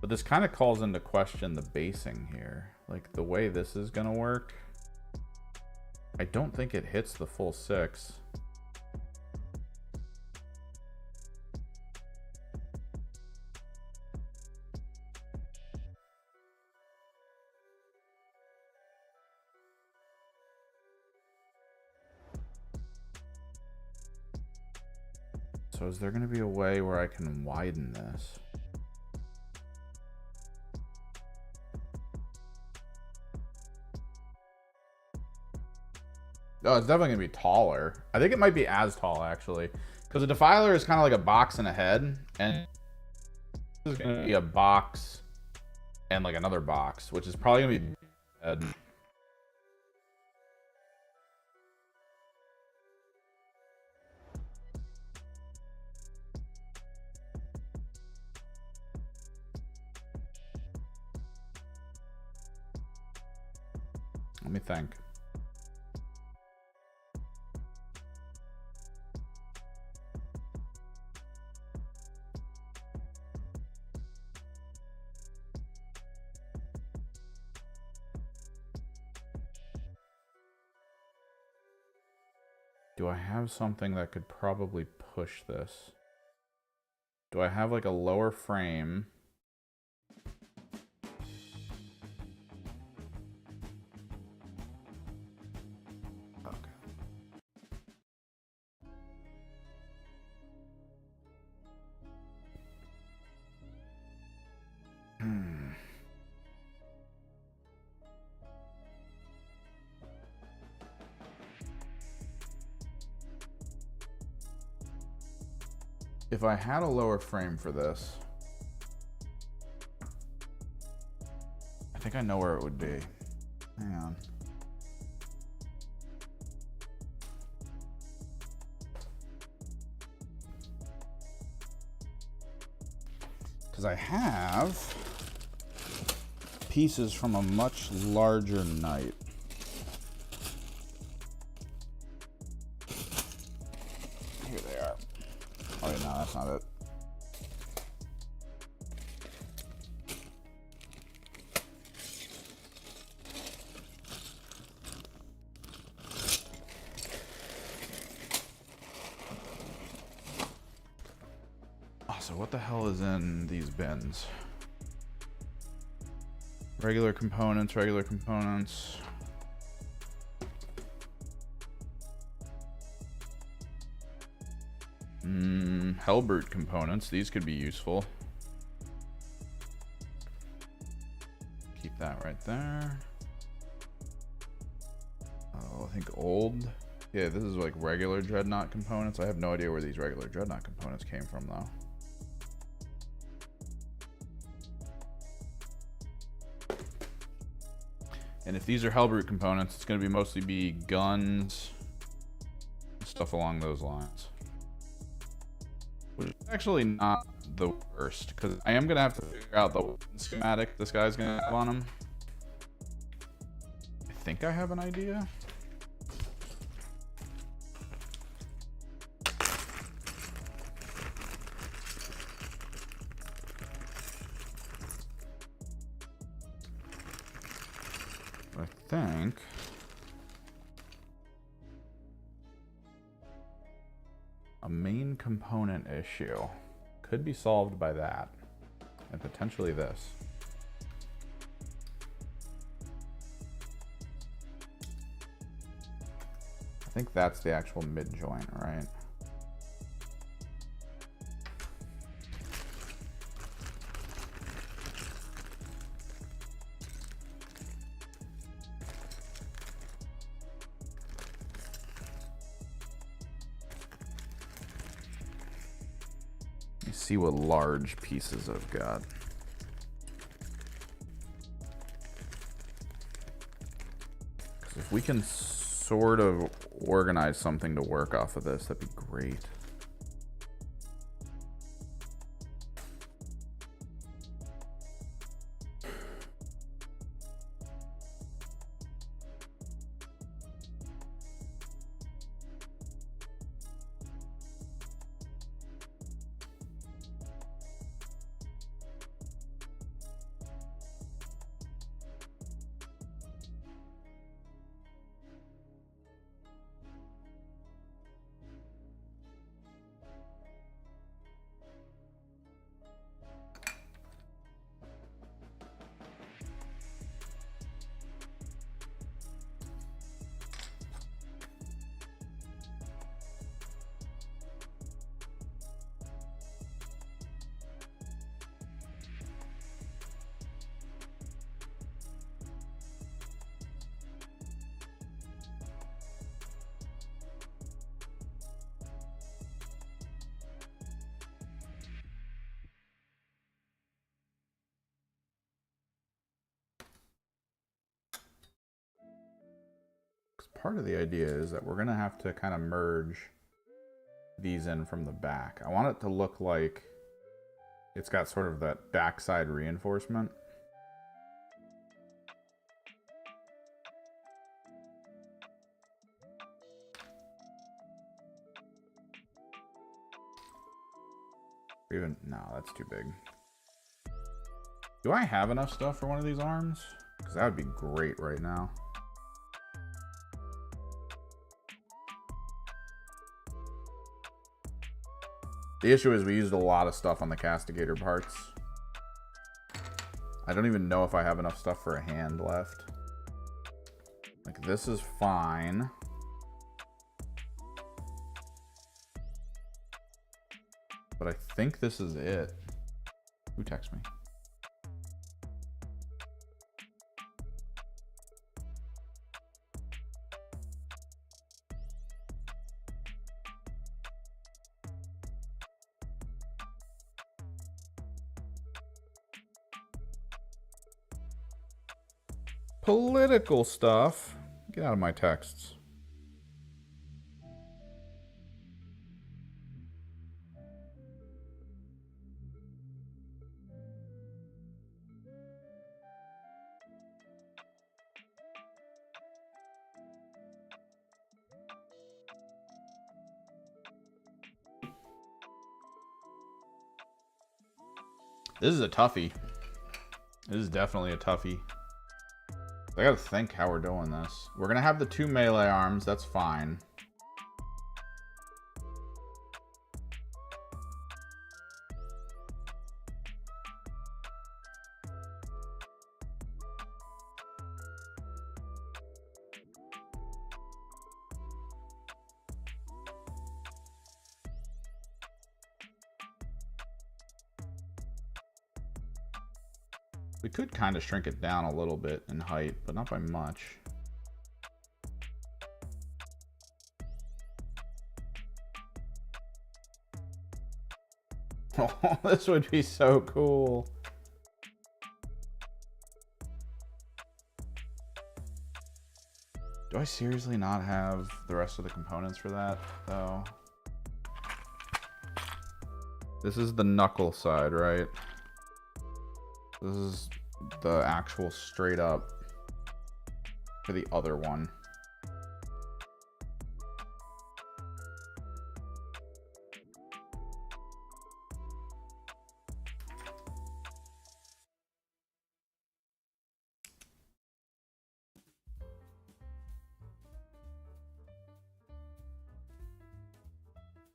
But this kind of calls into question the basing here. Like the way this is gonna work, I don't think it hits the full 6. So is there going to be a way where I can widen this? Oh, it's definitely gonna be taller. I think it might be as tall actually, because the Defiler is kind of like a box and a head, and this is gonna be a box and like another box, which is probably gonna be head. Let me think. Do I have something that could probably push this? Do I have like a lower frame? Okay. If I had a lower frame for this, I think I know where it would be. Hang on. Because I have pieces from a much larger knight. Here they are. Oh, wait, no, that's not it. Oh, so what the hell is in these bins? Regular components, regular components. Hellbrute components. These could be useful. Keep that right there. Oh, I think old. Yeah, this is like regular Dreadnought components. I have no idea where these regular Dreadnought components came from, though. And if these are Hellbrute components, it's going to be mostly guns, stuff along those lines. Which is actually not the worst, because I am going to have to figure out the schematic this guy's going to have on him. I think I have an idea. I think a main component issue could be solved by that, and potentially this. I think that's the actual mid joint, right? See what large pieces I've got. Because if we can sort of organize something to work off of this, that'd be great. part of the idea is that we're going to have to kind of merge these in from the back. I want it to look like it's got sort of that backside reinforcement. Even, no, that's too big. Do I have enough stuff for one of these arms? Because that would be great right now. The issue is we used a lot of stuff on the castigator parts. I don't even know if I have enough stuff for a hand left. Like, this is fine. But I think this is it. Who texted me? Political stuff. Get out of my texts. This is a toughie. This is definitely a toughie. I gotta think how we're doing this. We're gonna have the 2 melee arms, that's fine. We could kind of shrink it down a little bit in height, but not by much. Oh, this would be so cool. Do I seriously not have the rest of the components for that, though? This is the knuckle side, right? This is the actual straight up for the other one.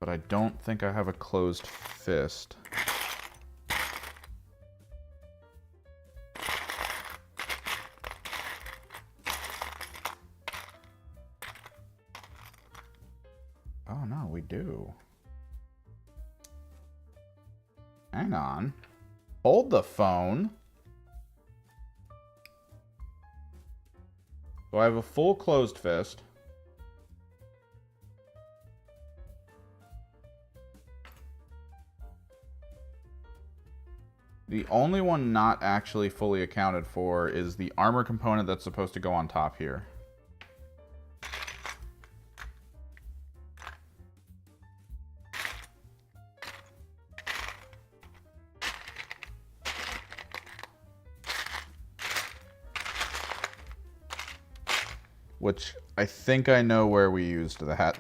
But I don't think I have a closed fist. Oh no, we do. Hang on. Hold the phone. So I have a full closed fist. The only one not actually fully accounted for is the armor component that's supposed to go on top here. Which I think I know where we used that.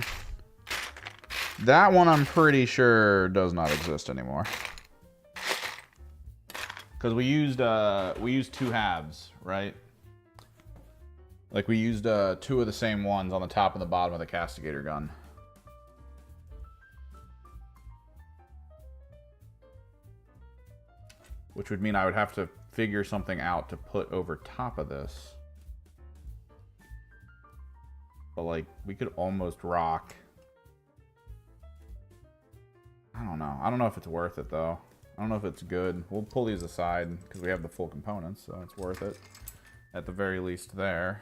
That one I'm pretty sure does not exist anymore. Because we used 2 halves, right? Like we used 2 of the same ones on the top and the bottom of the castigator gun. Which would mean I would have to figure something out to put over top of this. But like, we could almost rock. I don't know. I don't know if it's worth it though. I don't know if it's good. We'll pull these aside because we have the full components, so it's worth it. At the very least there.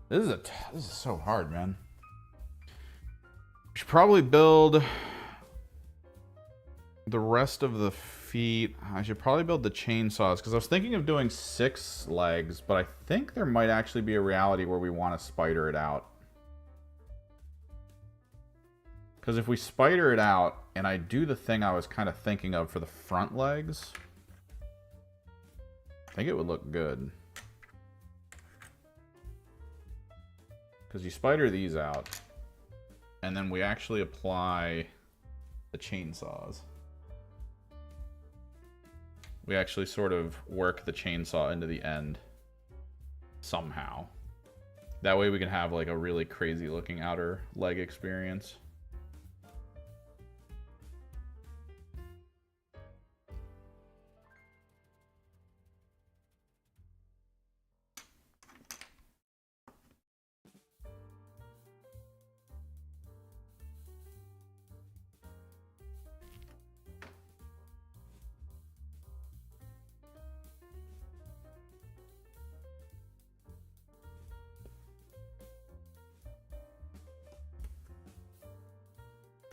This is so hard, man. We should probably build the rest of the feet. I should probably build the chainsaws because I was thinking of doing 6 legs, but I think there might actually be a reality where we want to spider it out. Because if we spider it out, and I do the thing I was kind of thinking of for the front legs, I think it would look good. Because you spider these out, and then we actually apply the chainsaws. We actually sort of work the chainsaw into the end somehow. That way we can have like a really crazy looking outer leg experience.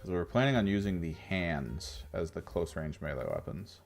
Because we were planning on using the hands as the close range melee weapons.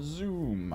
Zoom.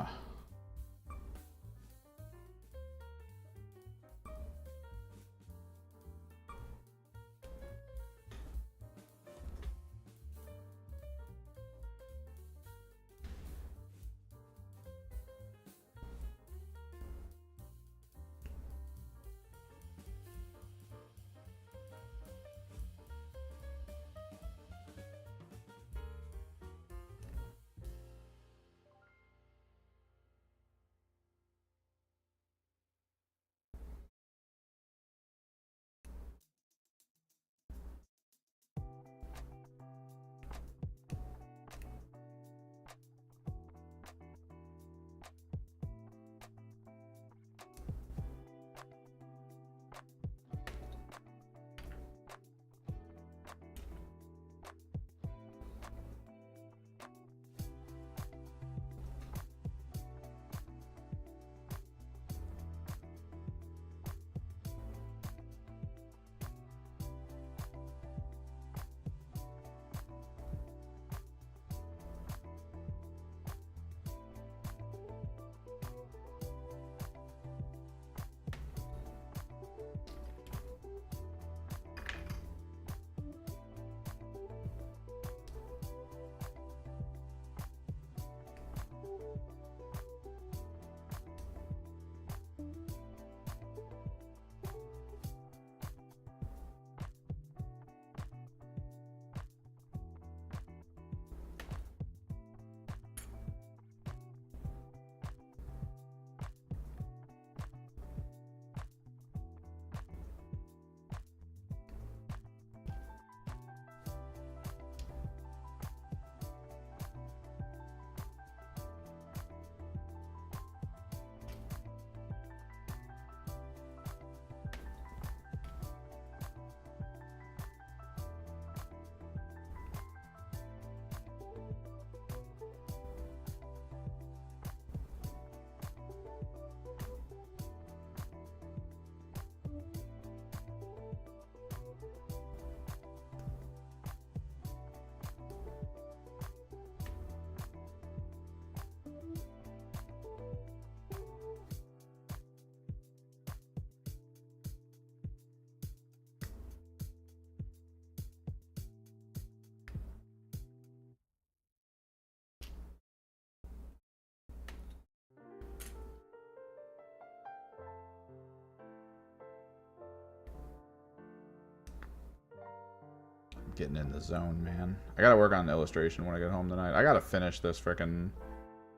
getting in the zone, man. I gotta work on the illustration when I get home tonight. I gotta finish this frickin'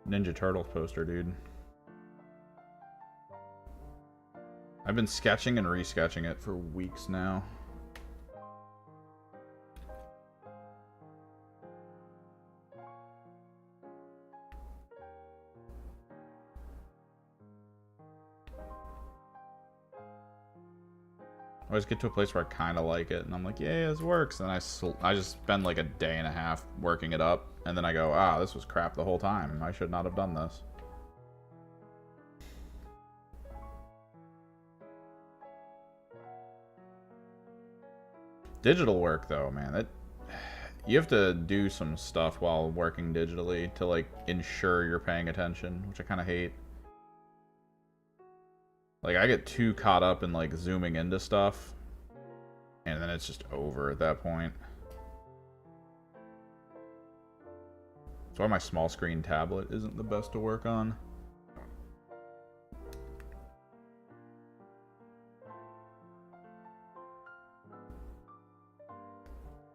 Ninja Turtles poster, dude. I've been sketching and resketching it for weeks now. I always get to a place where I kind of like it, and I'm like, yeah, this works. And I just spend like a day and a half working it up, and then I go, ah, this was crap the whole time. I should not have done this. Digital work, though, man, you have to do some stuff while working digitally to like ensure you're paying attention, which I kind of hate. Like, I get too caught up in, like, zooming into stuff, and then it's just over at that point. That's why my small screen tablet isn't the best to work on.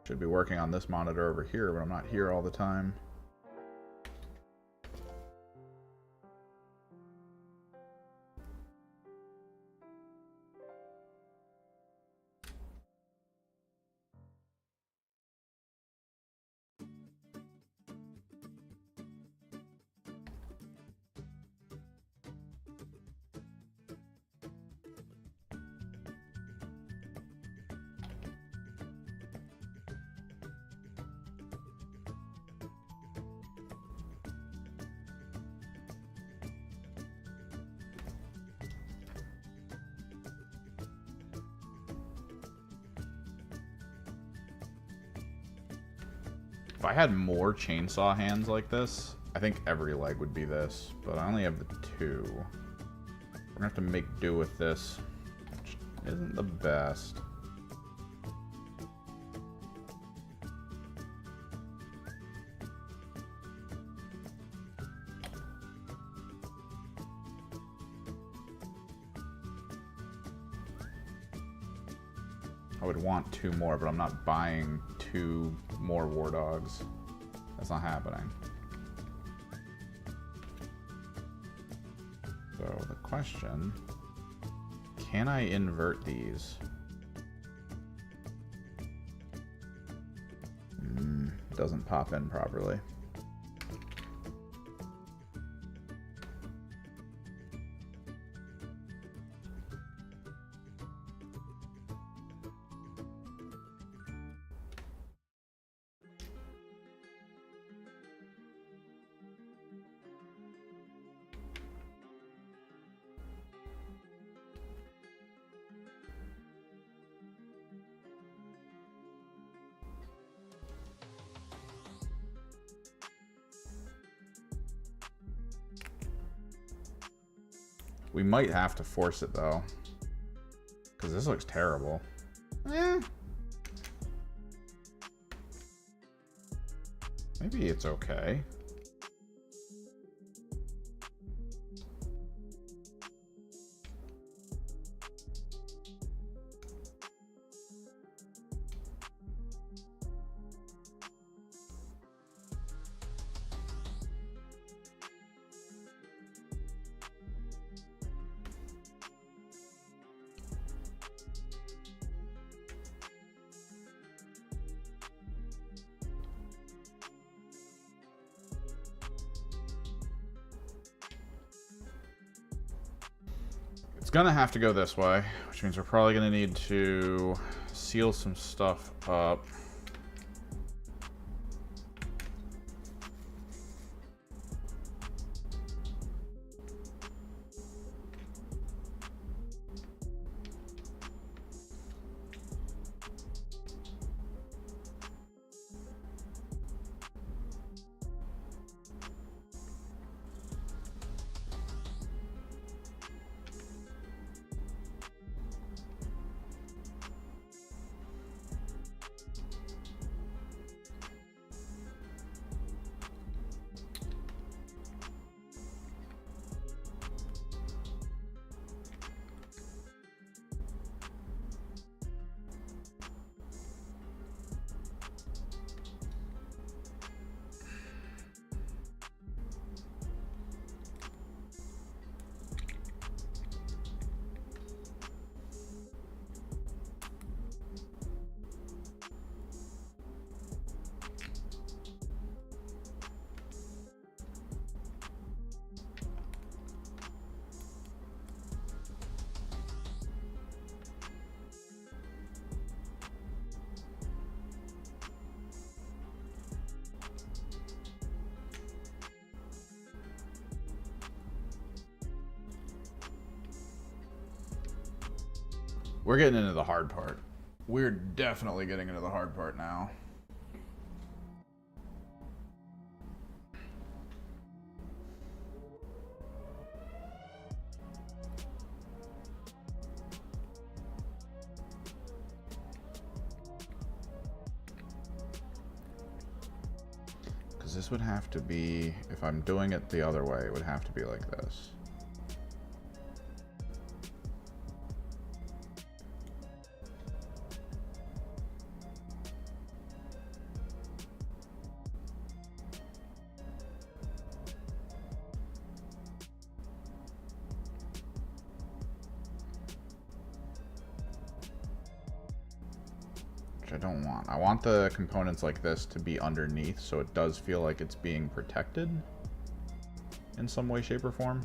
Should be working on this monitor over here, but I'm not here all the time. If I had more chainsaw hands like this, I think every leg would be this, but I only have the 2. We're gonna have to make do with this, which isn't the best. I would want 2 more, but I'm not buying 2 more war dogs. That's not happening. So the question, can I invert these? Doesn't pop in properly. We might have to force it, though. Because this looks terrible. Maybe it's okay. It's gonna have to go this way, which means we're probably gonna need to seal some stuff up. We're getting into the hard part. We're definitely getting into the hard part now. Because this would have to be, if I'm doing it the other way, it would have to be like this. I don't want. I want the components like this to be underneath, so it does feel like it's being protected in some way, shape, or form.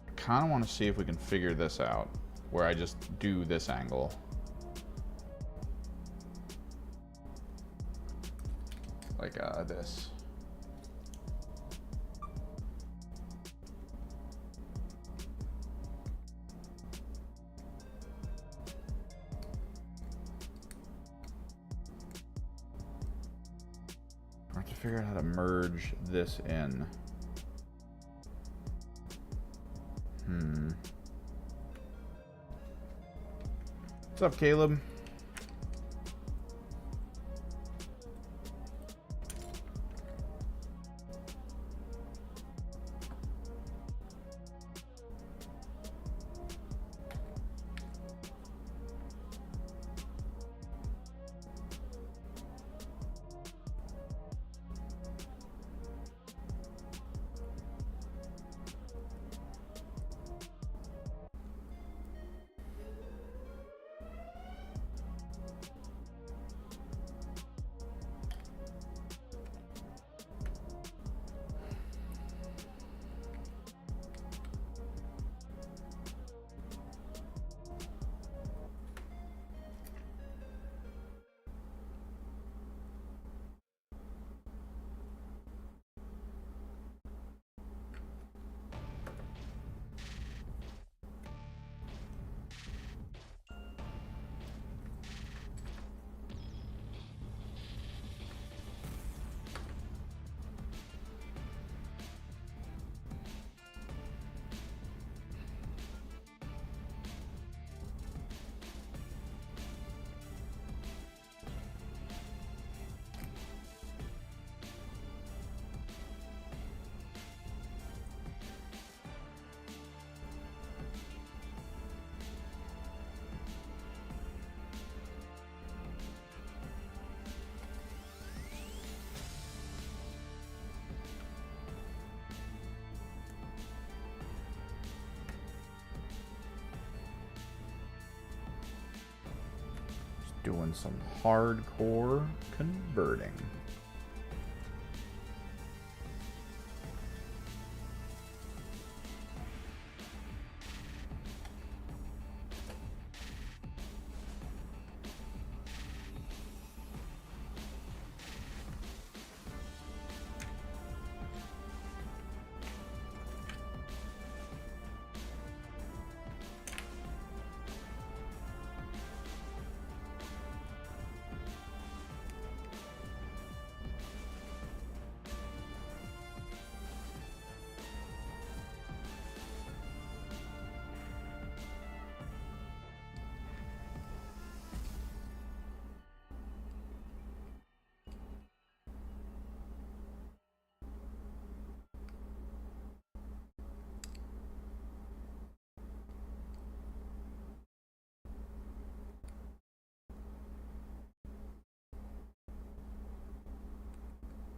I kind of want to see if we can figure this out, where I just do this angle. Like this. I have to figure out how to merge this in. What's up, Caleb? Doing some hardcore converting.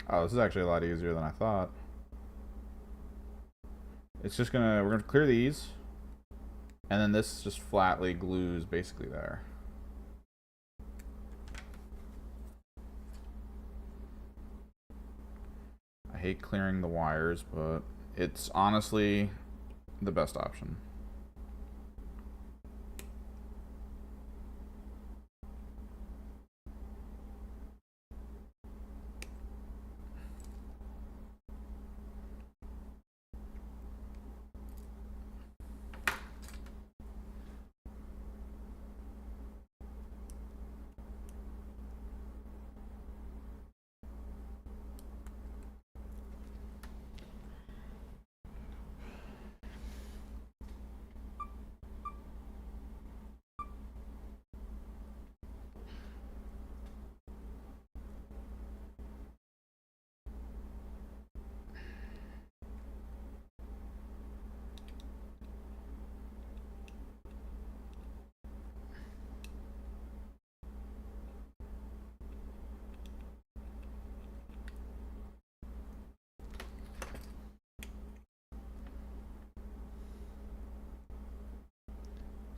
Oh, this is actually a lot easier than I thought. It's just we're gonna clear these, and then this just flatly glues basically there. I hate clearing the wires, but it's honestly the best option.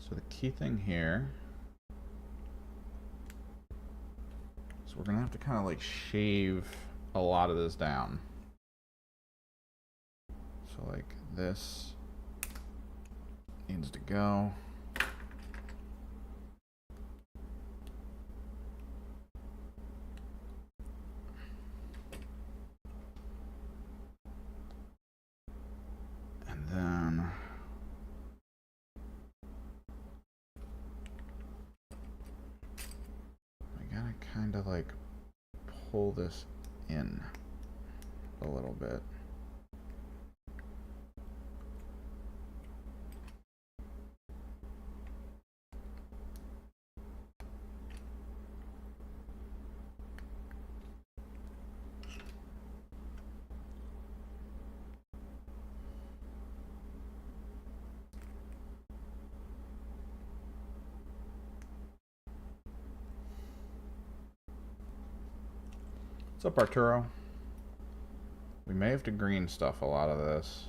So the key thing here is we're gonna have to kind of like shave a lot of this down. So like this needs to go. And then I gotta kind of like pull this in a little bit. What's up, Arturo? We may have to green stuff a lot of this.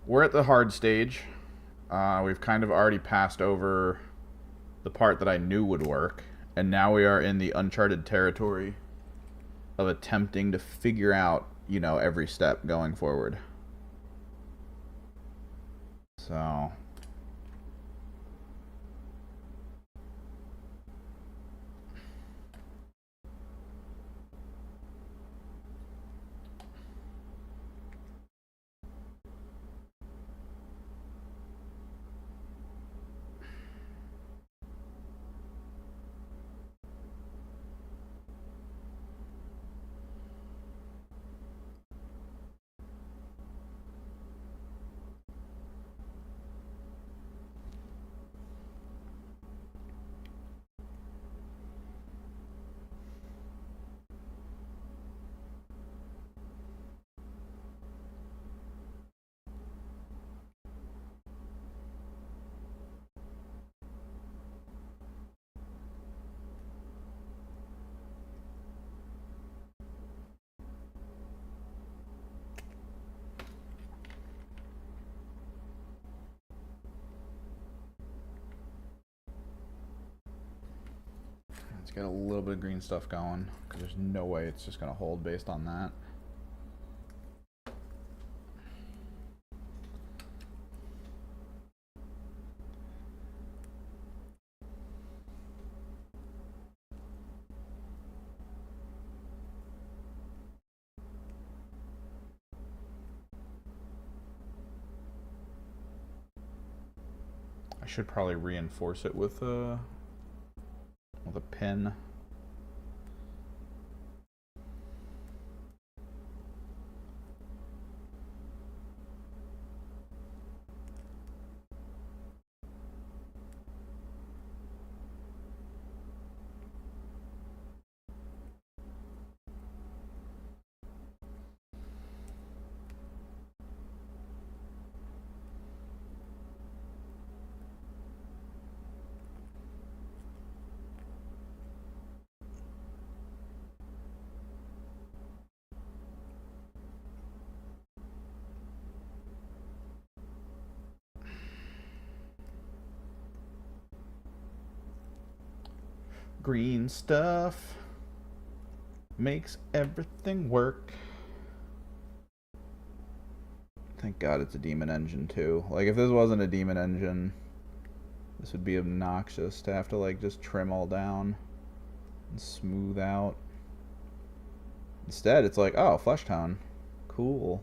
We're at the hard stage. We've kind of already passed over the part that I knew would work, and now we are in the uncharted territory of attempting to figure out, you know, every step going forward. So let's get a little bit of green stuff going, because there's no way it's just going to hold based on that. I should probably reinforce it with a pin. Green stuff makes everything work. Thank God it's a demon engine too. Like if this wasn't a demon engine, this would be obnoxious to have to like just trim all down and smooth out. Instead, it's like, oh, flesh tone. Cool.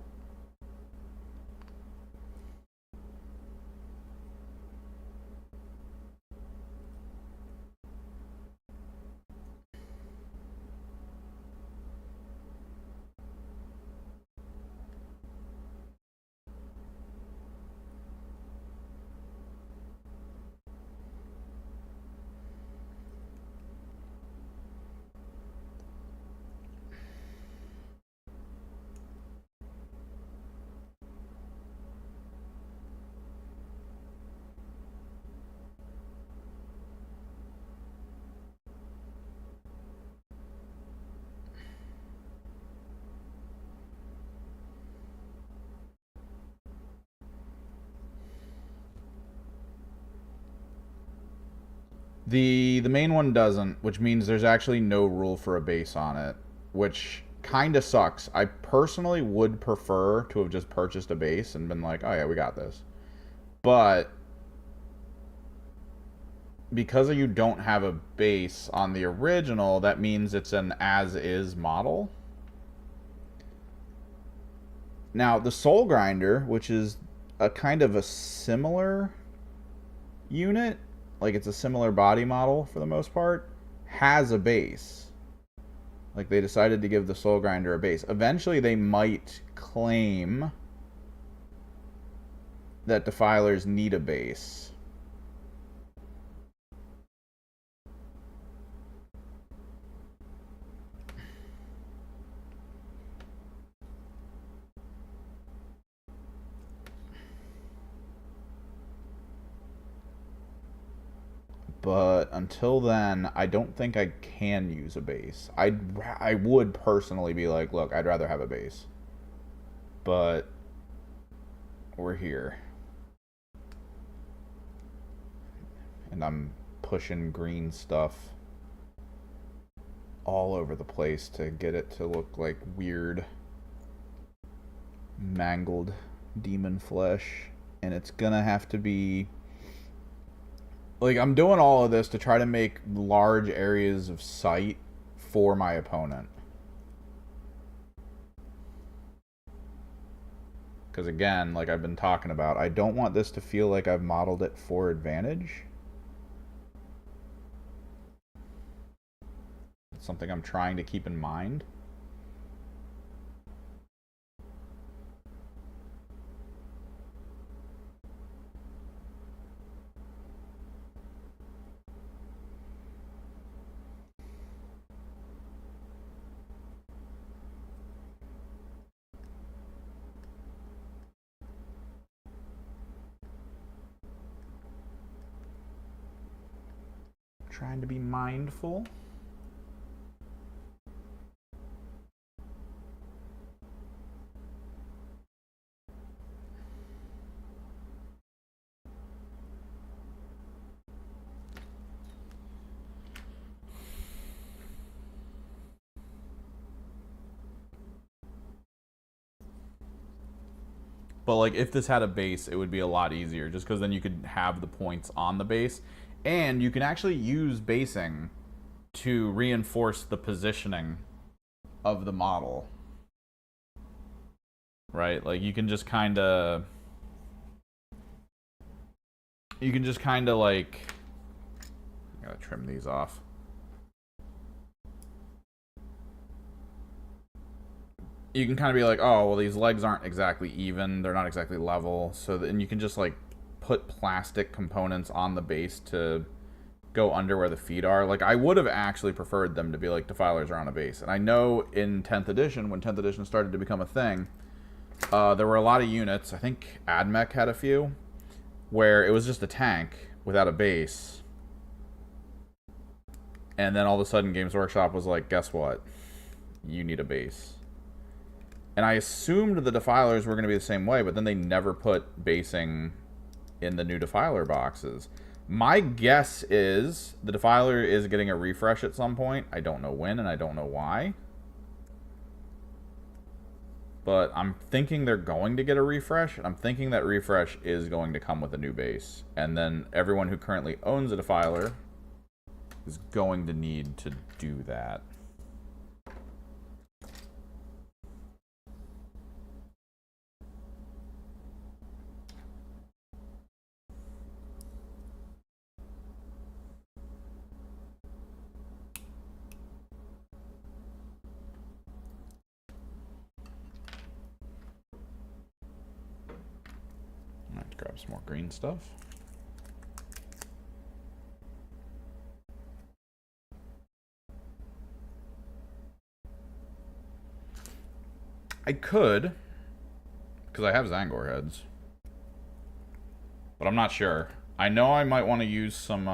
The main one doesn't, which means there's actually no rule for a base on it, which kind of sucks. I personally would prefer to have just purchased a base and been like, oh yeah, we got this. But because you don't have a base on the original, that means it's an as-is model. Now, the Soul Grinder, which is a kind of a similar unit, like it's a similar body model for the most part, has a base. Like they decided to give the Soul Grinder a base. Eventually they might claim that Defilers need a base. But until then, I don't think I can use a base. I would personally be like, look, I'd rather have a base. But we're here. And I'm pushing green stuff all over the place to get it to look like weird, mangled demon flesh. And it's gonna have to be... Like, I'm doing all of this to try to make large areas of sight for my opponent. Because again, like I've been talking about, I don't want this to feel like I've modeled it for advantage. It's something I'm trying to keep in mind. Trying to be mindful. But like if this had a base, it would be a lot easier just because then you could have the points on the base. And you can actually use basing to reinforce the positioning of the model. Right? Like you can just kind of... You can just kind of like... I gotta trim these off. You can kind of be like, oh, well, these legs aren't exactly even. They're not exactly level. So then you can just like put plastic components on the base to go under where the feet are. Like I would have actually preferred them to be like Defilers are on a base. And I know in 10th edition, when 10th edition started to become a thing, there were a lot of units, I think AdMech had a few, where it was just a tank without a base. And then all of a sudden Games Workshop was like, guess what? You need a base. And I assumed the Defilers were going to be the same way, but then they never put basing in the new Defiler boxes. My guess is the Defiler is getting a refresh at some point. I don't know when and I don't know why. But I'm thinking they're going to get a refresh, and I'm thinking that refresh is going to come with a new base. And then everyone who currently owns a Defiler is going to need to do that. I have to grab some more green stuff. I could, because I have Zangor heads, but I'm not sure. I know I might want to use some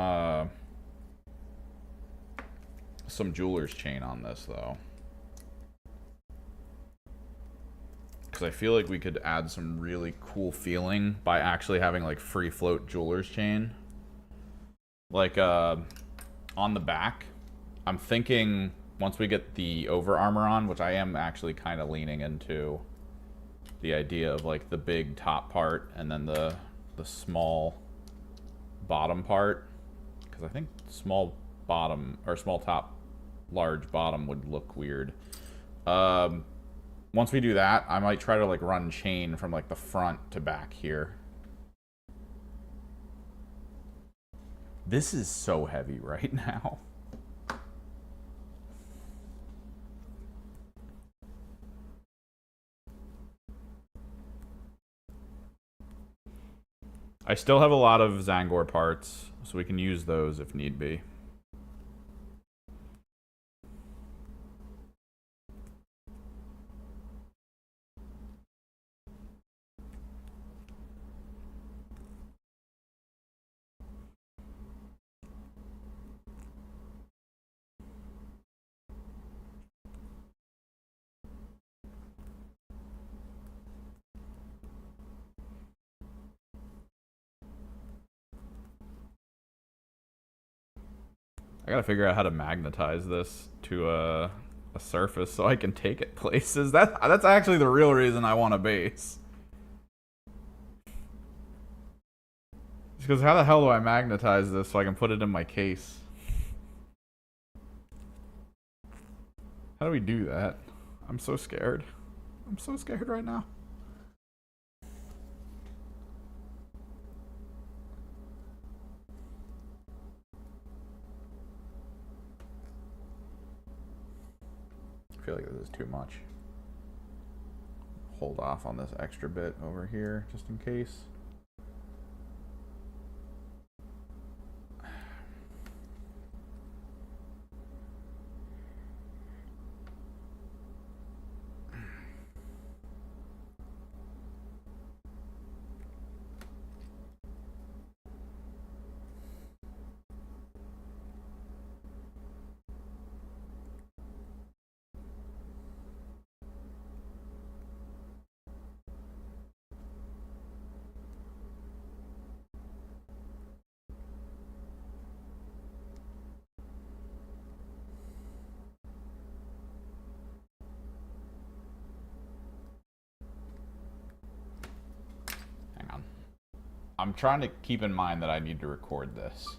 jeweler's chain on this though, because I feel like we could add some really cool feeling by actually having like free float jeweler's chain, like on the back. I'm thinking once we get the over armor on, which I am actually kind of leaning into the idea of like the big top part and then the small bottom part, because I think small bottom or small top, large bottom would look weird. Once we do that, I might try to like run chain from like the front to back here. This is so heavy right now. I still have a lot of Zangor parts, so we can use those if need be. I gotta figure out how to magnetize this to a surface so I can take it places. That's actually the real reason I want a base. Because how the hell do I magnetize this so I can put it in my case? How do we do that? I'm so scared. I'm so scared right now. I feel like this is too much. Hold off on this extra bit over here just in case. I'm trying to keep in mind that I need to record this.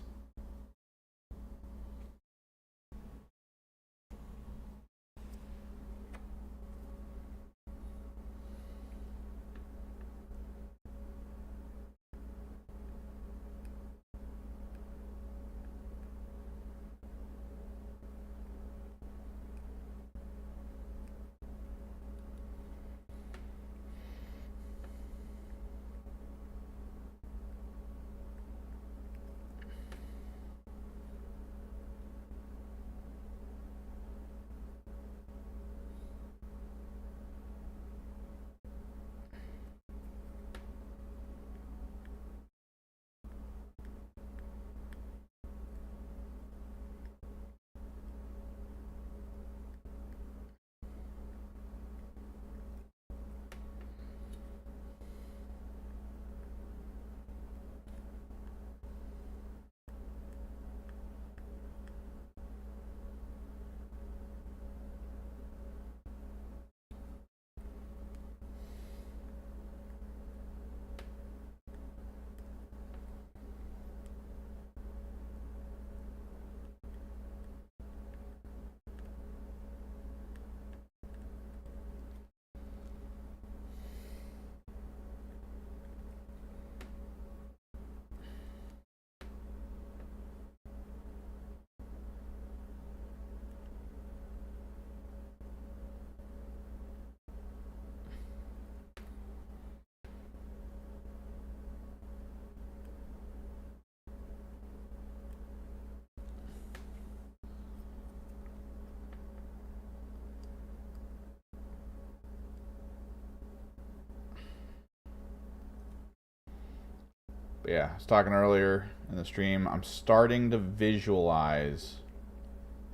But yeah, I was talking earlier in the stream. I'm starting to visualize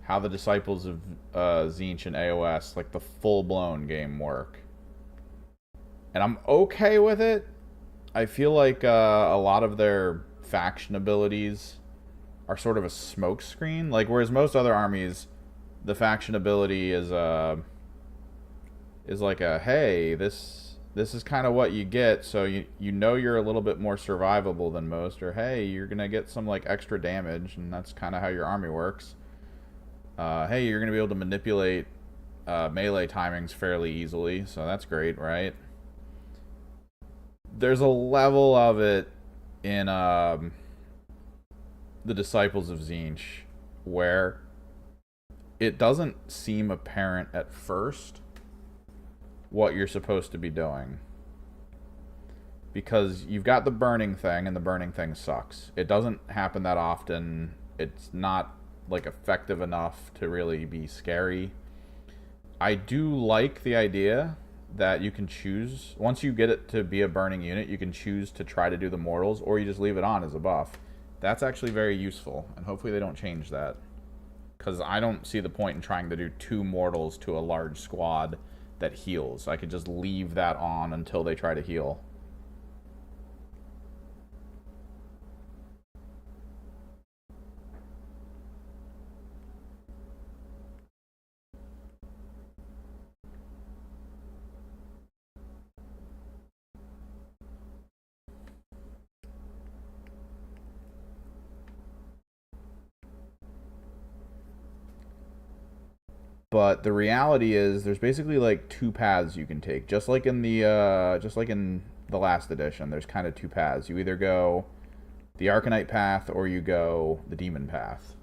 how the Disciples of Tzeentch and AOS, like the full-blown game, work. And I'm okay with it. I feel like a lot of their faction abilities are sort of a smokescreen. Like, whereas most other armies, the faction ability is like a, hey, this is kind of what you get, so you know you're a little bit more survivable than most, or hey, you're gonna get some like extra damage, and that's kind of how your army works. Hey, you're gonna be able to manipulate melee timings fairly easily, so that's great, right? There's a level of it in the Disciples of Tzeentch where it doesn't seem apparent at first what you're supposed to be doing. Because you've got the burning thing, and the burning thing sucks. It doesn't happen that often. It's not like effective enough to really be scary. I do like the idea that you can choose, once you get it to be a burning unit, you can choose to try to do the mortals, or you just leave it on as a buff. That's actually very useful, and hopefully they don't change that. Because I don't see the point in trying to do 2 mortals to a large squad that heals. I could just leave that on until they try to heal. But the reality is, there's basically like 2 paths you can take. Just like in the last edition, there's kind of 2 paths. You either go the Arcanite path or you go the Demon path.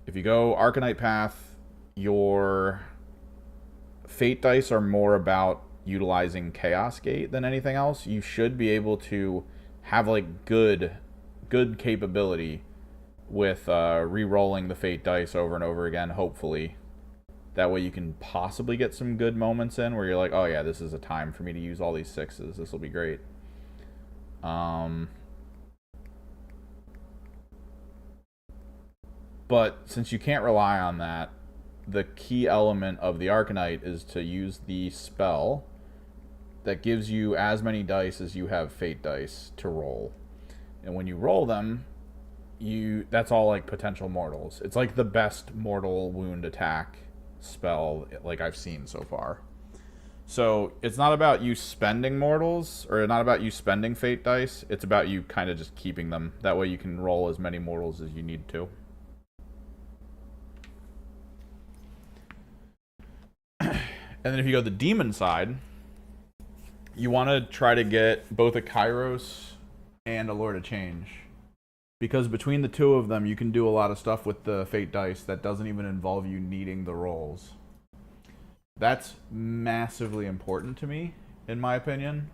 If you go Arcanite path, your fate dice are more about utilizing Chaos Gate than anything else. You should be able to have like good capability with re-rolling the fate dice over and over again, hopefully. That way you can possibly get some good moments in where you're like, oh yeah, this is a time for me to use all these 6s. This will be great. But since you can't rely on that, the key element of the Arcanite is to use the spell that gives you as many dice as you have fate dice to roll. And when you roll them, that's all like potential mortals. It's like the best mortal wound attack spell like I've seen so far. So it's not about you spending mortals, or not about you spending fate dice. It's about you kind of just keeping them. That way you can roll as many mortals as you need to. And then if you go the demon side, you want to try to get both a Kairos and a Lord of Change. Because between the 2 of them, you can do a lot of stuff with the fate dice that doesn't even involve you needing the rolls. That's massively important to me, in my opinion.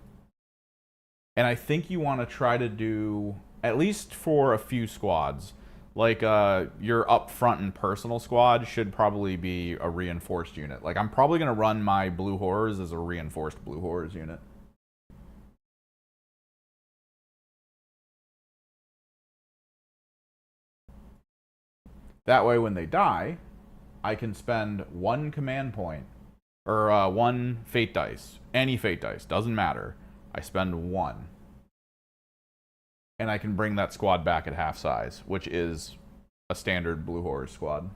And I think you want to try to do, at least for a few squads, like your up front and personal squad should probably be a reinforced unit. Like, I'm probably going to run my Blue Horrors as a reinforced Blue Horrors unit. That way, when they die, I can spend 1 command point, or 1 fate dice. Any fate dice, doesn't matter. I spend 1. And I can bring that squad back at half size, which is a standard Blue Horror squad.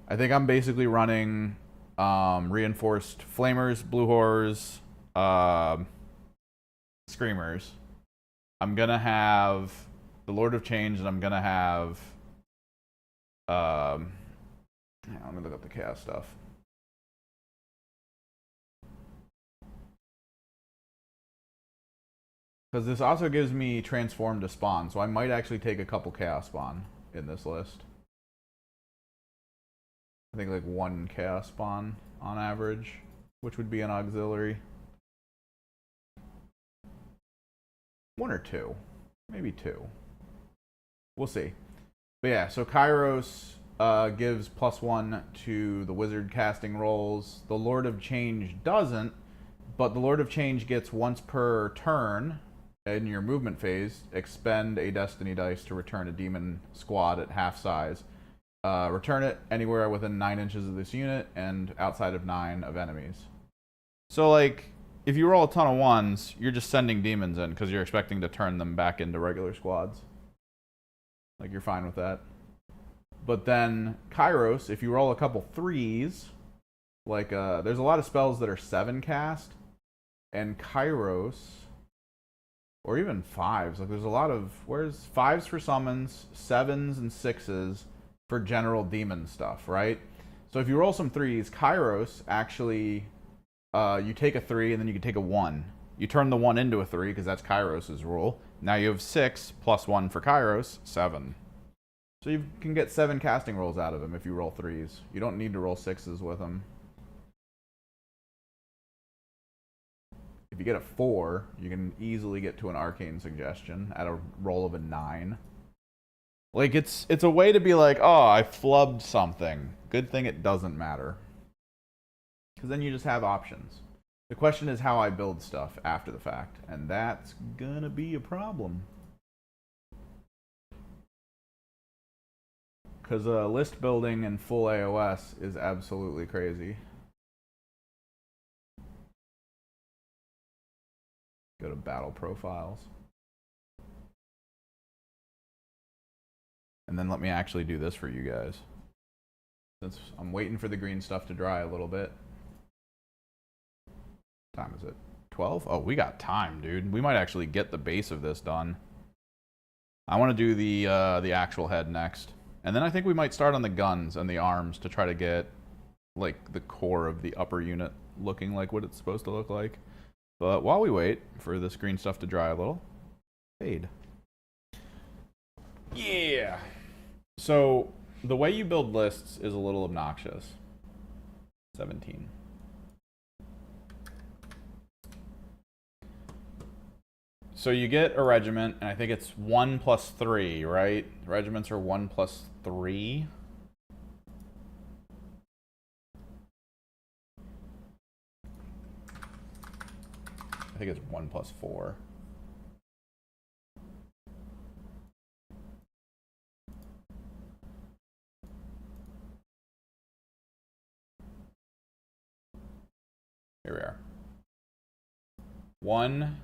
I think I'm basically running reinforced Flamers, Blue Horrors, Screamers. I'm going to have the Lord of Change, and I'm going to have... let me look up the chaos stuff. Because this also gives me transform to spawn, so I might actually take a couple chaos spawn in this list. I think like 1 chaos spawn on average, which would be an auxiliary. 1 or 2, maybe 2. We'll see. But yeah, so Kairos gives +1 to the wizard casting rolls. The Lord of Change doesn't, but the Lord of Change gets once per turn in your movement phase, expend a destiny dice to return a demon squad at half size. Return it anywhere within 9 inches of this unit and outside of 9 of enemies. So, like, if you roll a ton of 1s, you're just sending demons in because you're expecting to turn them back into regular squads. Like, you're fine with that. But then, Kairos, if you roll a couple 3s, like, there's a lot of spells that are 7 cast, and Kairos, or even 5s, like, there's a lot of, where's 5s for summons, 7s and 6s for general demon stuff, right? So if you roll some 3s, Kairos actually, you take a 3 and then you can take a 1. You turn the 1 into a 3 because that's Kairos' rule. Now you have 6 plus 1 for Kairos, 7. So you can get 7 casting rolls out of him if you roll 3s. You don't need to roll 6s with him. If you get a 4, you can easily get to an arcane suggestion at a roll of a 9. Like, it's a way to be like, oh, I flubbed something. Good thing it doesn't matter. Because then you just have options. The question is how I build stuff after the fact, and that's gonna be a problem. Because list building in full AOS is absolutely crazy. Go to battle profiles. And then let me actually do this for you guys. Since I'm waiting for the green stuff to dry a little bit. What time is it? 12? Oh, we got time, dude. We might actually get the base of this done. I want to do the actual head next. And then I think we might start on the guns and the arms to try to get, like, the core of the upper unit looking like what it's supposed to look like. But while we wait for this green stuff to dry a little, fade. Yeah. So the way you build lists is a little obnoxious. 17. So you get a regiment, and I think it's 1 plus 3, right? Regiments are 1 plus 3. I think it's 1 plus 4. Here we are. 1.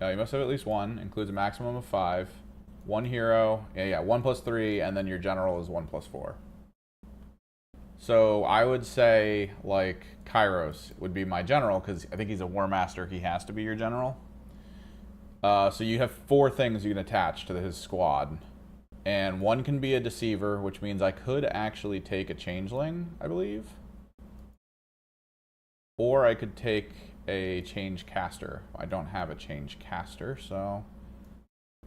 You must have at least 1. Includes a maximum of 5. 1 hero. Yeah, 1 plus 3, and then your general is 1 plus 4. So I would say, like, Kairos would be my general, because I think he's a War Master. He has to be your general. So you have 4 things you can attach to his squad. And 1 can be a Deceiver, which means I could actually take a Changeling, I believe. Or I could take a Change Caster. I don't have a Change Caster, so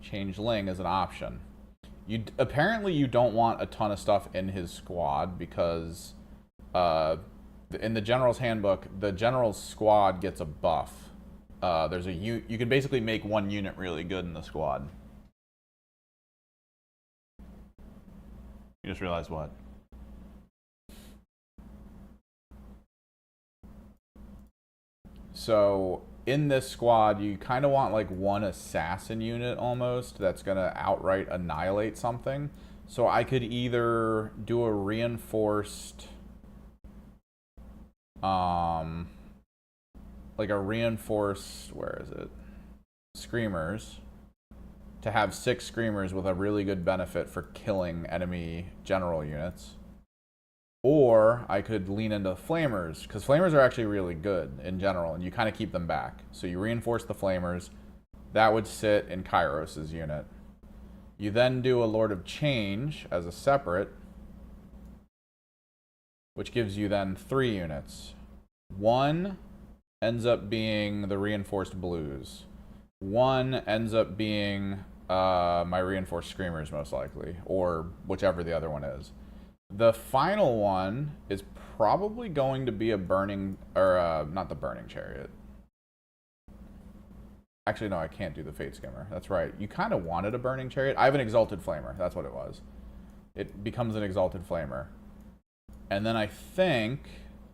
Changeling is an option. Apparently you don't want a ton of stuff in his squad because in the General's Handbook, the General's squad gets a buff. You can basically make 1 unit really good in the squad. You just realized what? So in this squad, you kind of want like 1 assassin unit almost that's going to outright annihilate something. So I could either do a reinforced, where is it? Screamers. To have 6 Screamers with a really good benefit for killing enemy general units. Or I could lean into Flamers, because Flamers are actually really good in general, and you kind of keep them back. So you reinforce the Flamers. That would sit in Kairos' unit. You then do a Lord of Change as a separate, which gives you then 3 units. 1 ends up being the reinforced Blues. 1 ends up being my reinforced Screamers, most likely, or whichever the other one is. The final one is probably going to be a burning, or not the burning chariot. Actually, no, I can't do the Fate Skimmer. That's right. You kind of wanted a burning chariot. I have an exalted flamer. That's what it was. It becomes an exalted flamer. And then I think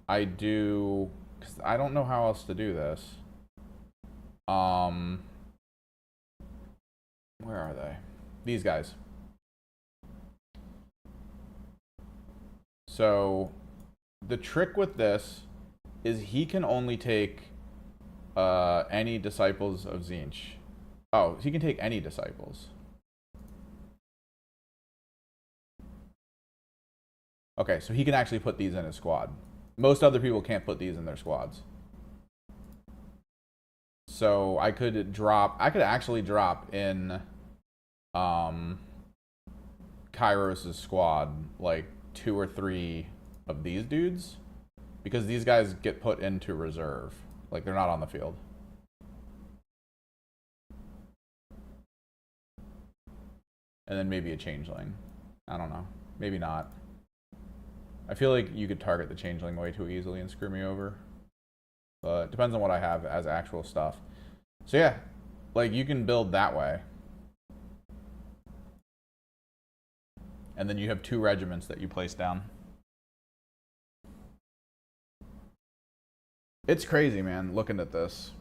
I do, because I don't know how else to do this. Where are they? These guys. So the trick with this is he can only take any disciples of Tzeentch. Oh, he can take any disciples. Okay, so he can actually put these in his squad. Most other people can't put these in their squads. So I could actually drop in Kairos' squad like 2 or 3 of these dudes, because these guys get put into reserve. Like, they're not on the field. And then maybe a changeling. I don't know. Maybe not. I feel like you could target the changeling way too easily and screw me over. But it depends on what I have as actual stuff. So yeah, like, you can build that way. And then you have 2 regiments that you place down. It's crazy, man, looking at this.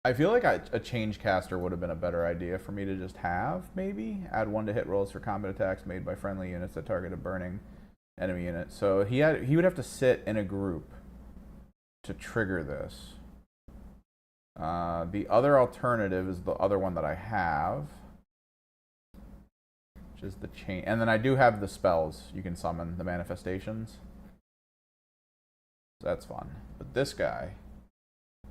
I feel like a change caster would have been a better idea for me to just have, maybe. Add 1 to hit rolls for combat attacks made by friendly units that target a burning enemy unit. So he would have to sit in a group to trigger this. The other alternative is the other one that I have, which is the chain. And then I do have the spells you can summon, the manifestations. So that's fun. But this guy,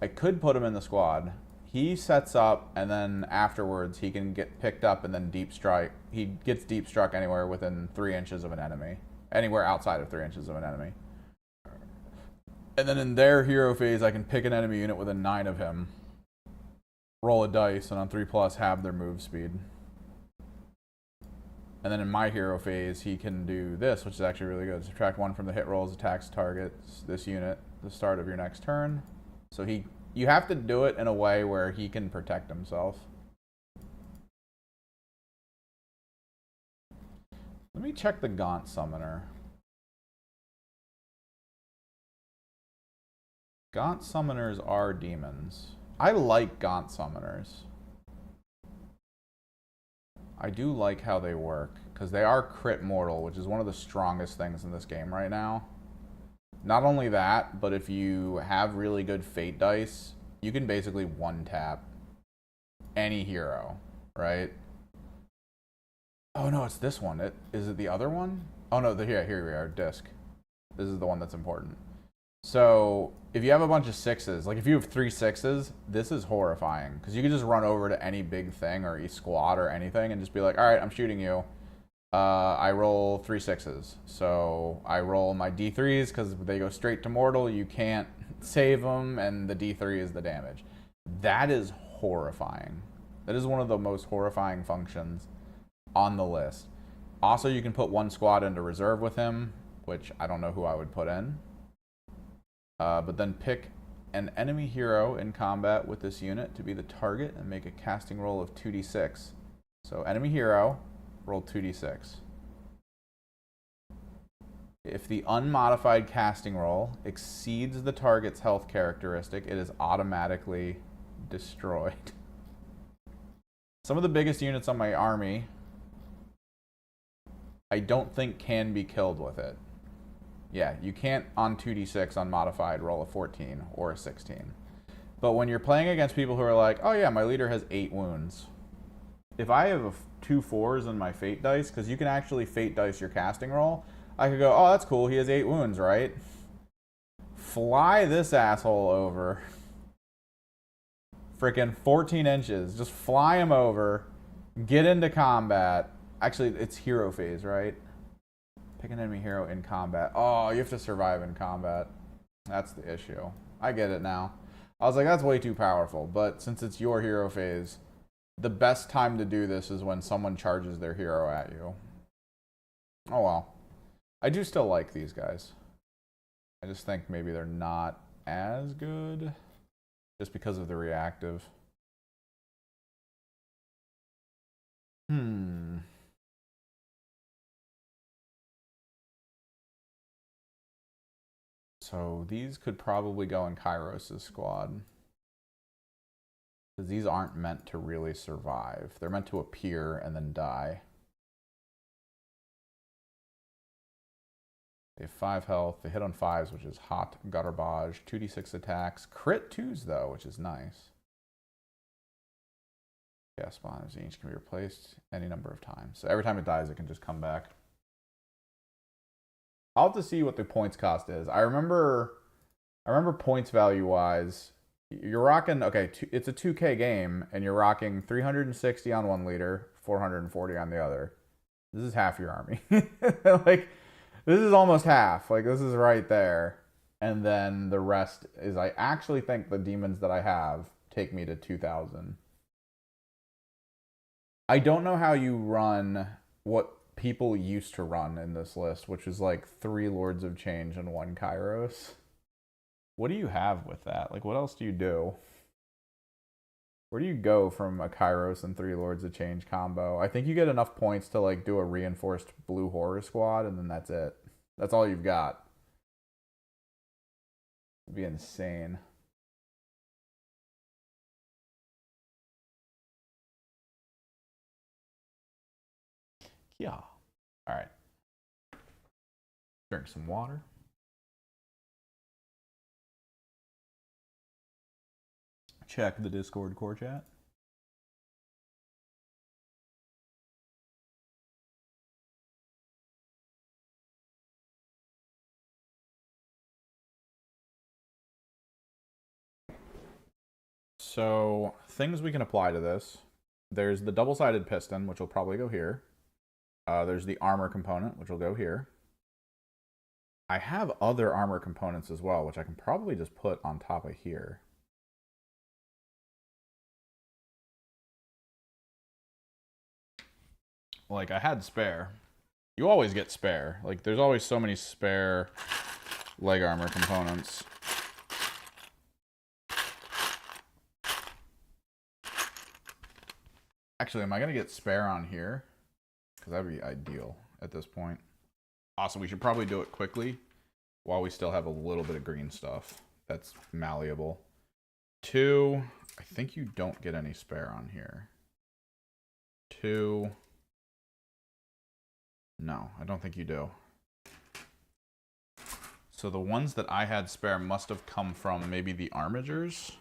I could put him in the squad. He sets up, and then afterwards he can get picked up and then deep strike. He gets deep struck anywhere within 3 inches of an enemy. Anywhere outside of 3 inches of an enemy. And then in their hero phase, I can pick an enemy unit within 9 of him, roll a dice, and on 3+ have their move speed. And then in my hero phase, he can do this, which is actually really good. Subtract 1 from the hit rolls, attacks targets this unit at the start of your next turn. So you have to do it in a way where he can protect himself. Let me check the Gaunt Summoner. Gaunt Summoners are demons. I like Gaunt Summoners. I do like how they work, because they are crit mortal, which is one of the strongest things in this game right now. Not only that, but if you have really good fate dice, you can basically one-tap any hero, right? Oh no, it's this one. Is it the other one? Oh no, here we are, disc. This is the one that's important. So if you have a bunch of 6s, like if you have 3 6s, this is horrifying, because you can just run over to any big thing or squad or anything and just be like, all right, I'm shooting you. I roll 3 6s. So I roll my D3s because they go straight to mortal. You can't save them, and the D3 is the damage. That is horrifying. That is one of the most horrifying functions on the list. Also, you can put 1 squad into reserve with him, which I don't know who I would put in. But then pick an enemy hero in combat with this unit to be the target and make a casting roll of 2d6. So enemy hero, roll 2d6. If the unmodified casting roll exceeds the target's health characteristic, it is automatically destroyed. Some of the biggest units on my army, I don't think can be killed with it. Yeah, you can't on 2d6 unmodified roll a 14 or a 16. But when you're playing against people who are like, oh yeah, my leader has 8 wounds. If I have 2 4s in my fate dice, because you can actually fate dice your casting roll, I could go, oh, that's cool, he has 8 wounds, right? Fly this asshole over. Freaking 14 inches. Just fly him over. Get into combat. Actually, it's hero phase, right? Pick an enemy hero in combat. Oh, you have to survive in combat. That's the issue. I get it now. I was like, that's way too powerful. But since it's your hero phase, the best time to do this is when someone charges their hero at you. Oh well. I do still like these guys. I just think maybe they're not as good just because of the reactive. So these could probably go in Kairos' squad. Because these aren't meant to really survive. They're meant to appear and then die. They have 5 health. They hit on 5s, which is hot garbage. 2d6 attacks. Crit 2s, though, which is nice. Yeah, spawn of each can be replaced any number of times. So every time it dies, it can just come back. I'll have to see what the points cost is. I remember points value-wise, you're rocking, okay, it's a 2K game, and you're rocking 360 on one leader, 440 on the other. This is half your army. Like, this is almost half. Like, this is right there. And then the rest is, I actually think the demons that I have take me to 2,000. I don't know how you run what people used to run in this list, which is like 3 Lords of Change and 1 Kairos. What do you have with that? Like, what else do you do? Where do you go from a Kairos and 3 Lords of Change combo? I think you get enough points to like do a reinforced blue horror squad, and then that's it. That's all you've got. It'd be insane. Yeah. All right. Drink some water. Check the Discord core chat. So, things we can apply to this. There's the double-sided piston, which will probably go here. There's the armor component, which will go here. I have other armor components as well, which I can probably just put on top of here. Like, I had spare. You always get spare. Like, there's always so many spare leg armor components. Actually, am I going to get spare on here? Because that would be ideal at this point. Also, we should probably do it quickly while we still have a little bit of green stuff that's malleable. 2, I think you don't get any spare on here. 2, no, I don't think you do. So the ones that I had spare must have come from maybe the armigers.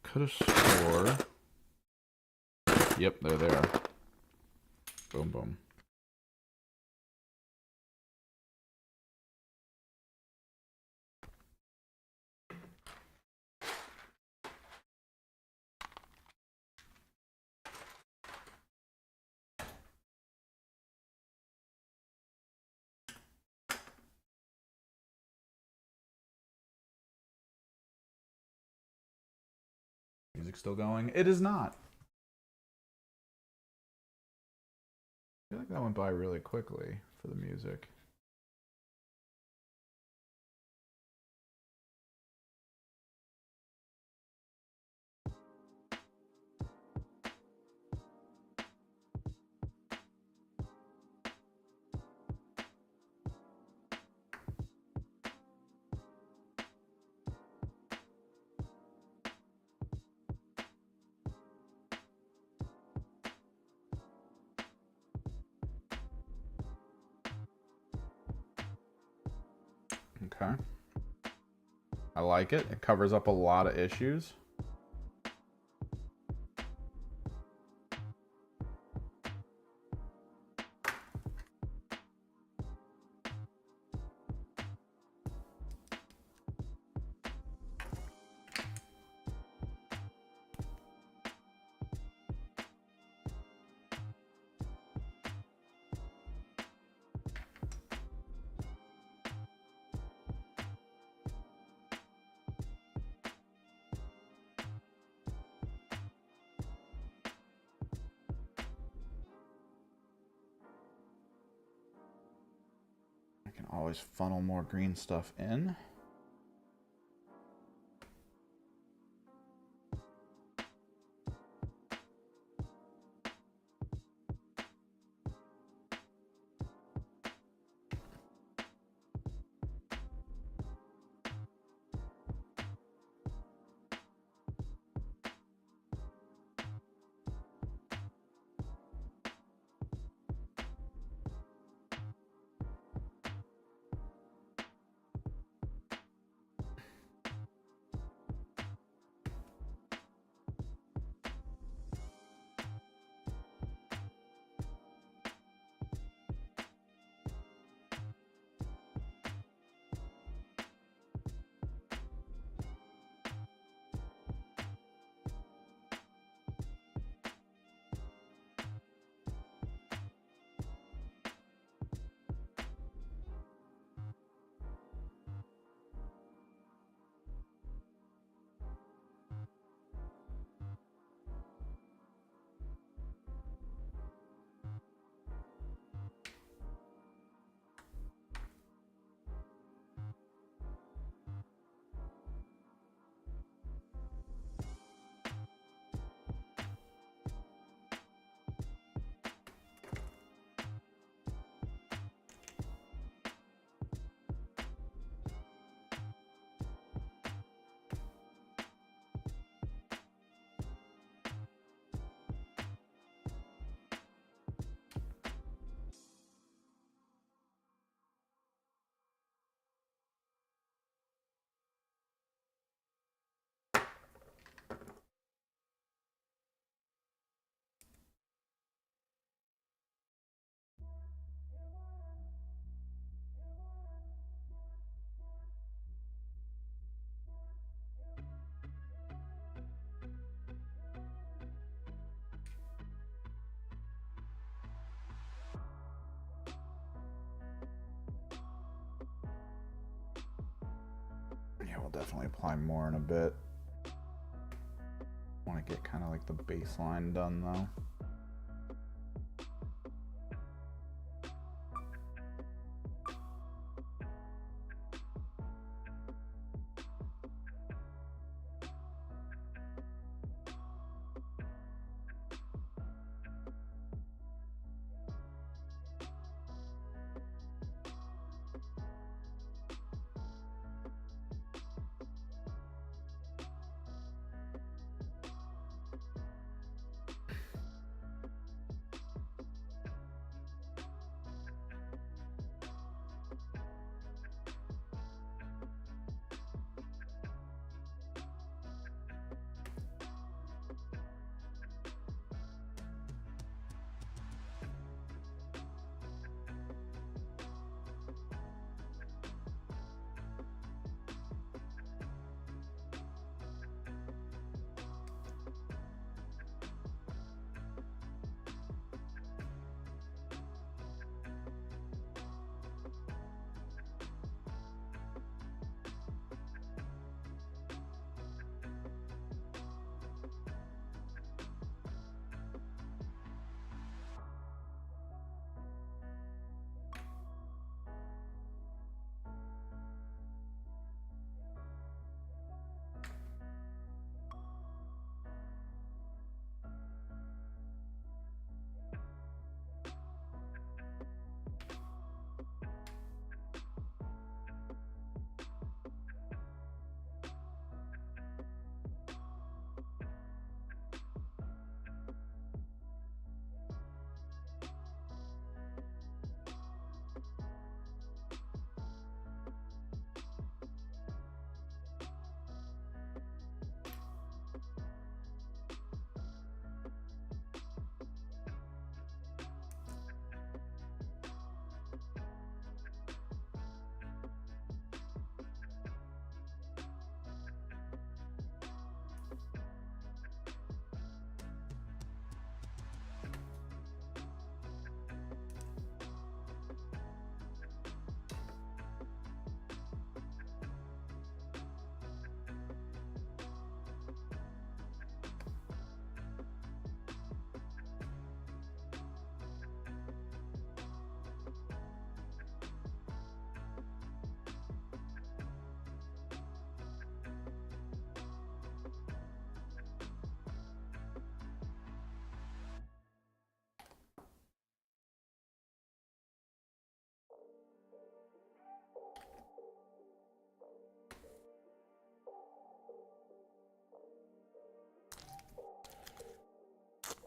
Could have swore. Yep, they're there. Boom, boom. Music still going? It is not. I feel like that went by really quickly for the music. Okay. I like it. It covers up a lot of issues. Always funnel more green stuff in. I'll definitely apply more in a bit. Want to get kind of like the baseline done though.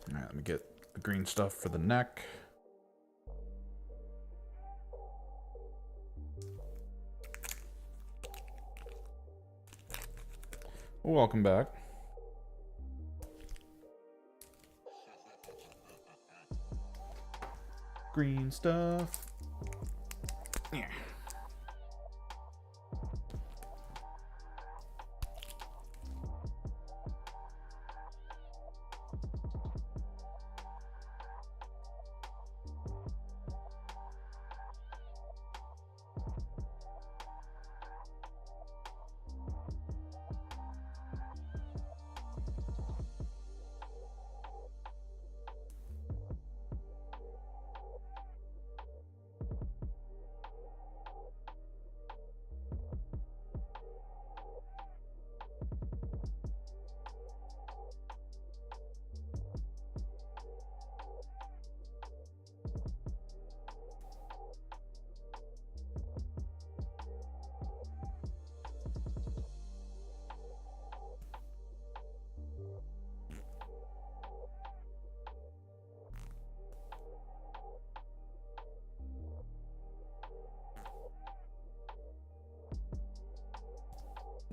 All right, let me get the green stuff for the neck. Welcome back. Green stuff. Yeah.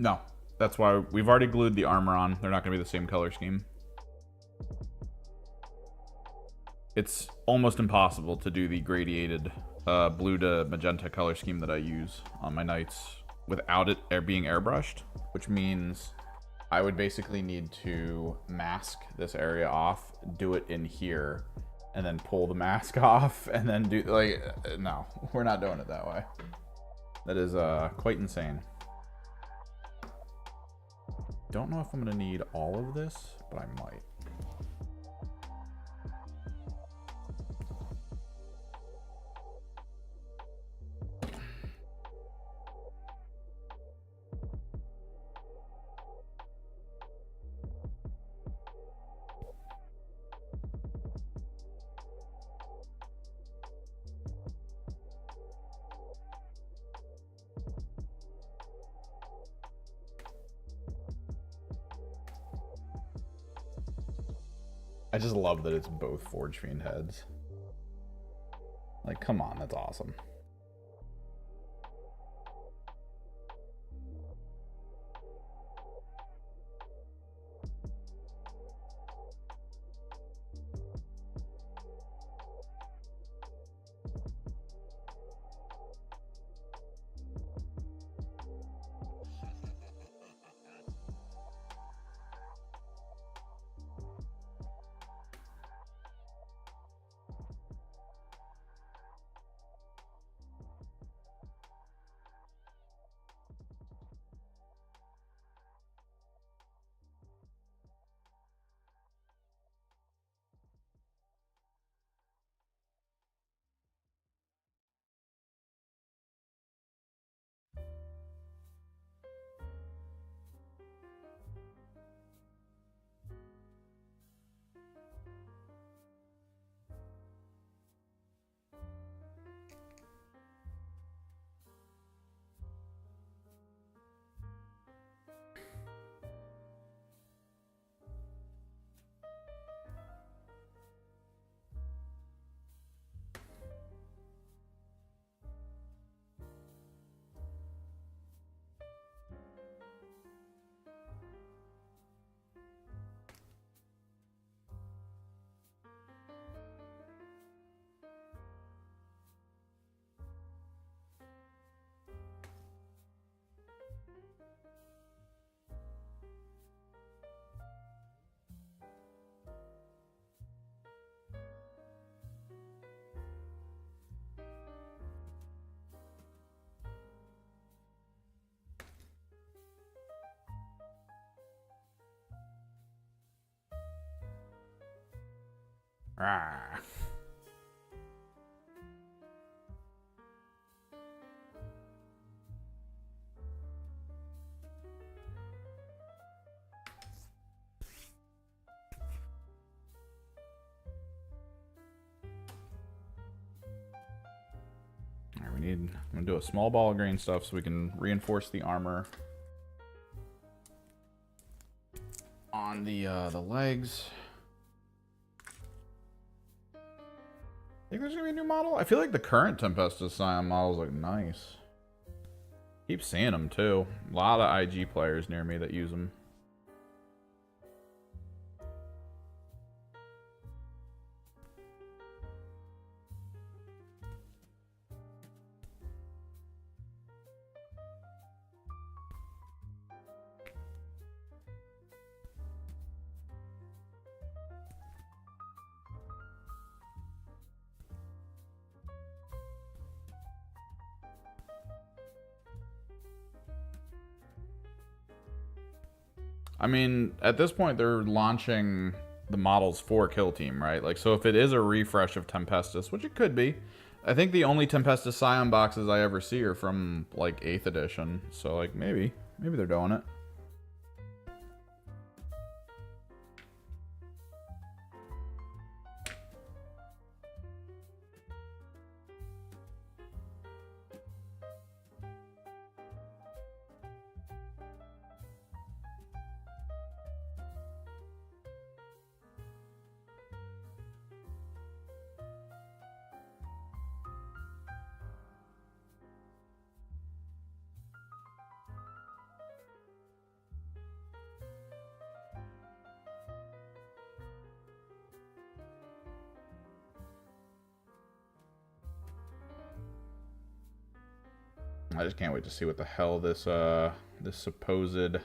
No, that's why we've already glued the armor on. They're not going to be the same color scheme. It's almost impossible to do the gradiated blue to magenta color scheme that I use on my knights without it being airbrushed, which means I would basically need to mask this area off, do it in here, and then pull the mask off, and then do, like, no, we're not doing it that way. That is quite insane. Don't know if I'm gonna need all of this, but I might. I just love that it's both Forge Fiend heads. Like, come on, that's awesome. Ah. Alright, I'm gonna do a small ball of green stuff so we can reinforce the armor on the legs. Think there's gonna be a new model? I feel like the current Tempestus Scion models look nice. Keep seeing them too. A lot of IG players near me that use them. I mean, at this point, they're launching the models for Kill Team, right? Like, so if it is a refresh of Tempestus, which it could be, I think the only Tempestus Scion boxes I ever see are from, like, 8th edition. So, like, maybe they're doing it. I just can't wait to see what the hell this this supposed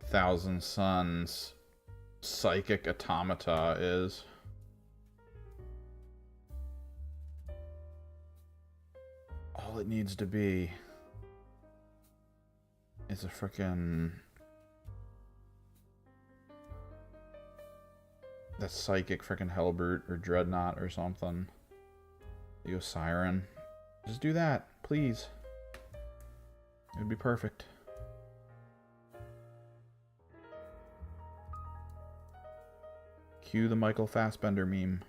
Thousand Suns psychic automata is. All it needs to be is a frickin' that psychic freaking Hellbrute or Dreadnought or something. You go Siren. Just do that, please. It would be perfect. Cue the Michael Fassbender meme.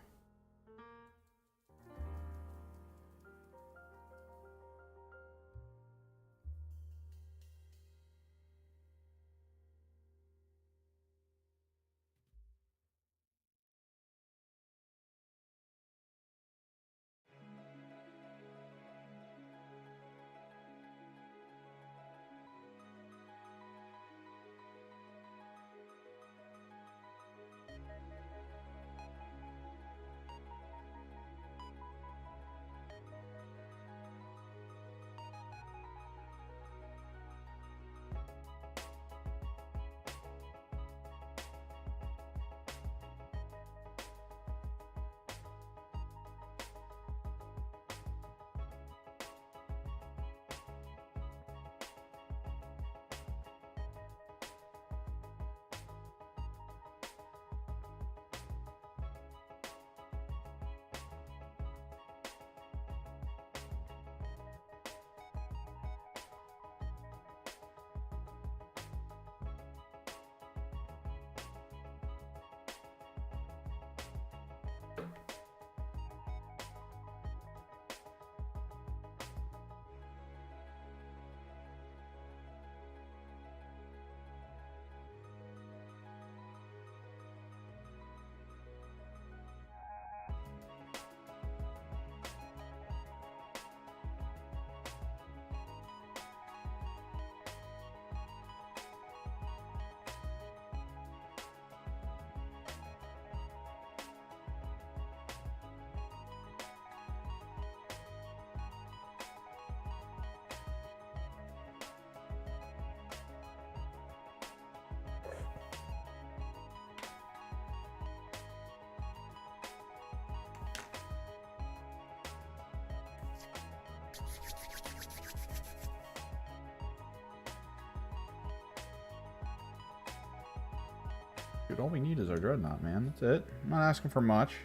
Dude, all we need is our Dreadnought, man. That's it. I'm not asking for much.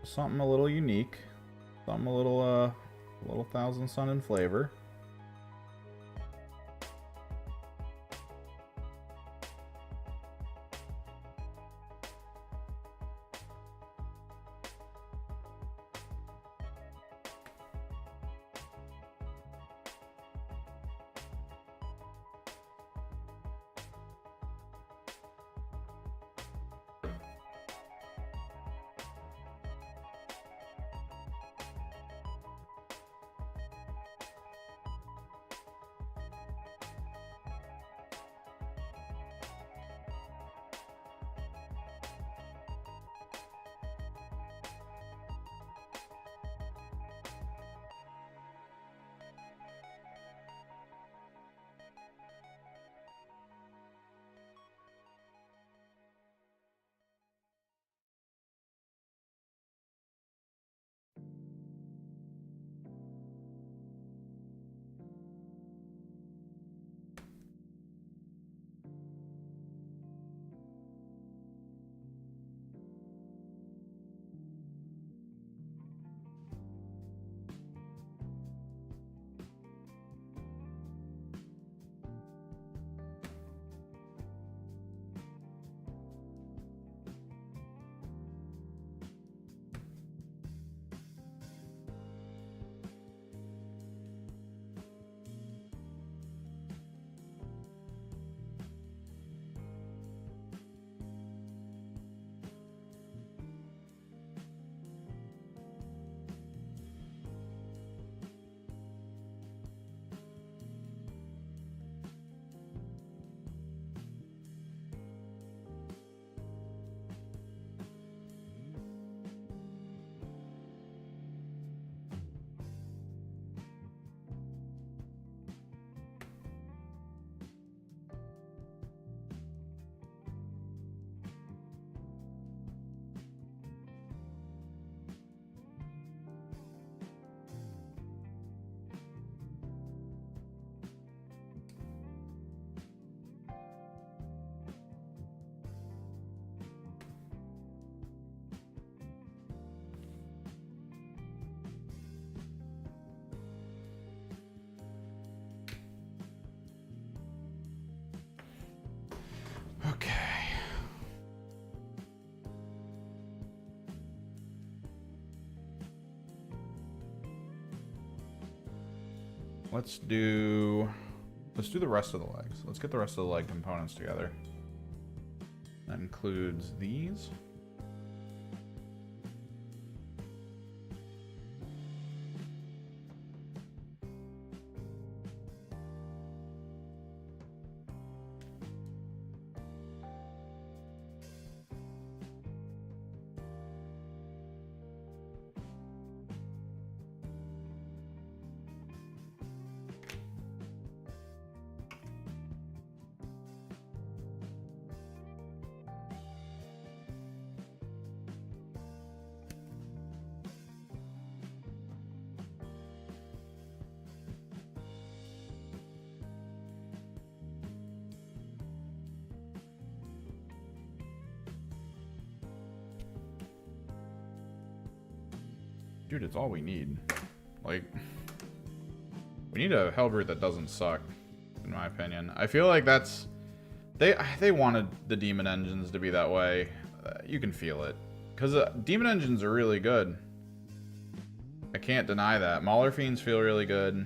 Something a little unique. Something a little Thousand Sun in flavor. let's do the rest of the legs. Let's get the rest of the leg components together. That includes these. Dude, it's all we need. Like, we need a Hellbrute that doesn't suck, in my opinion. I feel like that's... They wanted the Demon Engines to be that way. You can feel it. Because Demon Engines are really good. I can't deny that. Mauler Fiends feel really good.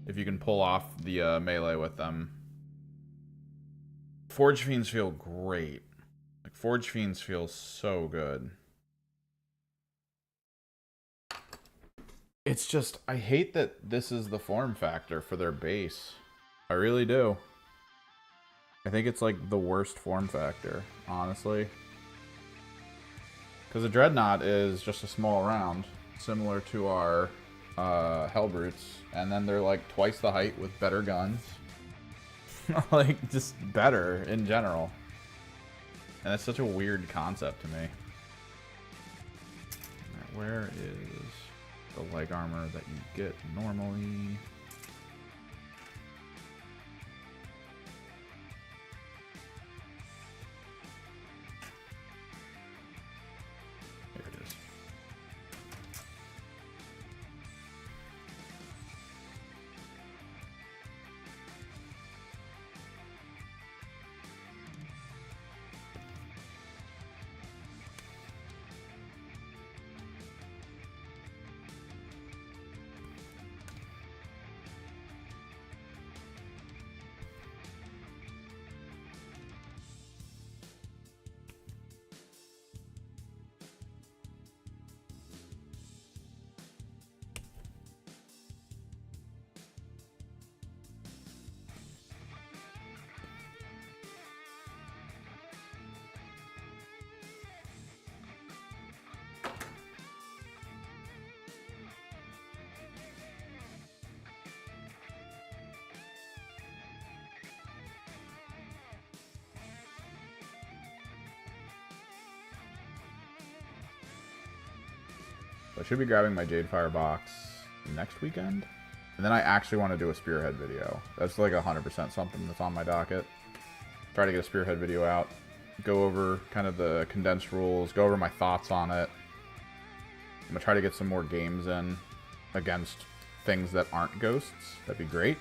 If you can pull off the melee with them. Forge Fiends feel great. Like, Forge Fiends feel so good. It's just, I hate that this is the form factor for their base. I really do. I think it's like the worst form factor, honestly. Because a Dreadnought is just a small round, similar to our Hellbrutes. And then they're like twice the height with better guns. Like, just better in general. And it's such a weird concept to me. Right, where is the leg armor that you get normally? There it is. I should be grabbing my Jadefire box next weekend. And then I actually want to do a Spearhead video. That's like 100% something that's on my docket. Try to get a Spearhead video out. Go over kind of the condensed rules. Go over my thoughts on it. I'm going to try to get some more games in against things that aren't ghosts. That'd be great.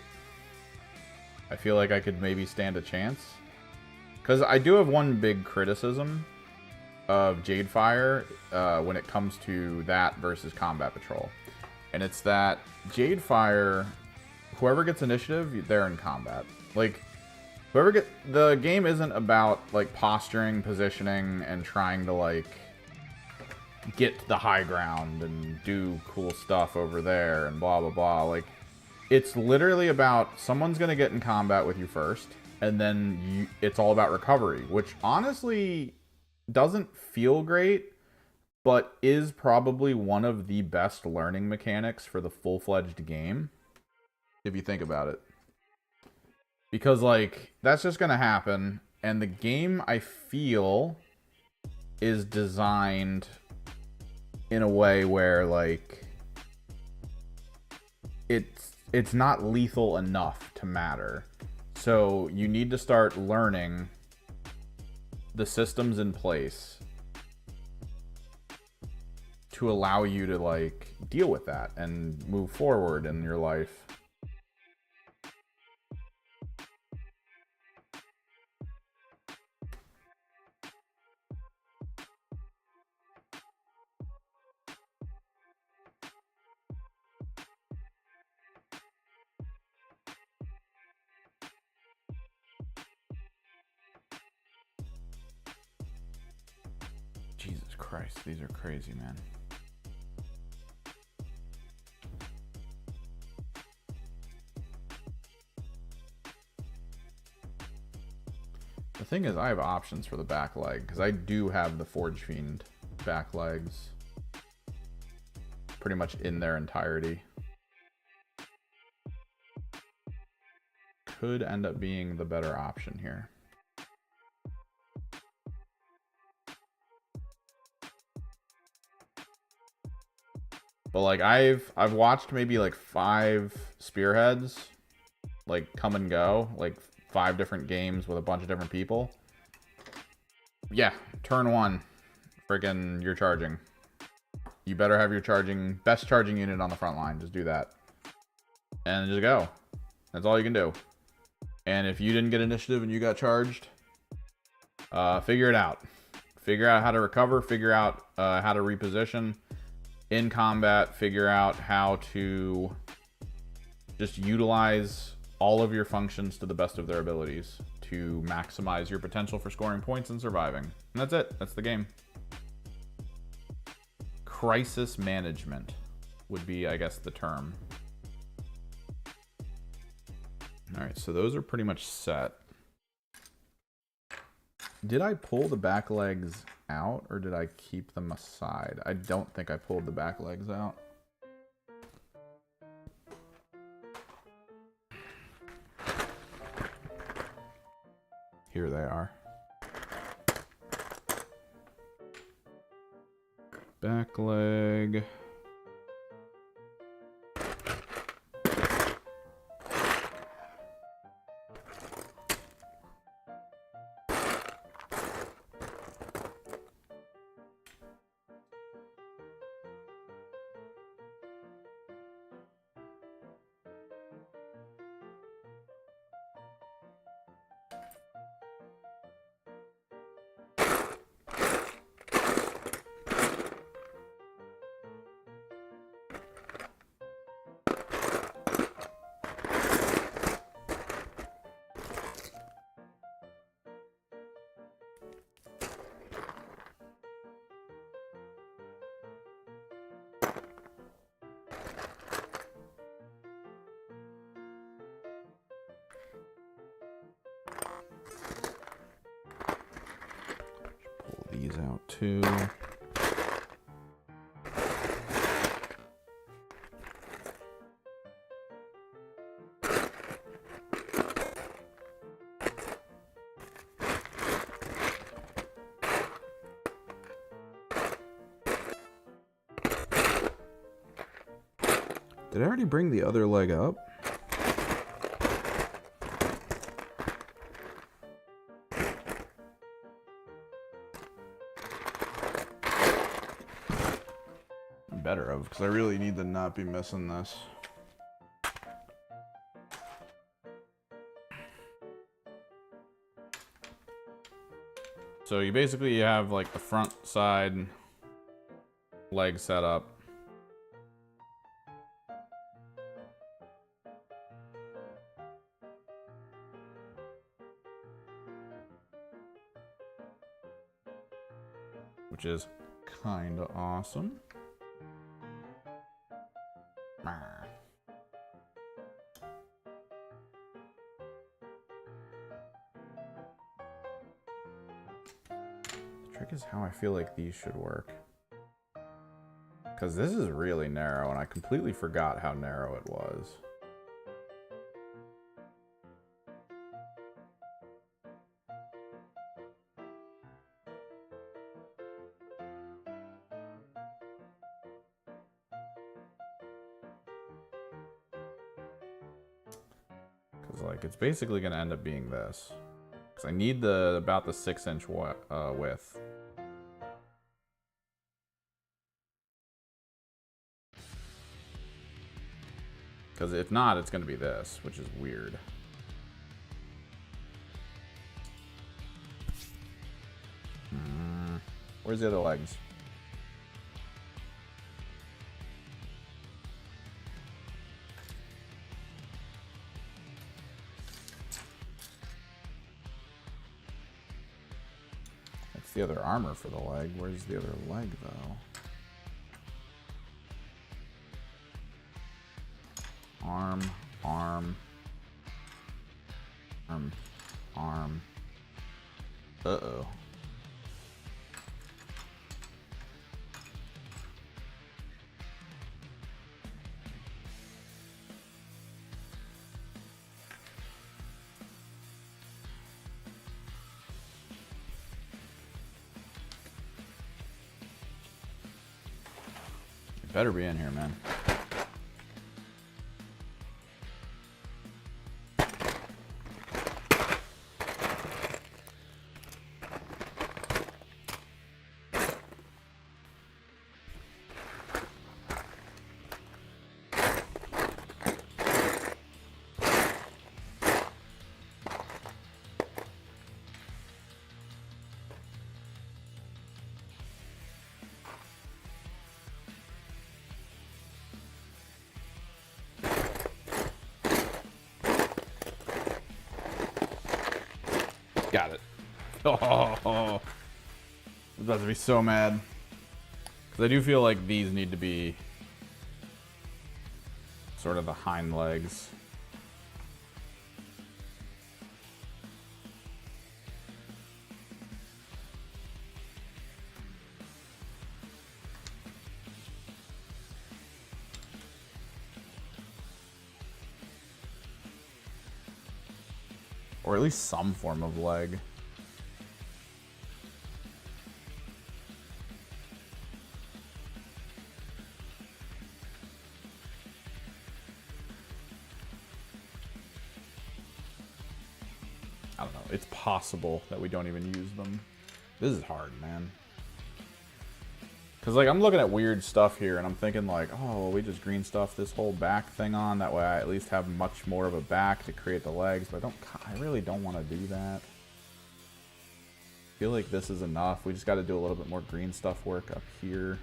I feel like I could maybe stand a chance. Because I do have one big criticism of Jadefire when it comes to that versus Combat Patrol. And it's that Jadefire, whoever gets initiative, they're in combat. Like, the game isn't about, like, posturing, positioning, and trying to, like, get the high ground and do cool stuff over there and blah, blah, blah. Like, it's literally about someone's gonna get in combat with you first, and then it's all about recovery, which honestly doesn't feel great, but is probably one of the best learning mechanics for the full-fledged game, if you think about it. Because, like, that's just gonna happen, and the game, I feel, is designed in a way where, like, it's not lethal enough to matter. So you need to start learning the systems in place to allow you to, like, deal with that and move forward in your life. Jesus Christ, these are crazy, man. The thing is, I have options for the back leg, because I do have the Forge Fiend back legs pretty much in their entirety. Could end up being the better option here. But like I've watched maybe like 5 spearheads like come and go, like 5 different games with a bunch of different people. Yeah, turn 1, friggin' you're charging. You better have your best charging unit on the front line. Just do that. And just go. That's all you can do. And if you didn't get initiative and you got charged, figure it out. Figure out how to recover, figure out how to reposition in combat, figure out how to just utilize all of your functions to the best of their abilities to maximize your potential for scoring points and surviving. And that's it. That's the game. Crisis management would be, I guess, the term. All right, so those are pretty much set. Did I pull the back legs out or did I keep them aside? I don't think I pulled the back legs out. Here they are. Back leg. These out too. Did I already bring the other leg up? Better of, because I really need to not be missing this. So you basically have like the front side leg set up. Which is kind of awesome. The trick is how I feel like these should work. Because this is really narrow, and I completely forgot how narrow it was. Like it's basically going to end up being this, because I need about the 6-inch width. Because if not, it's going to be this, which is weird. Where's the other legs? It's the other armor for the leg. Where's the other leg, though? Arm, arm, arm, arm. Uh-oh. You better be in here, man. Got it. Oh, I'm about to be so mad. Because I do feel like these need to be sort of the hind legs. Or at least some form of leg. I don't know. It's possible that we don't even use them. This is hard, man. Because, like, I'm looking at weird stuff here, and I'm thinking, like, oh, we just green stuff this whole back thing on. That way I at least have much more of a back to create the legs. But I really don't want to do that. I feel like this is enough. We just got to do a little bit more green stuff work up here.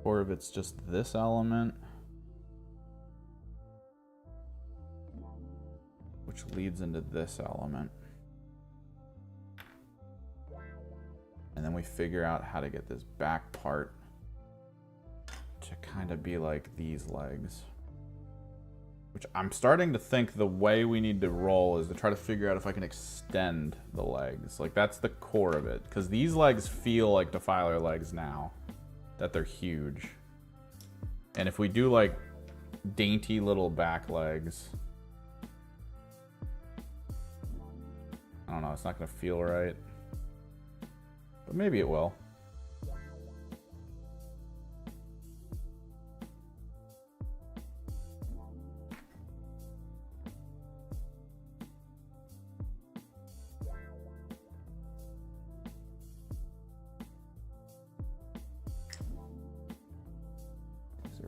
Or if it's just this element, which leads into this element. And then we figure out how to get this back part to kind of be like these legs. Which I'm starting to think the way we need to roll is to try to figure out if I can extend the legs. Like, that's the core of it. Because these legs feel like Defiler legs now. That they're huge. And if we do like dainty little back legs, I don't know, it's not gonna feel right. But maybe it will.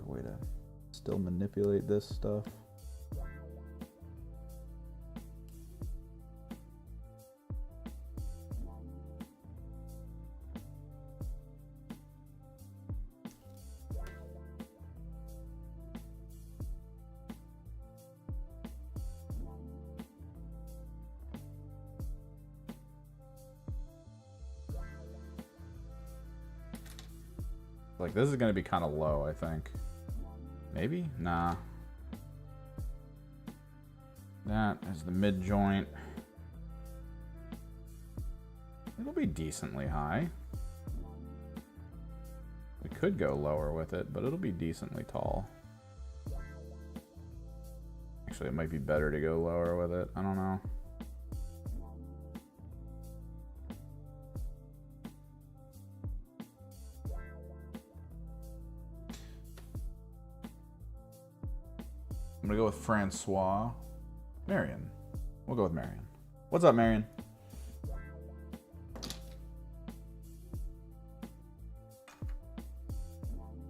Way to still manipulate this stuff. Like, this is going to be kind of low, I think. Maybe? Nah. That is the mid joint. It'll be decently high. We could go lower with it, but it'll be decently tall. Actually, it might be better to go lower with it. I don't know. I'm gonna go with Francois. Marion. We'll go with Marion. What's up, Marion?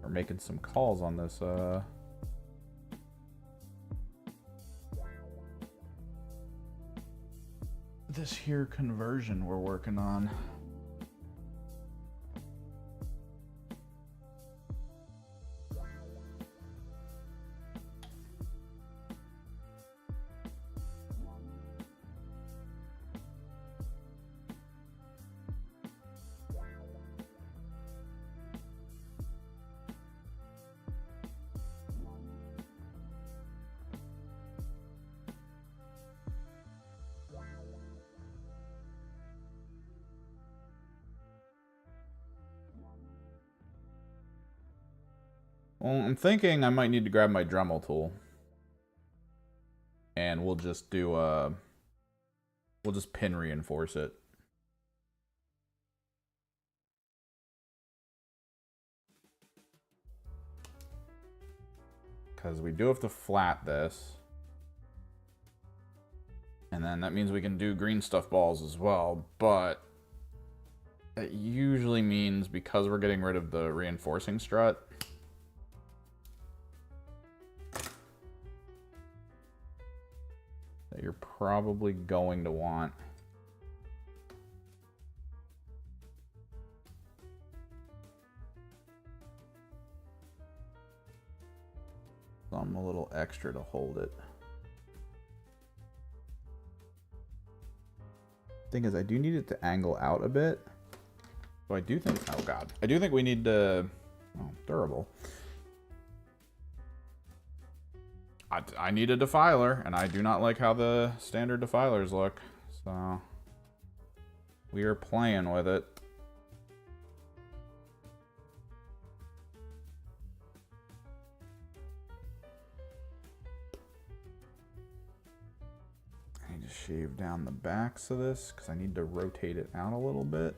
We're making some calls on this. this here conversion we're working on? Well, I'm thinking I might need to grab my Dremel tool. And we'll just do we'll just pin reinforce it. Because we do have to flat this. And then that means we can do green stuff balls as well, but that usually means because we're getting rid of the reinforcing strut, that you're probably going to want some a little extra to hold it. Thing is, I do need it to angle out a bit. So I do think, oh god, I do think we need to, oh, durable. I need a defiler, and I do not like how the standard defilers look. So we are playing with it. I need to shave down the backs of this because I need to rotate it out a little bit.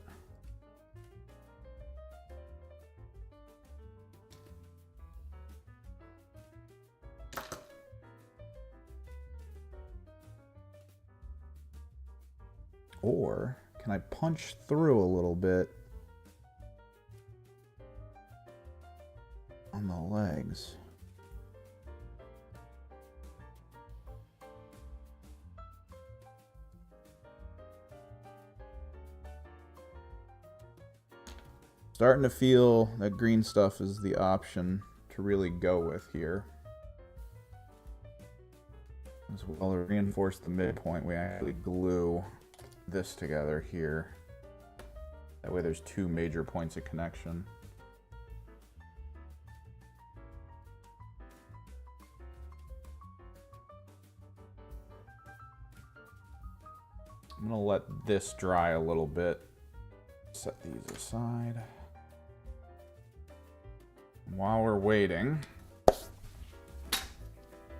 Or can I punch through a little bit on the legs? Starting to feel that green stuff is the option to really go with here. As well to reinforce the midpoint, we actually glue this together here. That way there's two major points of connection. I'm gonna let this dry a little bit. Set these aside. While we're waiting, I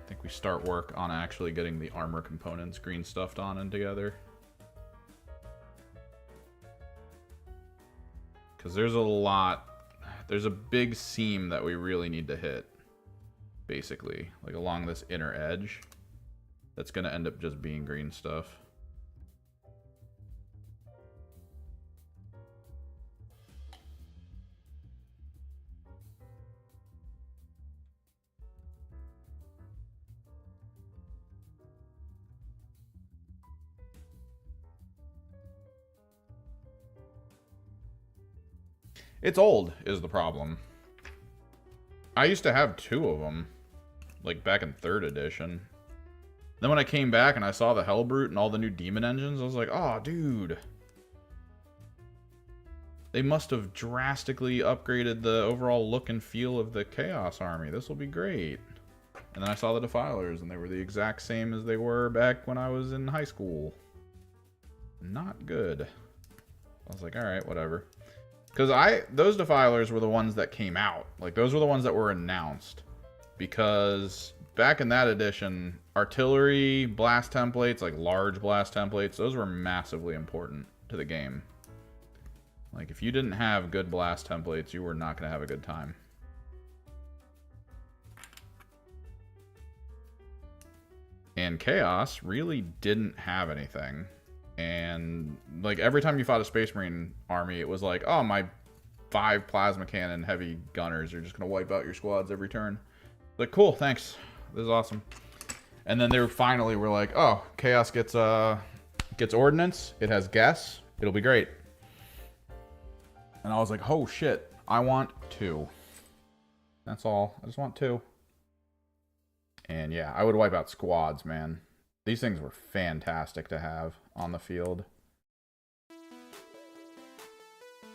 think we start work on actually getting the armor components green stuffed on and together. Because there's a big seam that we really need to hit, basically, like along this inner edge. That's going to end up just being green stuff. It's old, is the problem. I used to have 2 of them, like back in 3rd edition. Then when I came back and I saw the Hellbrute and all the new demon engines, I was like, oh, dude. They must have drastically upgraded the overall look and feel of the Chaos Army. This will be great. And then I saw the Defilers, and they were the exact same as they were back when I was in high school. Not good. I was like, alright, whatever. Because those Defilers were the ones that came out. Like, those were the ones that were announced. Because back in that edition, artillery blast templates, like large blast templates, those were massively important to the game. Like, if you didn't have good blast templates, you were not going to have a good time. And Chaos really didn't have anything. And, like, every time you fought a Space Marine army, it was like, oh, my 5 plasma cannon heavy gunners are just going to wipe out your squads every turn. Like, cool, thanks. This is awesome. And then they finally were like, oh, Chaos gets Gets ordnance. It has guess. It'll be great. And I was like, oh shit, I want 2. That's all. I just want 2. And yeah, I would wipe out squads, man. These things were fantastic to have on the field.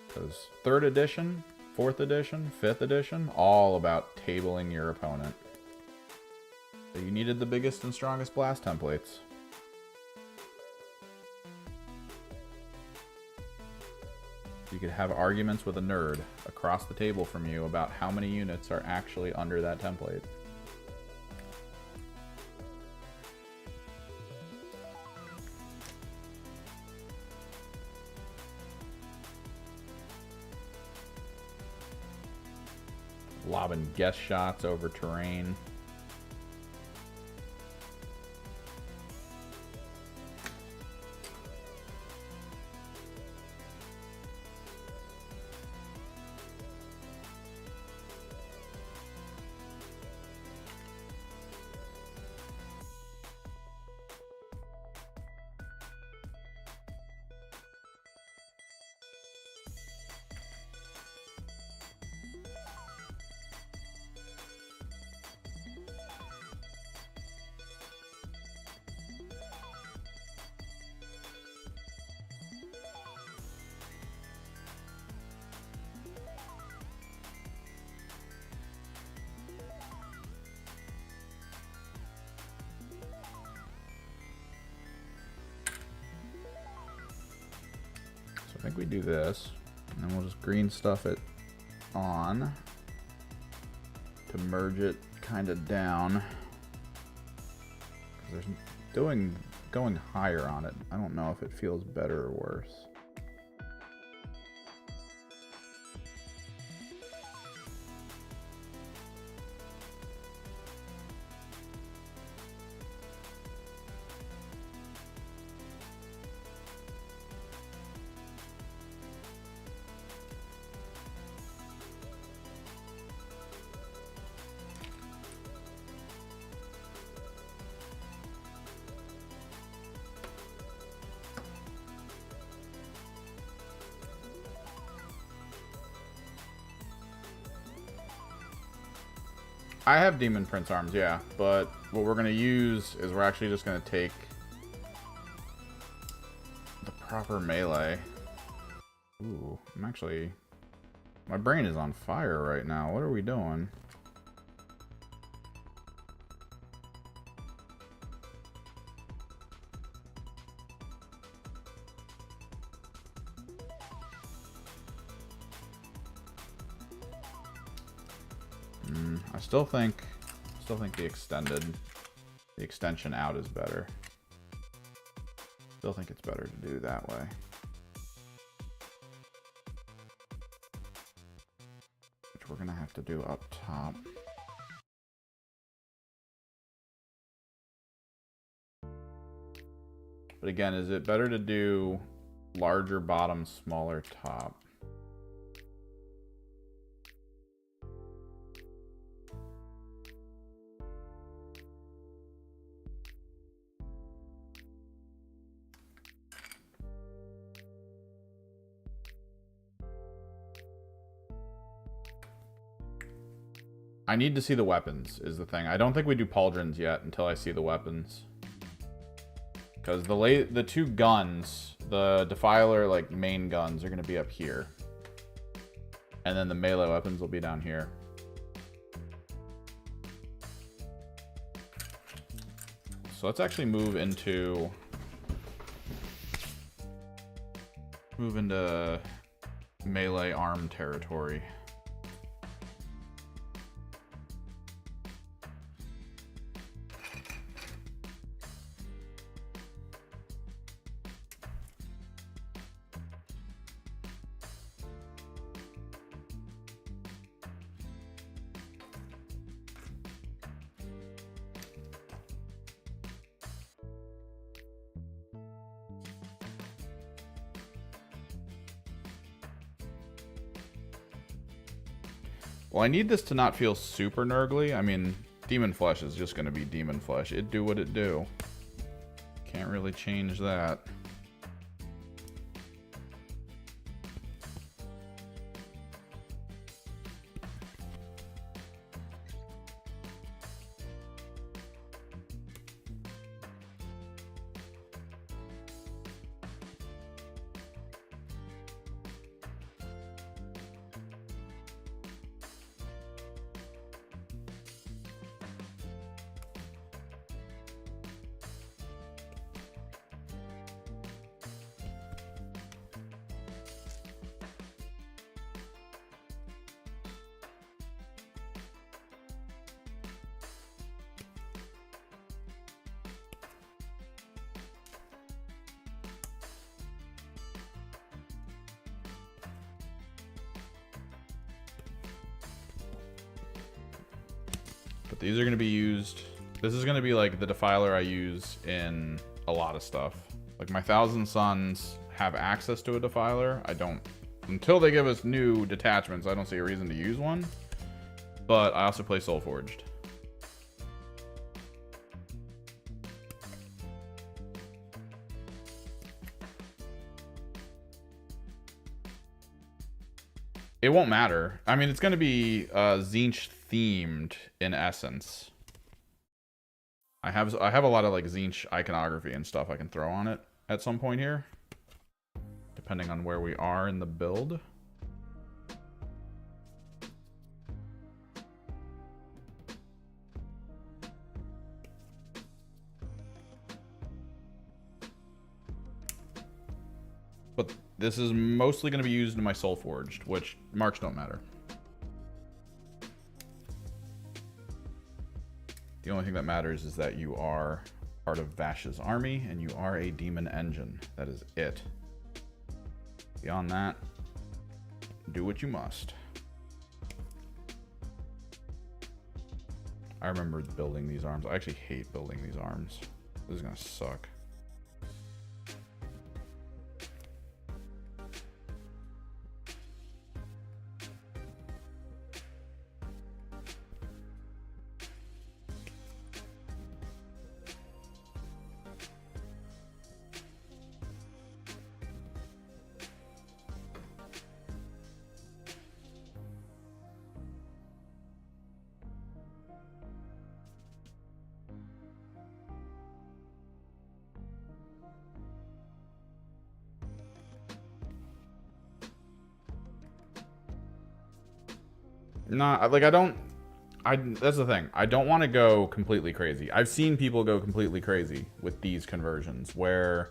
Because 3rd edition, 4th edition, 5th edition, all about tabling your opponent. So you needed the biggest and strongest blast templates. You could have arguments with a nerd across the table from you about how many units are actually under that template. Lobbing guess shots over terrain. I think we do this, and then we'll just green stuff it on to merge it kind of down. There's going higher on it. I don't know if it feels better or worse. I have Demon Prince arms, yeah, but what we're going to use is we're actually just going to take the proper melee. Ooh, my brain is on fire right now. What are we doing? I still think the extension out is better. Still think it's better to do that way. Which we're gonna have to do up top. But again, is it better to do larger bottom, smaller top? I need to see the weapons, is the thing. I don't think we do pauldrons yet until I see the weapons. Because the 2 guns, the Defiler, like, main guns are going to be up here. And then the melee weapons will be down here. So let's actually move into melee arm territory. Well, I need this to not feel super nurgly. I mean, Demon Flesh is just going to be Demon Flesh. It do what it do. Can't really change that. But these are going to be used. This is going to be like the Defiler I use in a lot of stuff. Like my Thousand Suns have access to a Defiler. I don't, until they give us new detachments, I don't see a reason to use one. But I also play Soulforged. It won't matter. I mean, it's going to be Tzeentch themed in essence. I have a lot of like Tzeentch iconography and stuff I can throw on it at some point here, depending on where we are in the build. But this is mostly going to be used in my Soulforged, which marks don't matter. The only thing that matters is that you are part of Vash's army and you are a demon engine. That is it. Beyond that, do what you must. I remember building these arms. I actually hate building these arms. This is going to suck. Nah, like that's the thing. I don't want to go completely crazy. I've seen people go completely crazy with these conversions where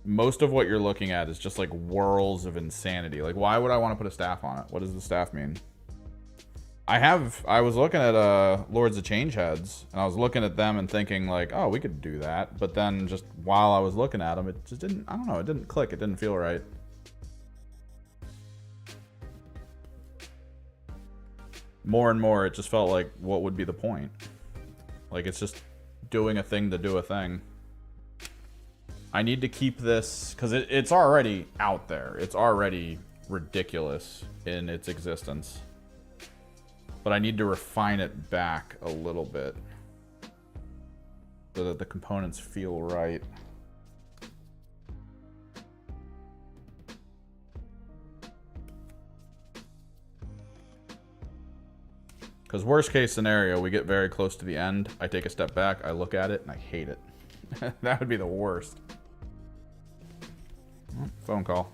most of what you're looking at is just like whirls of insanity. Like, why would I want to put a staff on it? What does the staff mean? I was looking at Lords of Change heads, and I was looking at them and thinking like, oh, we could do that. But then just while I was looking at them, it just didn't, I don't know, it didn't click. It didn't feel right. More and more, it just felt like, what would be the point? Like, it's just doing a thing to do a thing. I need to keep this, because it's already out there. It's already ridiculous in its existence. But I need to refine it back a little bit so that the components feel right. Because worst case scenario, we get very close to the end. I take a step back, I look at it, and I hate it. That would be the worst. Oh, phone call.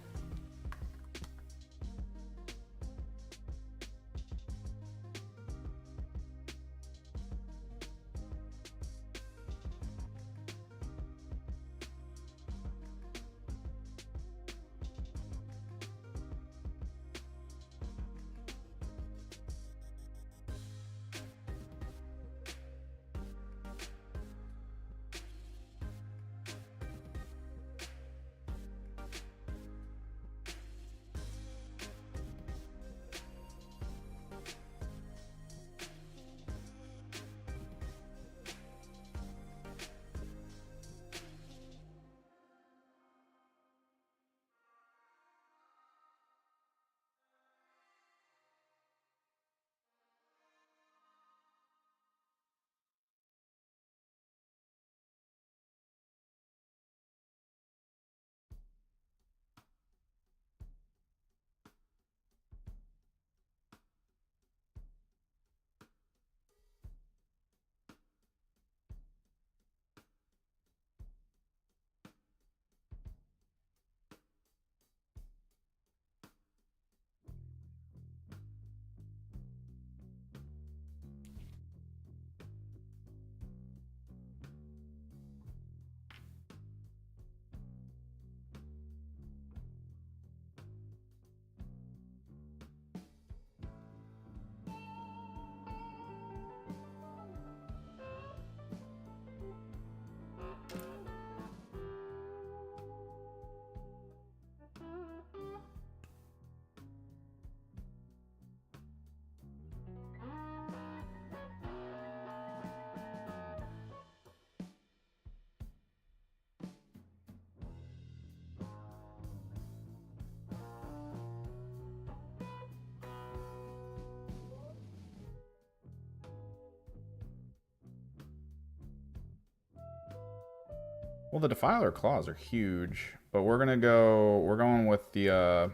Well, the Defiler claws are huge, but we're going with the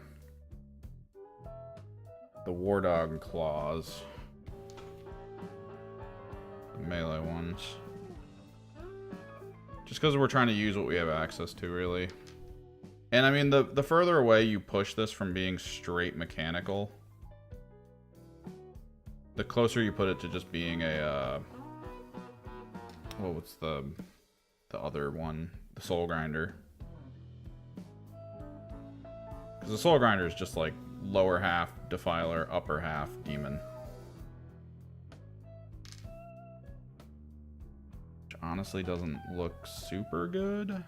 War Dog claws. The melee ones. Just because we're trying to use what we have access to, really. And I mean, the further away you push this from being straight mechanical, the closer you put it to just being a, well, what's the other one? The Soul Grinder. Because the Soul Grinder is just like lower half Defiler, upper half Demon. Which honestly doesn't look super good.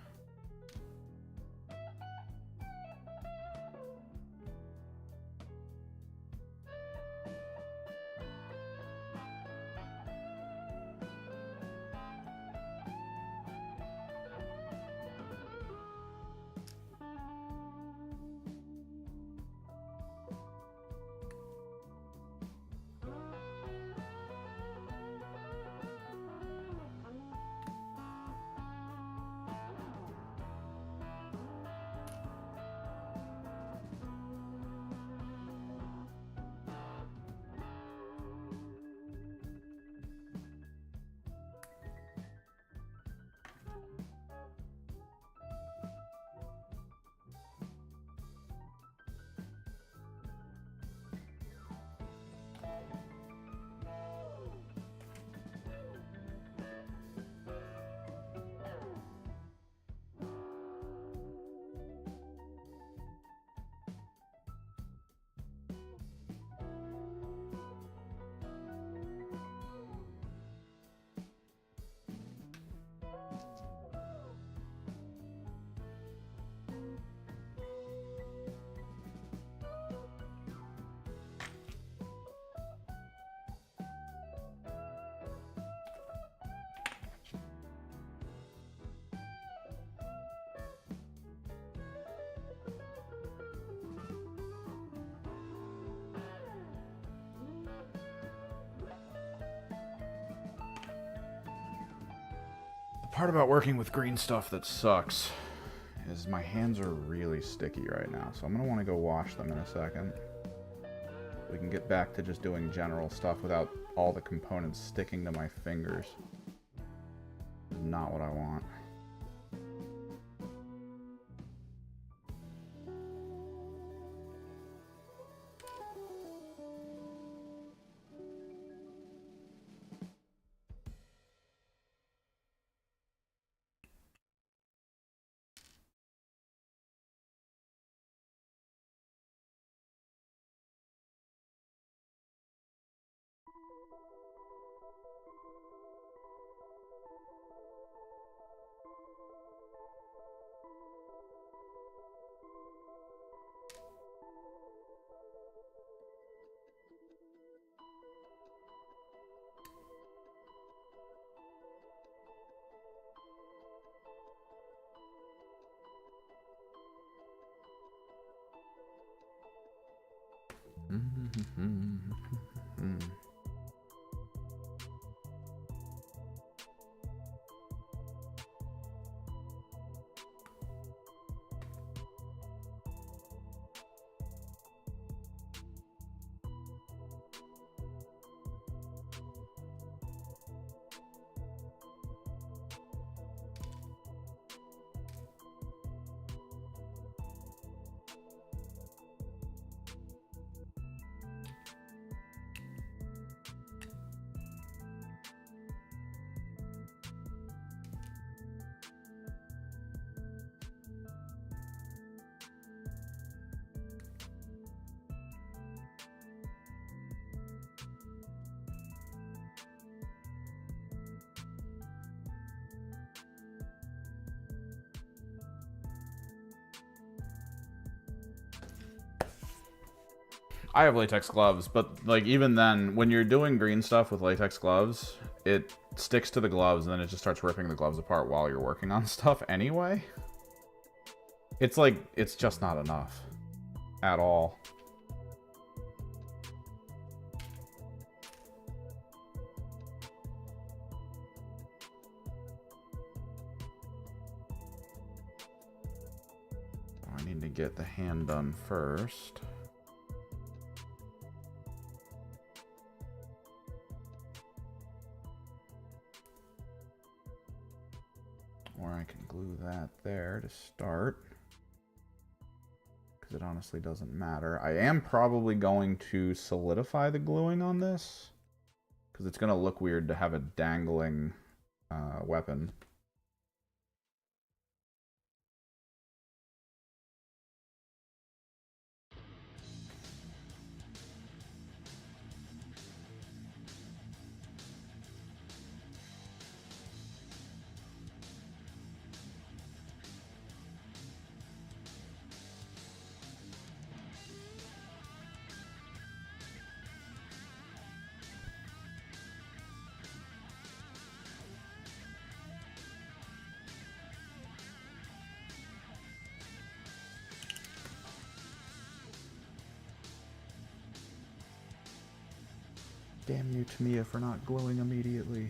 Part about working with green stuff that sucks is my hands are really sticky right now, so I'm going to want to go wash them in a second. We can get back to just doing general stuff without all the components sticking to my fingers. Not what I want. I have latex gloves, but like even then, when you're doing green stuff with latex gloves, it sticks to the gloves and then it just starts ripping the gloves apart while you're working on stuff anyway. It's like, it's just not enough at all. get the hand done first. Or I can glue that there to start. Because it honestly doesn't matter. I am probably going to solidify the gluing on this. Because it's going to look weird to have a dangling weapon. Damn you, Tamiya, for not gluing immediately.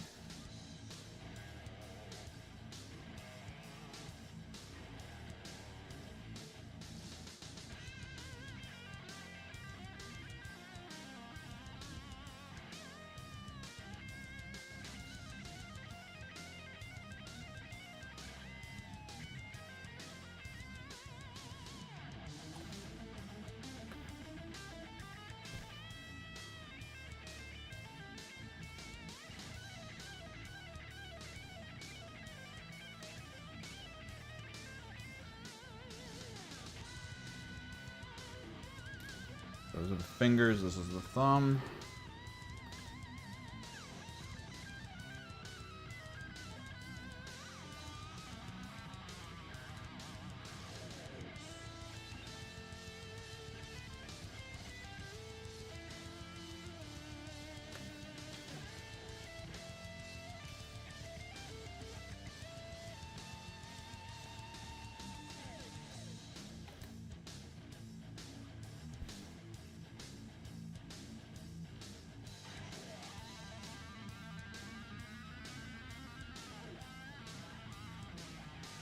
Those are the fingers, this is the thumb.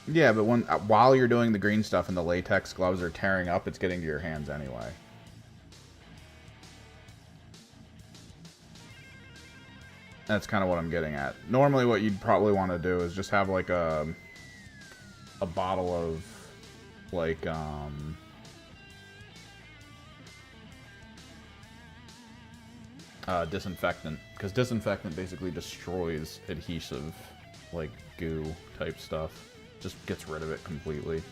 Yeah, but while you're doing the green stuff and the latex gloves are tearing up, it's getting to your hands anyway. That's kind of what I'm getting at. Normally what you'd probably want to do is just have like a bottle of like disinfectant, because disinfectant basically destroys adhesive, like goo type stuff. Just gets rid of it completely.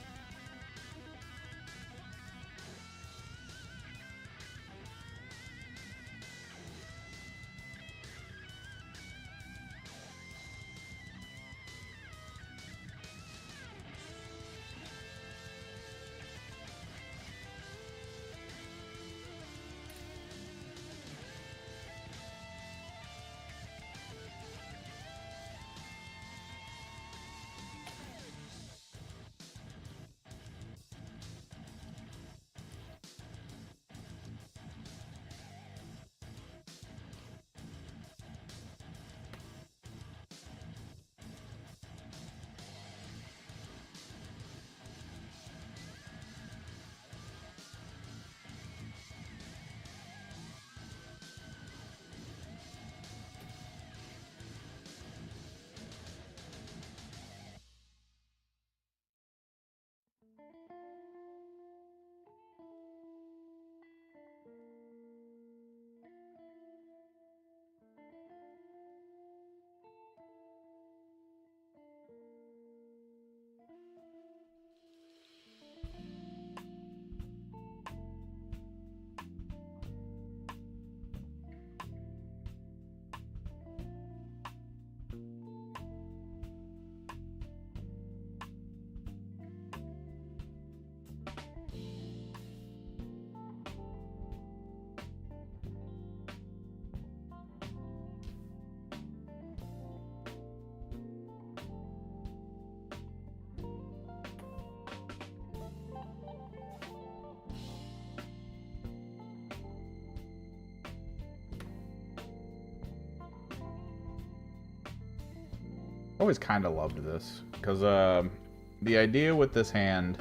Always kind of loved this, because the idea with this hand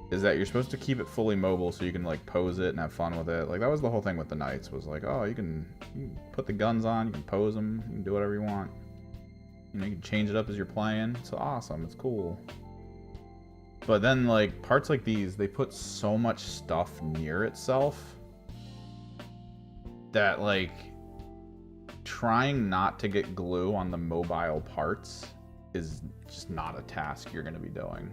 is that you're supposed to keep it fully mobile so you can like pose it and have fun with it. Like that was the whole thing with the knights, was like, oh, you can put the guns on, you can pose them, you can do whatever you want. You know, you can change it up as you're playing. It's awesome. It's cool. But then like parts like these, they put so much stuff near itself that like trying not to get glue on the mobile parts is just not a task you're going to be doing.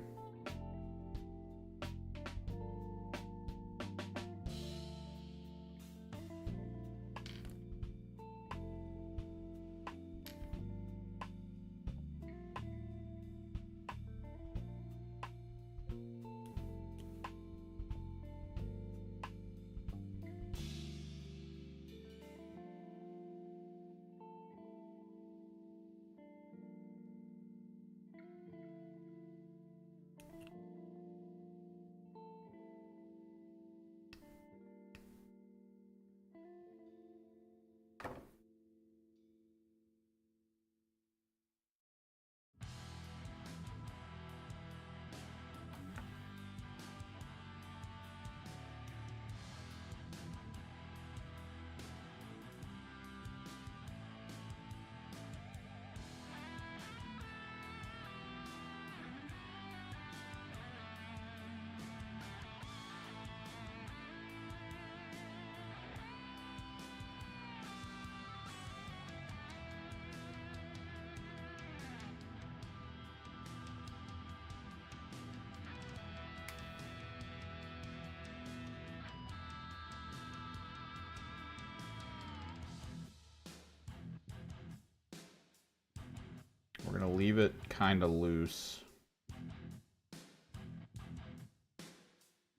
We're going to leave it kind of loose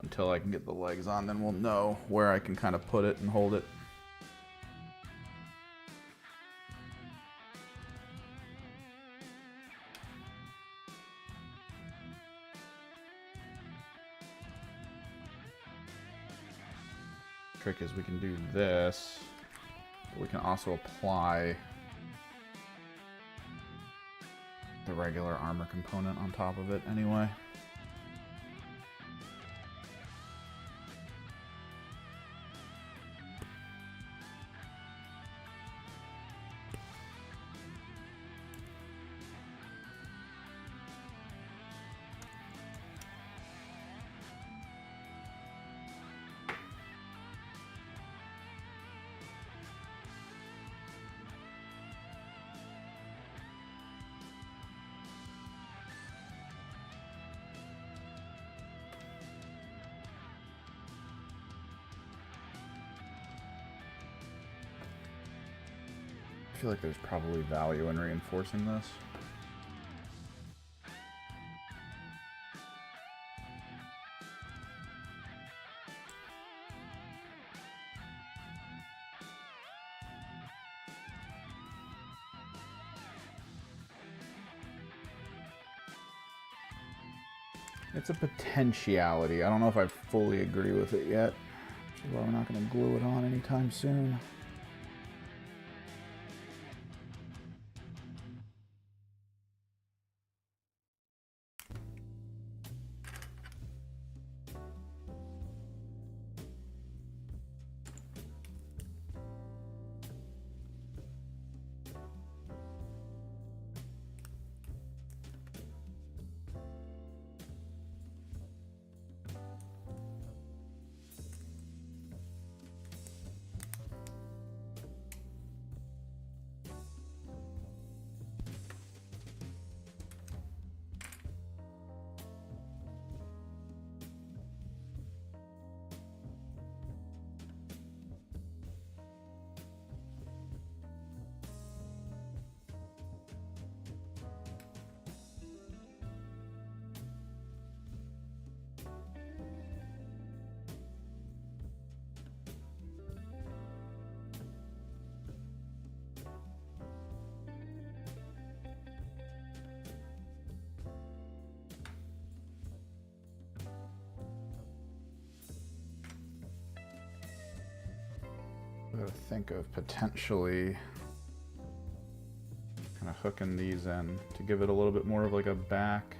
until I can get the legs on, then we'll know where I can kind of put it and hold it. Trick is we can do this, but we can also apply the regular armor component on top of it anyway. I feel like there's probably value in reinforcing this. It's a potentiality. I don't know if I fully agree with it yet, which is why we're not going to glue it on anytime soon. To think of potentially kind of hooking these in to give it a little bit more of like a back.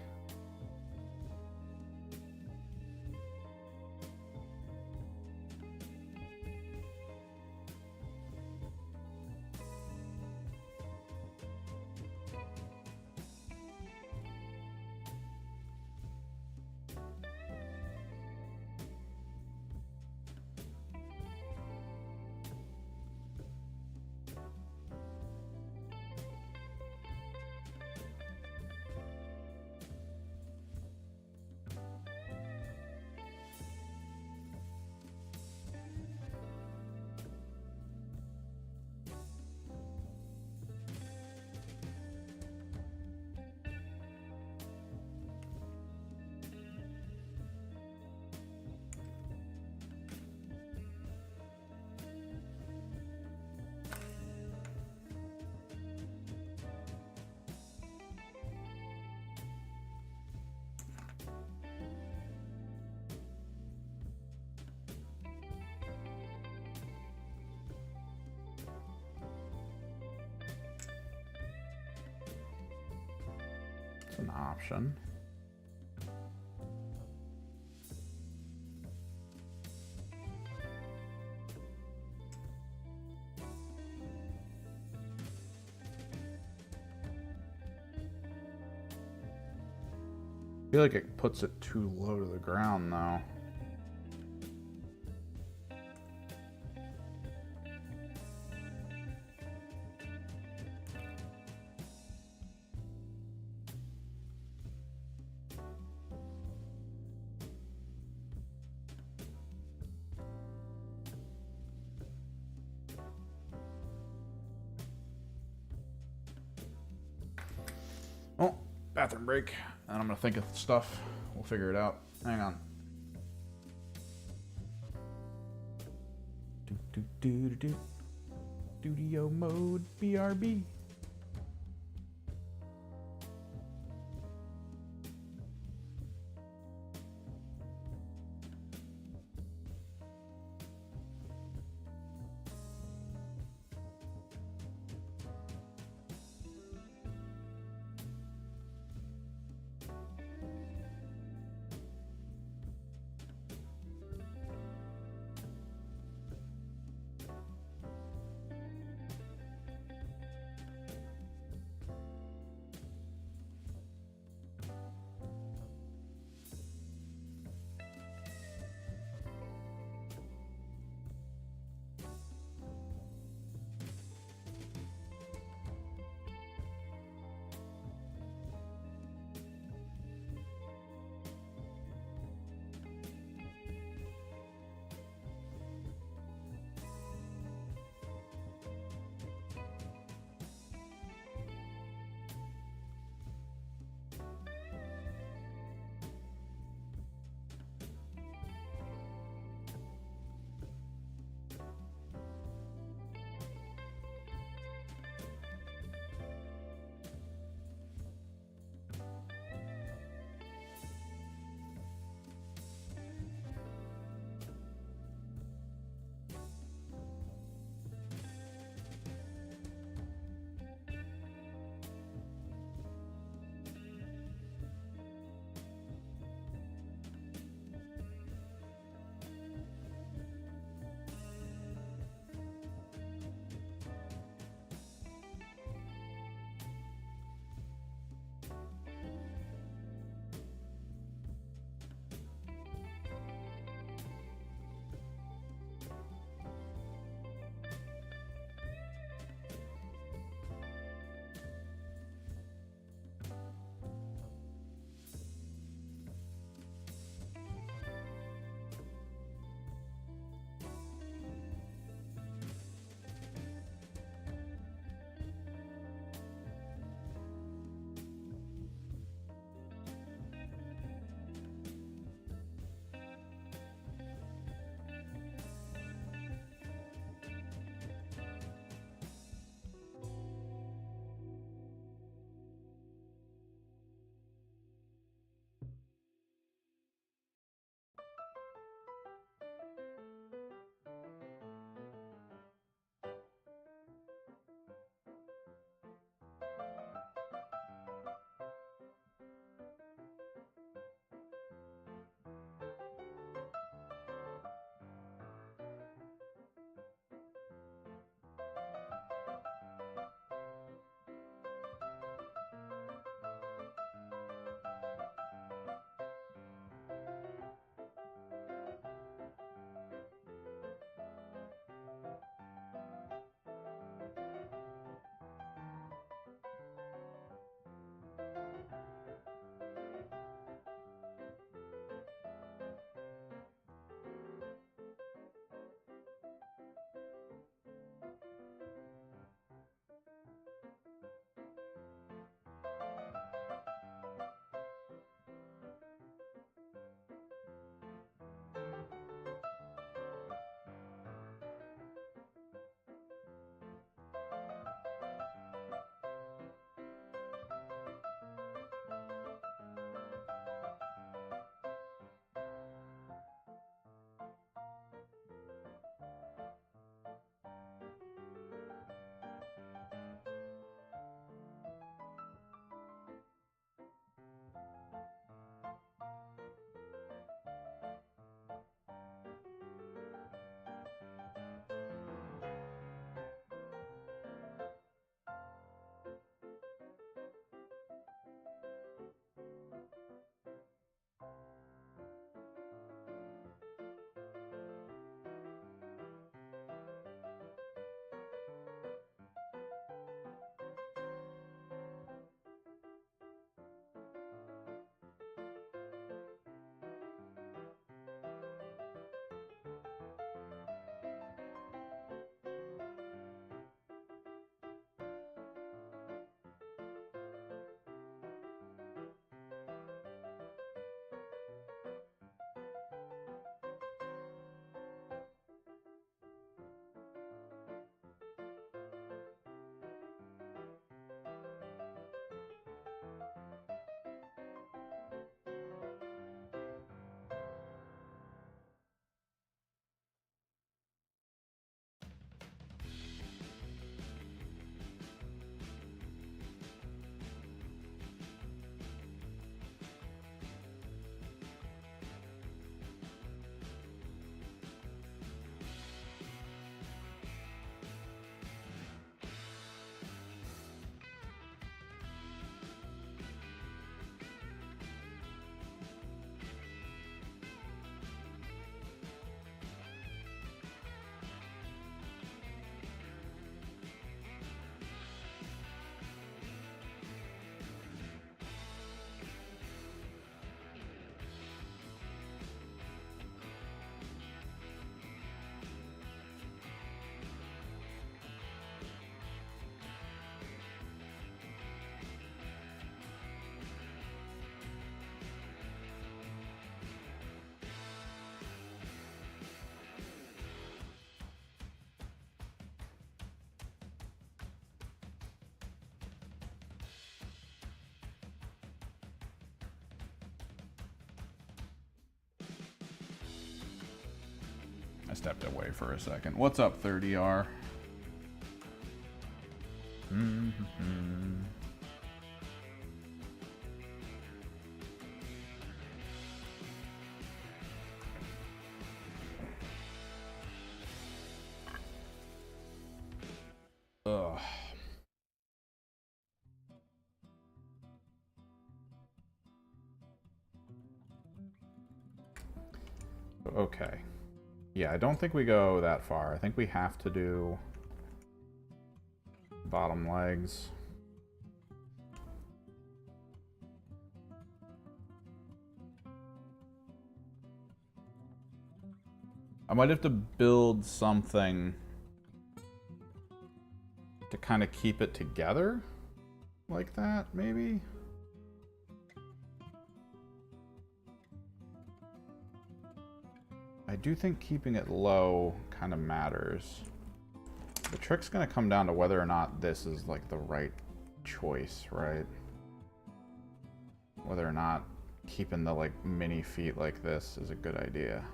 That's an option. I feel like it puts it too low to the ground though. Oh, bathroom break. And I'm gonna think of stuff. We'll figure it out. Hang on. Studio mode, BRB. stepped away for a second. What's up, 30R? Ugh. Okay. Yeah, I don't think we go that far. I think we have to do bottom legs. I might have to build something to kind of keep it together like that, maybe? I do think keeping it low kind of matters. The trick's gonna come down to whether or not this is like the right choice, right? Whether or not keeping the like mini feet like this is a good idea.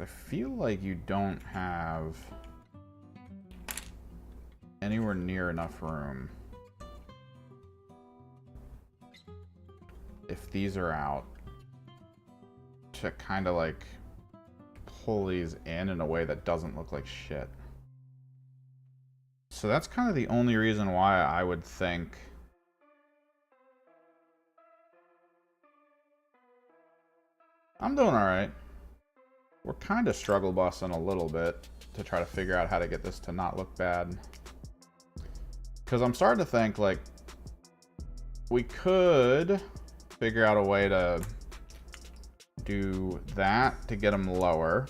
I feel like you don't have anywhere near enough room. If these are out, to kind of like pull these in a way that doesn't look like shit. So that's kind of the only reason why I would think I'm doing all right. We're kind of struggle busting a little bit to try to figure out how to get this to not look bad. Because I'm starting to think like we could figure out a way to do that to get them lower.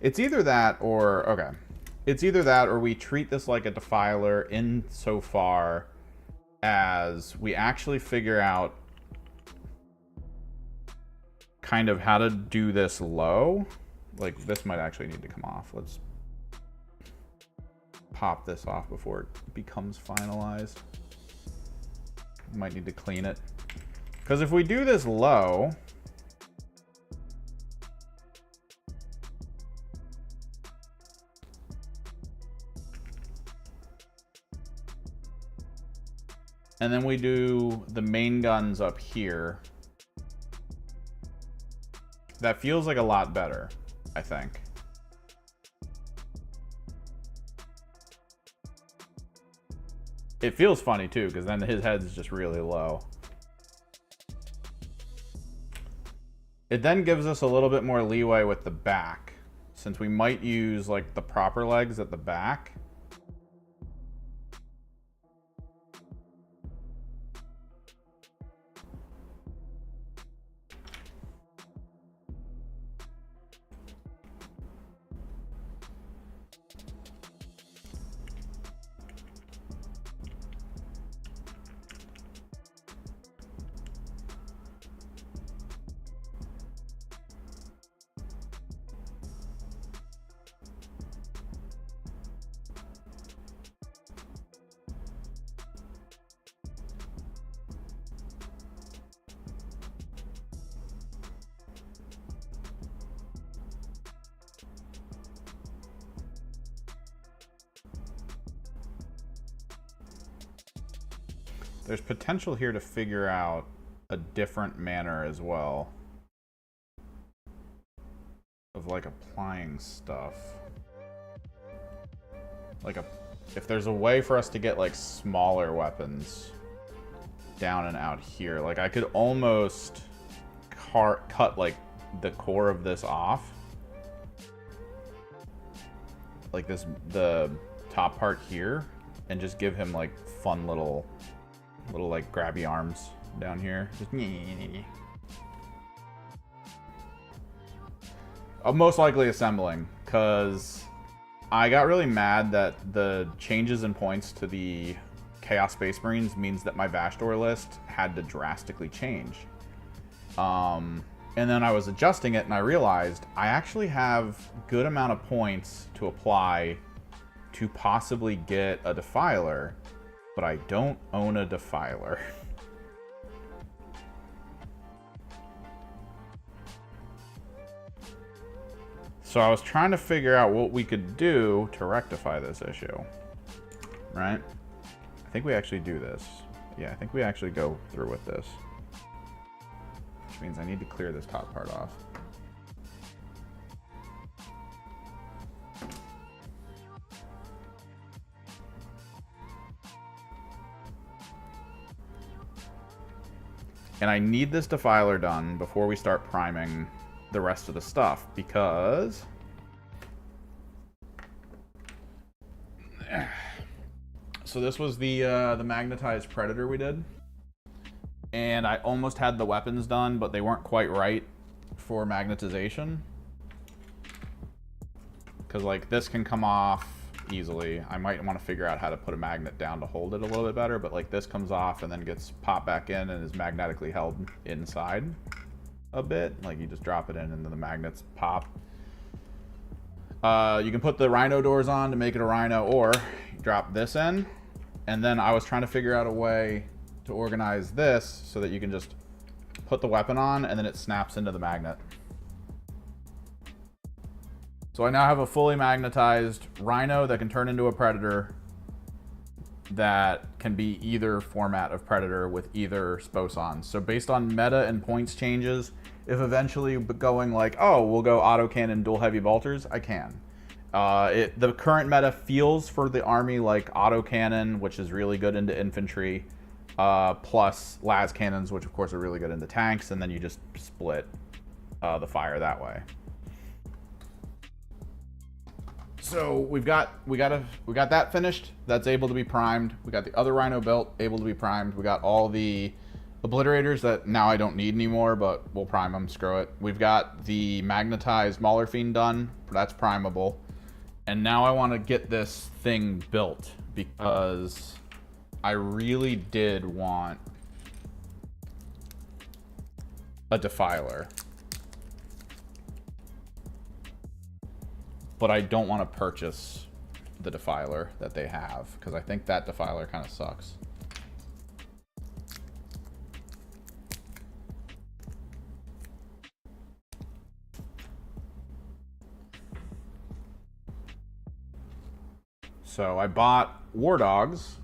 It's either that or, okay. It's either that or we treat this like a defiler insofar as we actually figure out kind of how to do this low. Like this might actually need to come off. Let's pop this off before it becomes finalized. Might need to clean it. Because if we do this low, and then we do the main guns up here, that feels like a lot better, I think. It feels funny too, because then his head's just really low. It then gives us a little bit more leeway with the back, since we might use like the proper legs at the back. There's potential here to figure out a different manner as well of like applying stuff. Like if there's a way for us to get like smaller weapons down and out here, like I could almost cut like the core of this off, like this, the top part here, and just give him like fun little like grabby arms down here. Just I'm most likely assembling, because I got really mad that the changes in points to the Chaos Space Marines means that my Vashdor list had to drastically change. And then I was adjusting it and I realized I actually have good amount of points to apply to possibly get a Defiler, but I don't own a Defiler. So I was trying to figure out what we could do to rectify this issue, right? I think we actually do this. Yeah, I think we actually go through with this. Which means I need to clear this top part off. And I need this Defiler done before we start priming the rest of the stuff, because so this was the magnetized Predator we did, and I almost had the weapons done, but they weren't quite right for magnetization, because like this can come off easily. I might want to figure out how to put a magnet down to hold it a little bit better, but like this comes off and then gets popped back in and is magnetically held inside a bit. Like you just drop it in and then the magnets pop. You can put the Rhino doors on to make it a Rhino, or you drop this in. And then I was trying to figure out a way to organize this so that you can just put the weapon on and then it snaps into the magnet. So I now have a fully magnetized Rhino that can turn into a Predator that can be either format of Predator with either Sposons. So based on meta and points changes, if eventually going like, oh, we'll go autocannon dual heavy bolters, I can. The current meta feels for the army like autocannon, which is really good into infantry, plus las cannons, which of course are really good into tanks, and then you just split the fire that way. So we got that finished. That's able to be primed. We got the other Rhino built, able to be primed. We got all the obliterators that now I don't need anymore, but we'll prime them. Screw it. We've got the magnetized Mauler Fiend done. That's primable. And now I want to get this thing built because I really did want a Defiler. But I don't want to purchase the Defiler that they have, because I think that Defiler kind of sucks. So I bought War Dogs,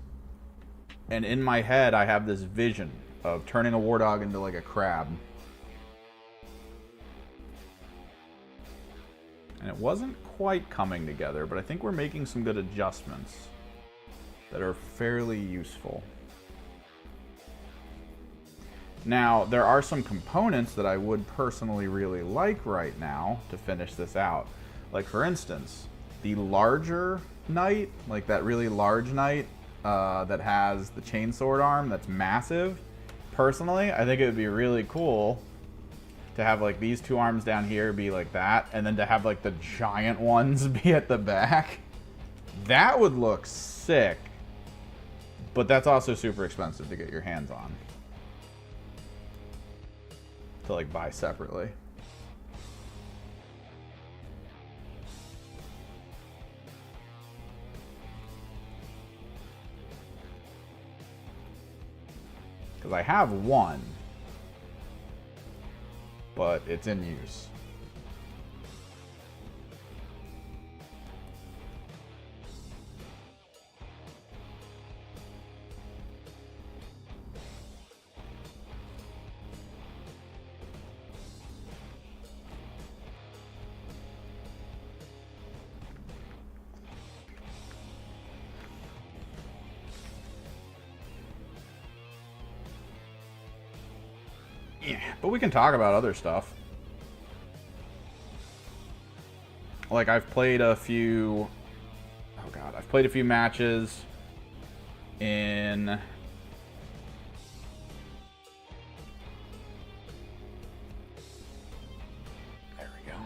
and in my head I have this vision of turning a War Dog into like a crab. And it wasn't quite coming together, but I think we're making some good adjustments that are fairly useful. Now, there are some components that I would personally really like right now to finish this out. Like, for instance, the larger knight, like that really large knight that has the chainsword arm that's massive. Personally, I think it would be really cool to have like these two arms down here be like that, and then to have like the giant ones be at the back. That would look sick, but that's also super expensive to get your hands on, to like buy separately. Because I have one, but it's in use. Yeah, but we can talk about other stuff. Like I've played a few matches in there we go.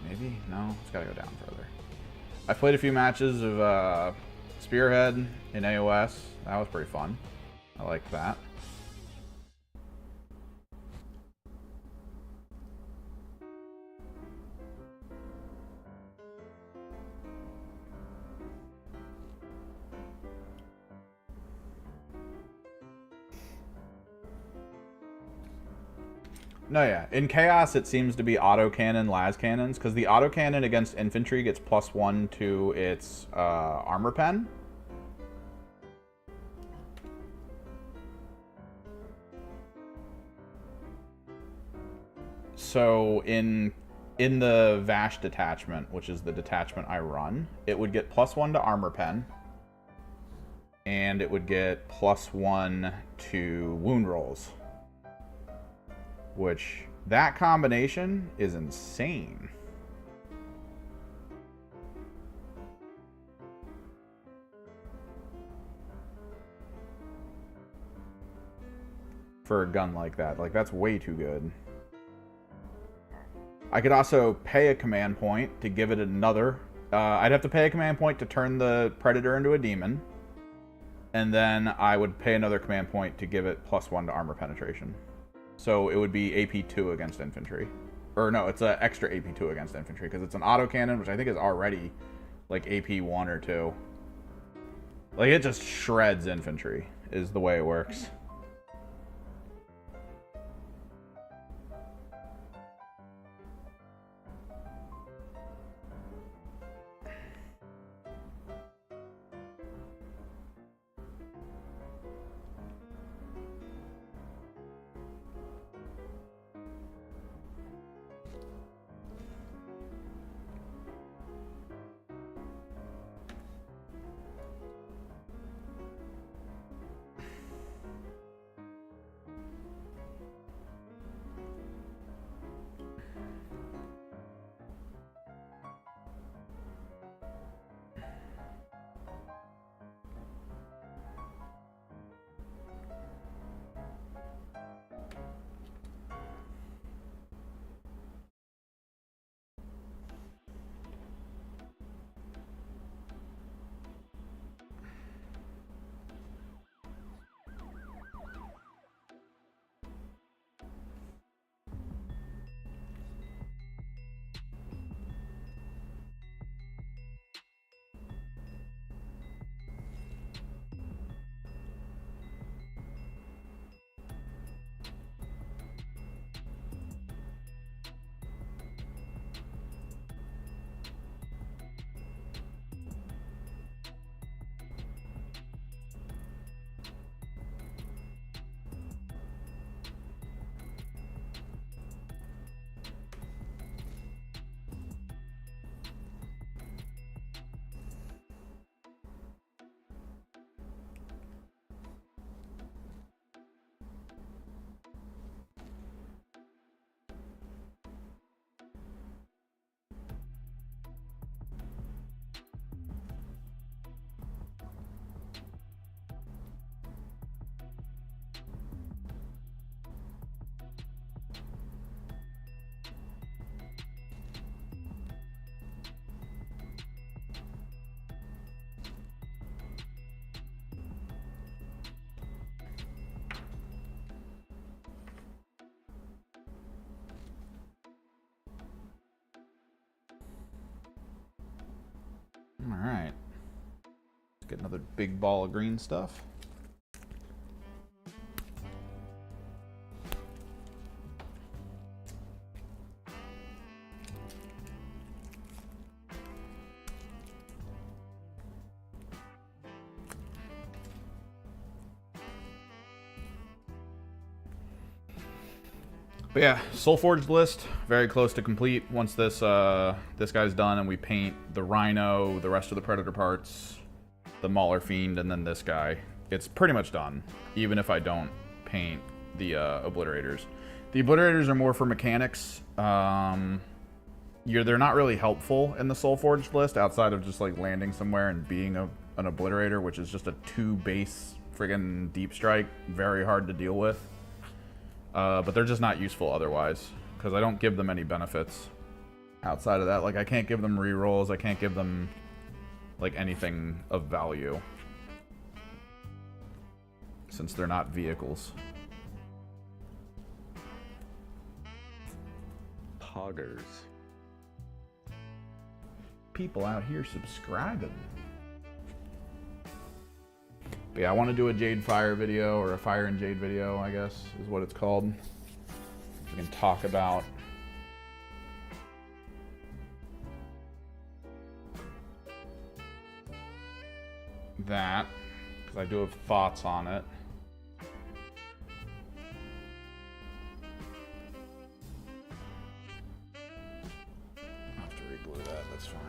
Maybe? No, it's gotta go down further. I've played a few matches of Spearhead in AOS. That was pretty fun. I liked that. No, yeah. In Chaos, it seems to be autocannon, las cannons, because the autocannon against infantry gets +1 to its armor pen. So in the Vash detachment, which is the detachment I run, it would get +1 to armor pen, and it would get +1 to wound rolls. Which, that combination is insane. For a gun like that. Like, that's way too good. I could also pay a command point to give it another. I'd have to pay a command point to turn the Predator into a demon. And then I would pay another command point to give it +1 to armor penetration. So it would be AP2 against infantry. Or no, it's an extra AP2 against infantry, because it's an autocannon, which I think is already like AP1 or 2. Like, it just shreds infantry, is the way it works. Alright. Let's get another big ball of green stuff. But yeah, Soulforged list, very close to complete. Once this this guy's done and we paint the Rhino, the rest of the Predator parts, the Mauler Fiend, and then this guy, it's pretty much done, even if I don't paint the Obliterators. The Obliterators are more for mechanics. They're not really helpful in the Soulforged list, outside of just like landing somewhere and being an Obliterator, which is just a 2 base friggin' deep strike, very hard to deal with. But they're just not useful otherwise, because I don't give them any benefits outside of that. Like, I can't give them rerolls, I can't give them, like, anything of value, since they're not vehicles. Poggers. People out here subscribing. But yeah, I want to do a Jade Fire video, or a Fire and Jade video, I guess, is what it's called. We can talk about that, because I do have thoughts on it. I'll have to re-glue that, that's fine.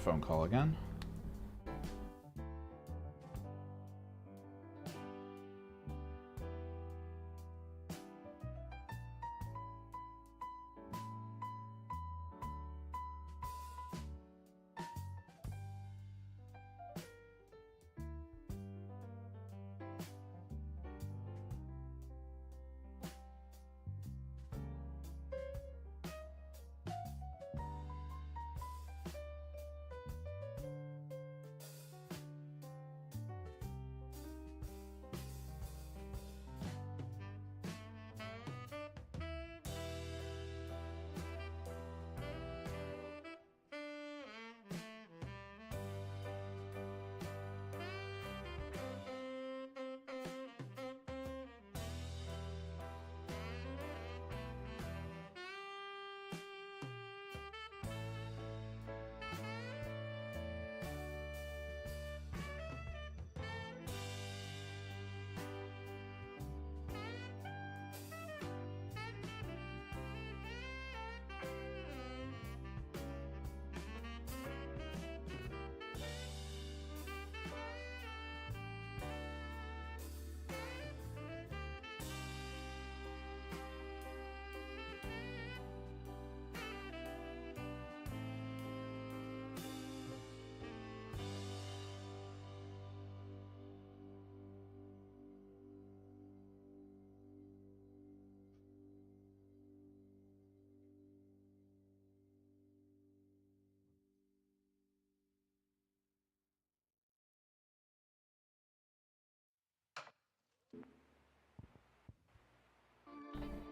Phone call again.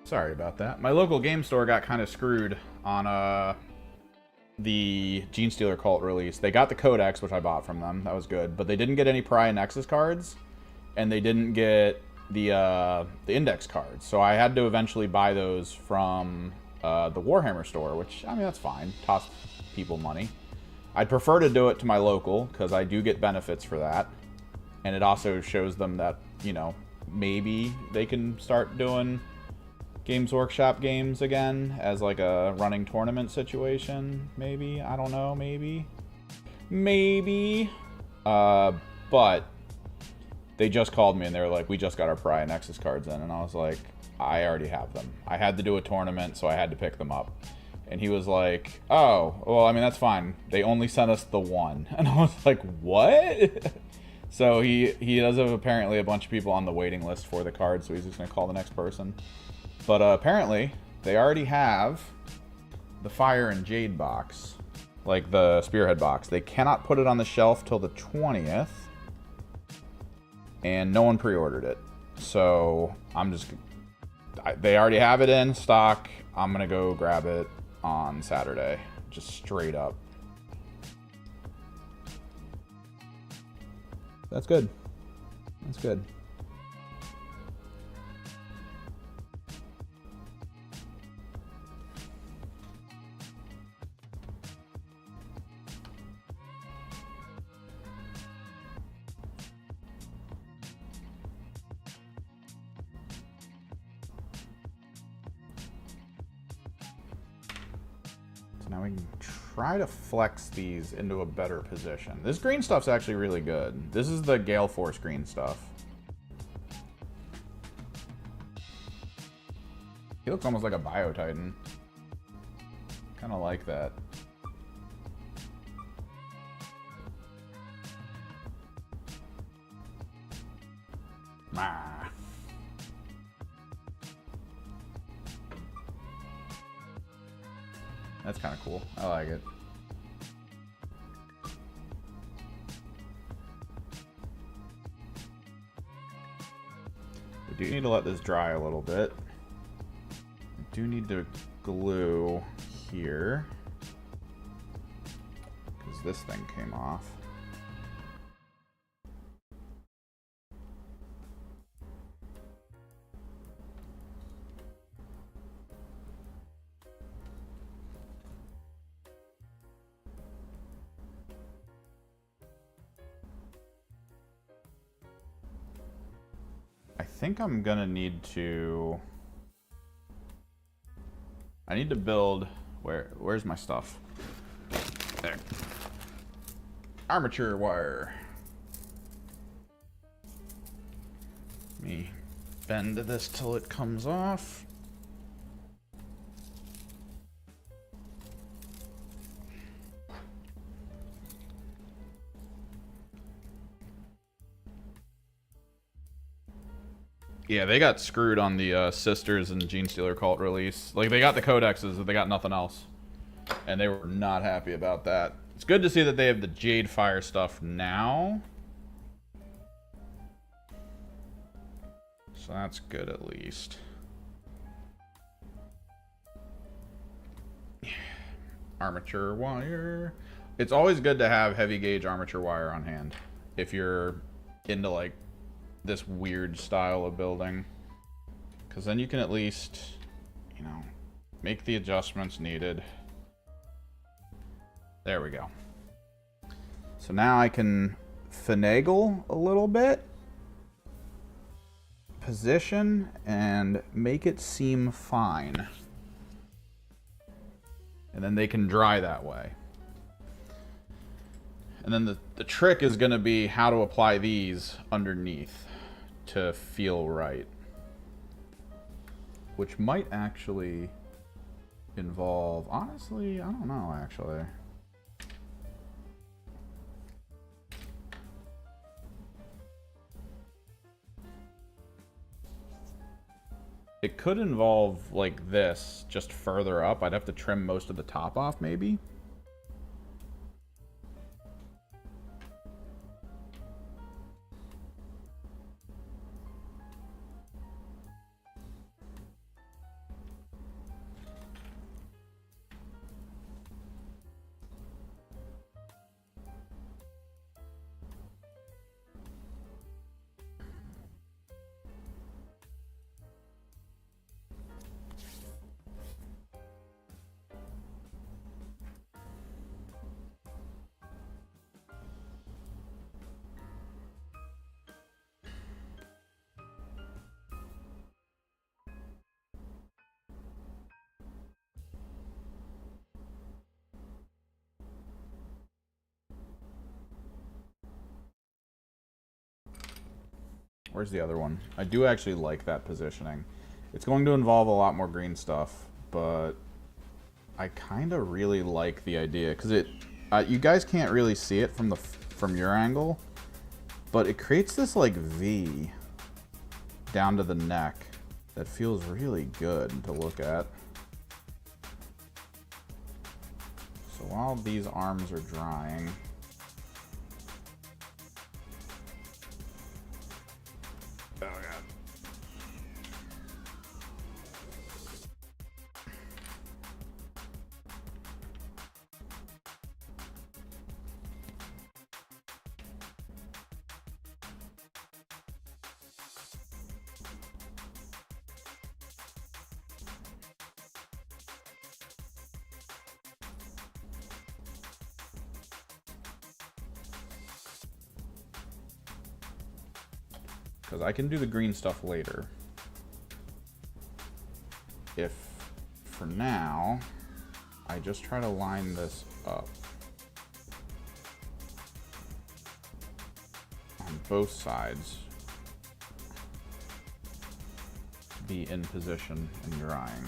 Sorry about that. My local game store got kind of screwed on the Genestealer Cult release. They got the Codex, which I bought from them. That was good. But they didn't get any Pariah Nexus cards, and they didn't get the Index cards. So I had to eventually buy those from the Warhammer store, which, I mean, that's fine. Toss people money. I'd prefer to do it to my local, because I do get benefits for that. And it also shows them that, you know, maybe they can start doing Games Workshop games again as like a running tournament situation. Maybe, I don't know, maybe. But they just called me and they were like, we just got our Pariah Nexus cards in. And I was like, I already have them. I had to do a tournament, so I had to pick them up. And he was like, oh, well, I mean, that's fine. They only sent us the one. And I was like, what? So he does have apparently a bunch of people on the waiting list for the card, so he's just going to call the next person. But apparently, they already have the Fire and Jade box, like the Spearhead box. They cannot put it on the shelf till the 20th, and no one pre-ordered it. So I'm just... They already have it in stock. I'm going to go grab it on Saturday, just straight up. That's good. That's good. So now we can try to flex these into a better position. This green stuff's actually really good. This is the Gale Force green stuff. He looks almost like a Bio-Titan. Kind of like that. Ah. That's kind of cool. I like it. We do need to let this dry a little bit. We do need to glue here because this thing came off. I think I'm gonna need to... I need to build... Where's my stuff? There. Armature wire. Let me bend this till it comes off. Yeah, they got screwed on the Sisters and Gene Stealer Cult release. Like, they got the codexes, but they got nothing else. And they were not happy about that. It's good to see that they have the Jade Fire stuff now. So that's good at least. Armature wire. It's always good to have heavy gauge armature wire on hand if you're into, like, this weird style of building, because then you can at least, you know, make the adjustments needed. There we go. So now I can finagle a little bit, position, and make it seem fine. And then they can dry that way. And then the trick is going to be how to apply these underneath to feel right. Which might actually involve... Honestly, I don't know, actually. It could involve, like this, just further up. I'd have to trim most of the top off, maybe. Where's the other one? I do actually like that positioning. It's going to involve a lot more green stuff, but I kind of really like the idea because it. You guys can't really see it from your angle, but it creates this like V down to the neck that feels really good to look at. So while these arms are drying. Oh, God. Because I can do the green stuff later. If, for now, I just try to line this up on both sides to be in position and drying.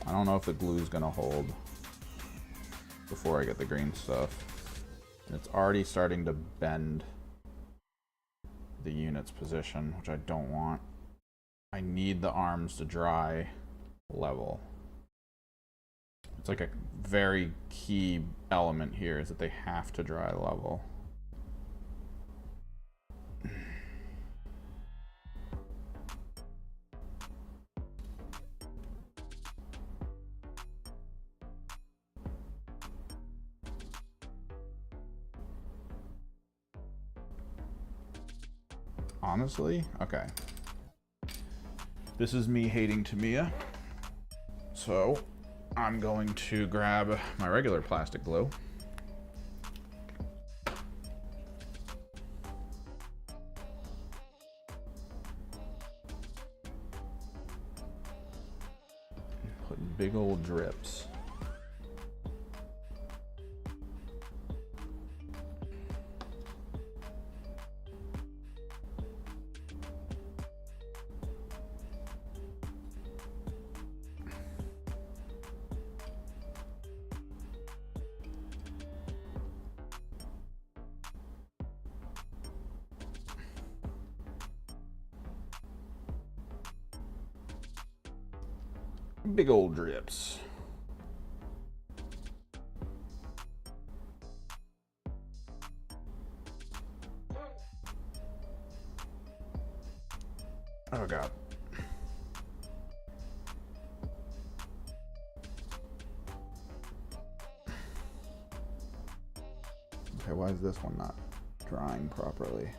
I don't know if the glue's gonna hold before I get the green stuff. And it's already starting to bend the unit's position, which I don't want. I need the arms to dry level. It's like a very key element here is that they have to dry level. Honestly, okay. This is me hating Tamiya. So I'm going to grab my regular plastic glue. Put big old drips. Big old drips. Oh God. Okay, why is this one not drying properly?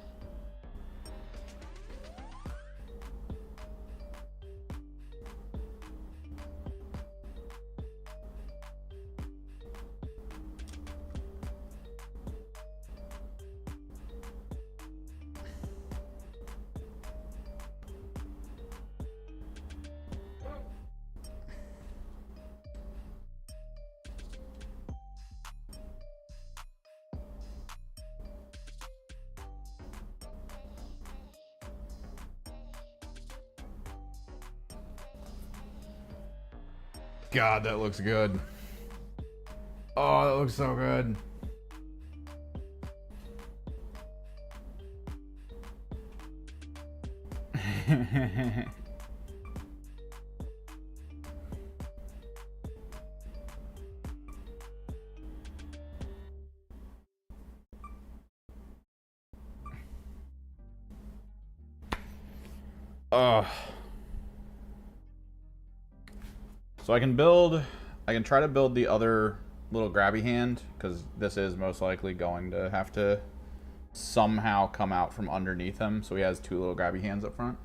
God, that looks good. Oh, that looks so good. So I can try to build the other little grabby hand, because this is most likely going to have to somehow come out from underneath him, so he has two little grabby hands up front.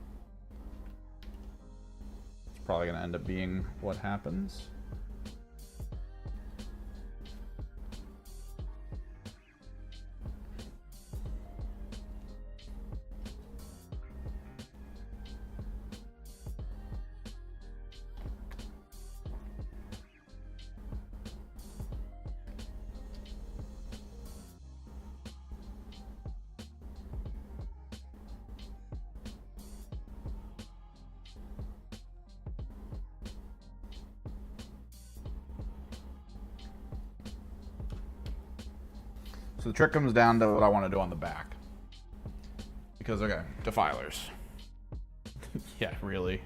It's probably going to end up being what happens. So the trick comes down to what I want to do on the back. Because, okay, defilers. Yeah, really.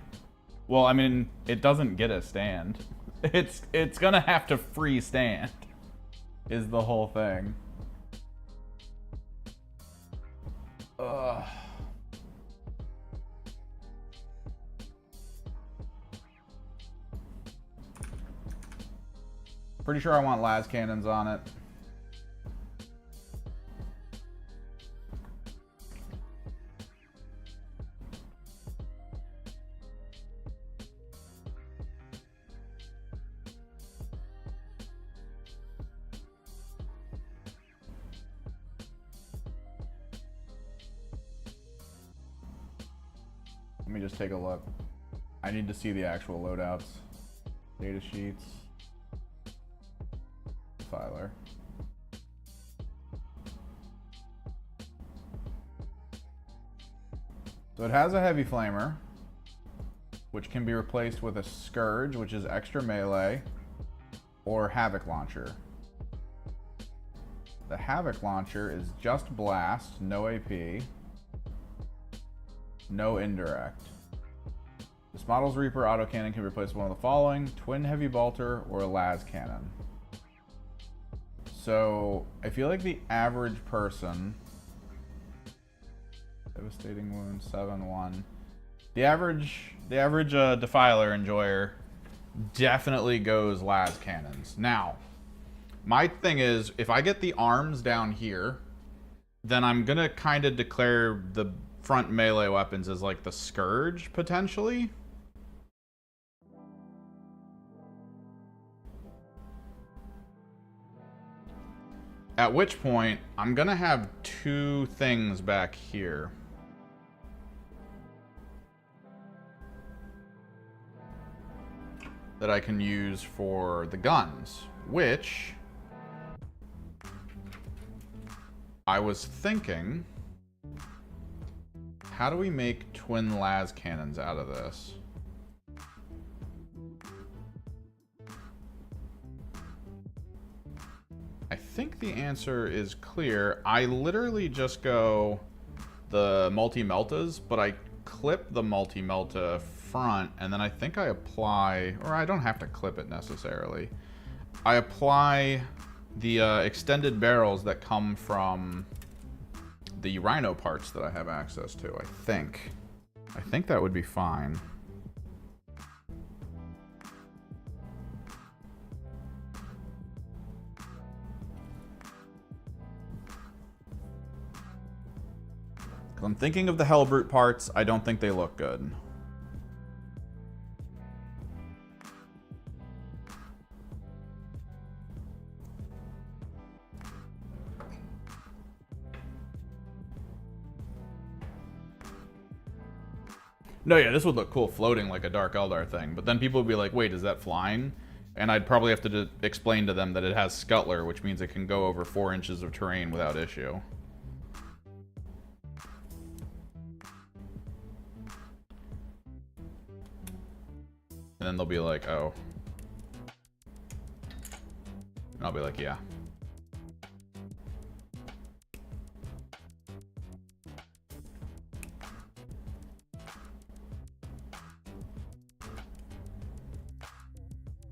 Well, I mean, it doesn't get a stand. It's gonna have to free stand, is the whole thing. Pretty sure I want las cannons on it. Let me just take a look. I need to see the actual loadouts. Data sheets. Defiler. So it has a heavy flamer, which can be replaced with a Scourge, which is extra melee, or Havoc Launcher. The Havoc Launcher is just blast, no AP, no indirect. This model's Reaper autocannon can replace one of the following: Twin Heavy Bolter or a las cannon. So I feel like the average person, devastating wound, 7-1. The average Defiler enjoyer definitely goes las cannons. Now, my thing is, if I get the arms down here, then I'm gonna kind of declare the front melee weapons as like the Scourge potentially. At which point, I'm gonna have two things back here. That I can use for the guns, which I was thinking, how do we make twin las cannons out of this? I think the answer is clear. I literally just go the multi-meltas, but I clip the multi-melta front, and then I think I apply, or I don't have to clip it necessarily. I apply the extended barrels that come from the Rhino parts that I have access to, I think. I think that would be fine. I'm thinking of the Hellbrute parts. I don't think they look good. No, yeah, this would look cool floating like a Dark Eldar thing. But then people would be like, wait, is that flying? And I'd probably have to explain to them that it has Scuttler, which means it can go over 4 inches of terrain without issue. And then they'll be like, oh. And I'll be like, yeah.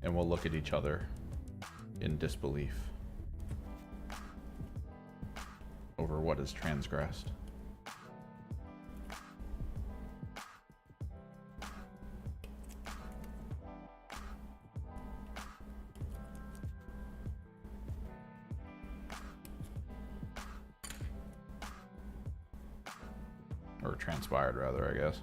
And we'll look at each other in disbelief over what is transgressed. Or transpired, rather, I guess.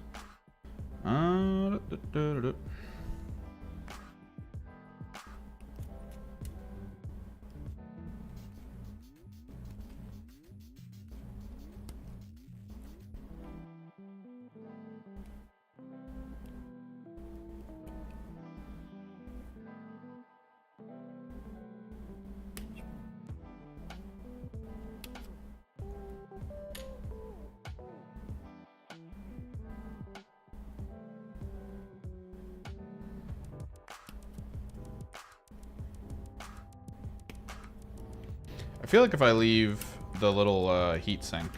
I feel like if I leave the little heat sink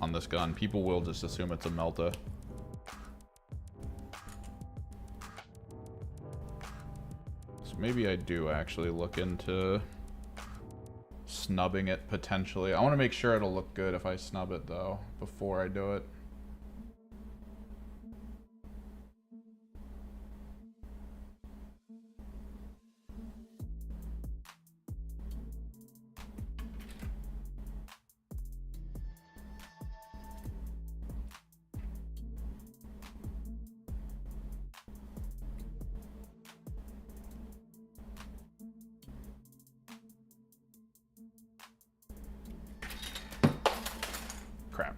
on this gun, people will just assume it's a Melta. So maybe I do actually look into snubbing it potentially. I want to make sure it'll look good if I snub it though before I do it. Crap.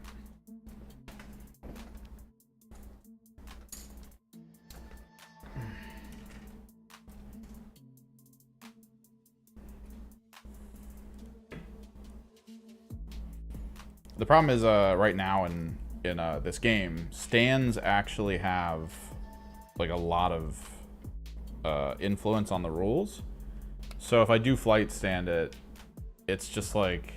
The problem is right now in this game, stands actually have like a lot of influence on the rules. So if I do flight stand it, it's just like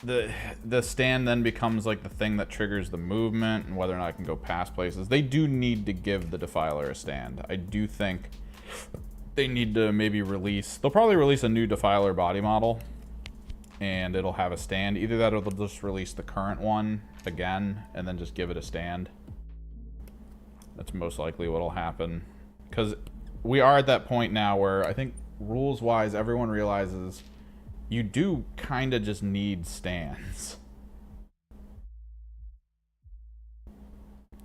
the stand then becomes like the thing that triggers the movement and whether or not I can go past places. They do need to give the Defiler a stand. I do think they need to maybe release, they'll probably release a new Defiler body model and it'll have a stand. Either that or they'll just release the current one again and then just give it a stand. That's most likely what'll happen. Because we are at that point now where I think rules-wise everyone realizes you do kind of just need stands.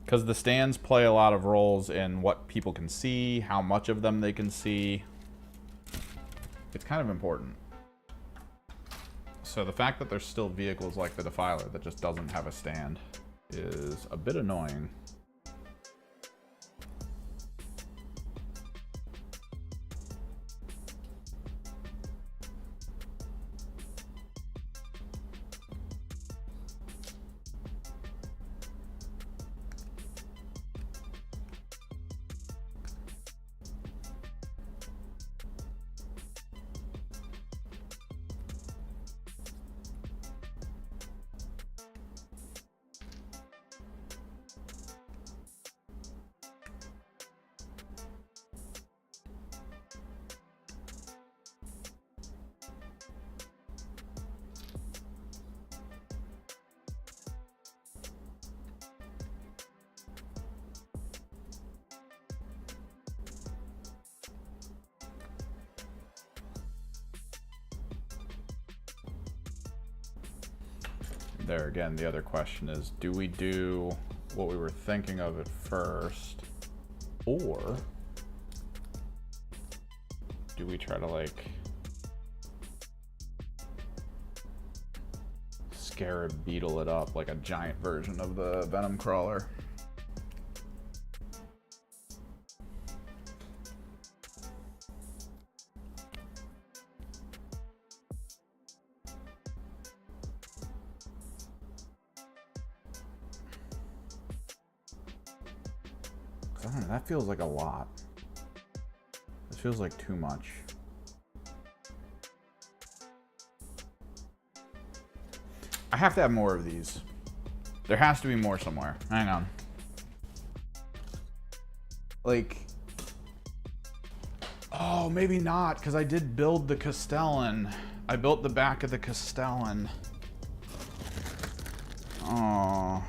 Because the stands play a lot of roles in what people can see, how much of them they can see. It's kind of important. So the fact that there's still vehicles like the Defiler that just doesn't have a stand is a bit annoying. There again, the other question is, do we do what we were thinking of at first, or do we try to like Scarab Beetle it up like a giant version of the Venom Crawler? I don't know, that feels like a lot. This feels like too much. I have to have more of these. There has to be more somewhere. Hang on. Like, oh, maybe not, because I did build the Castellan. I built the back of the Castellan. Oh.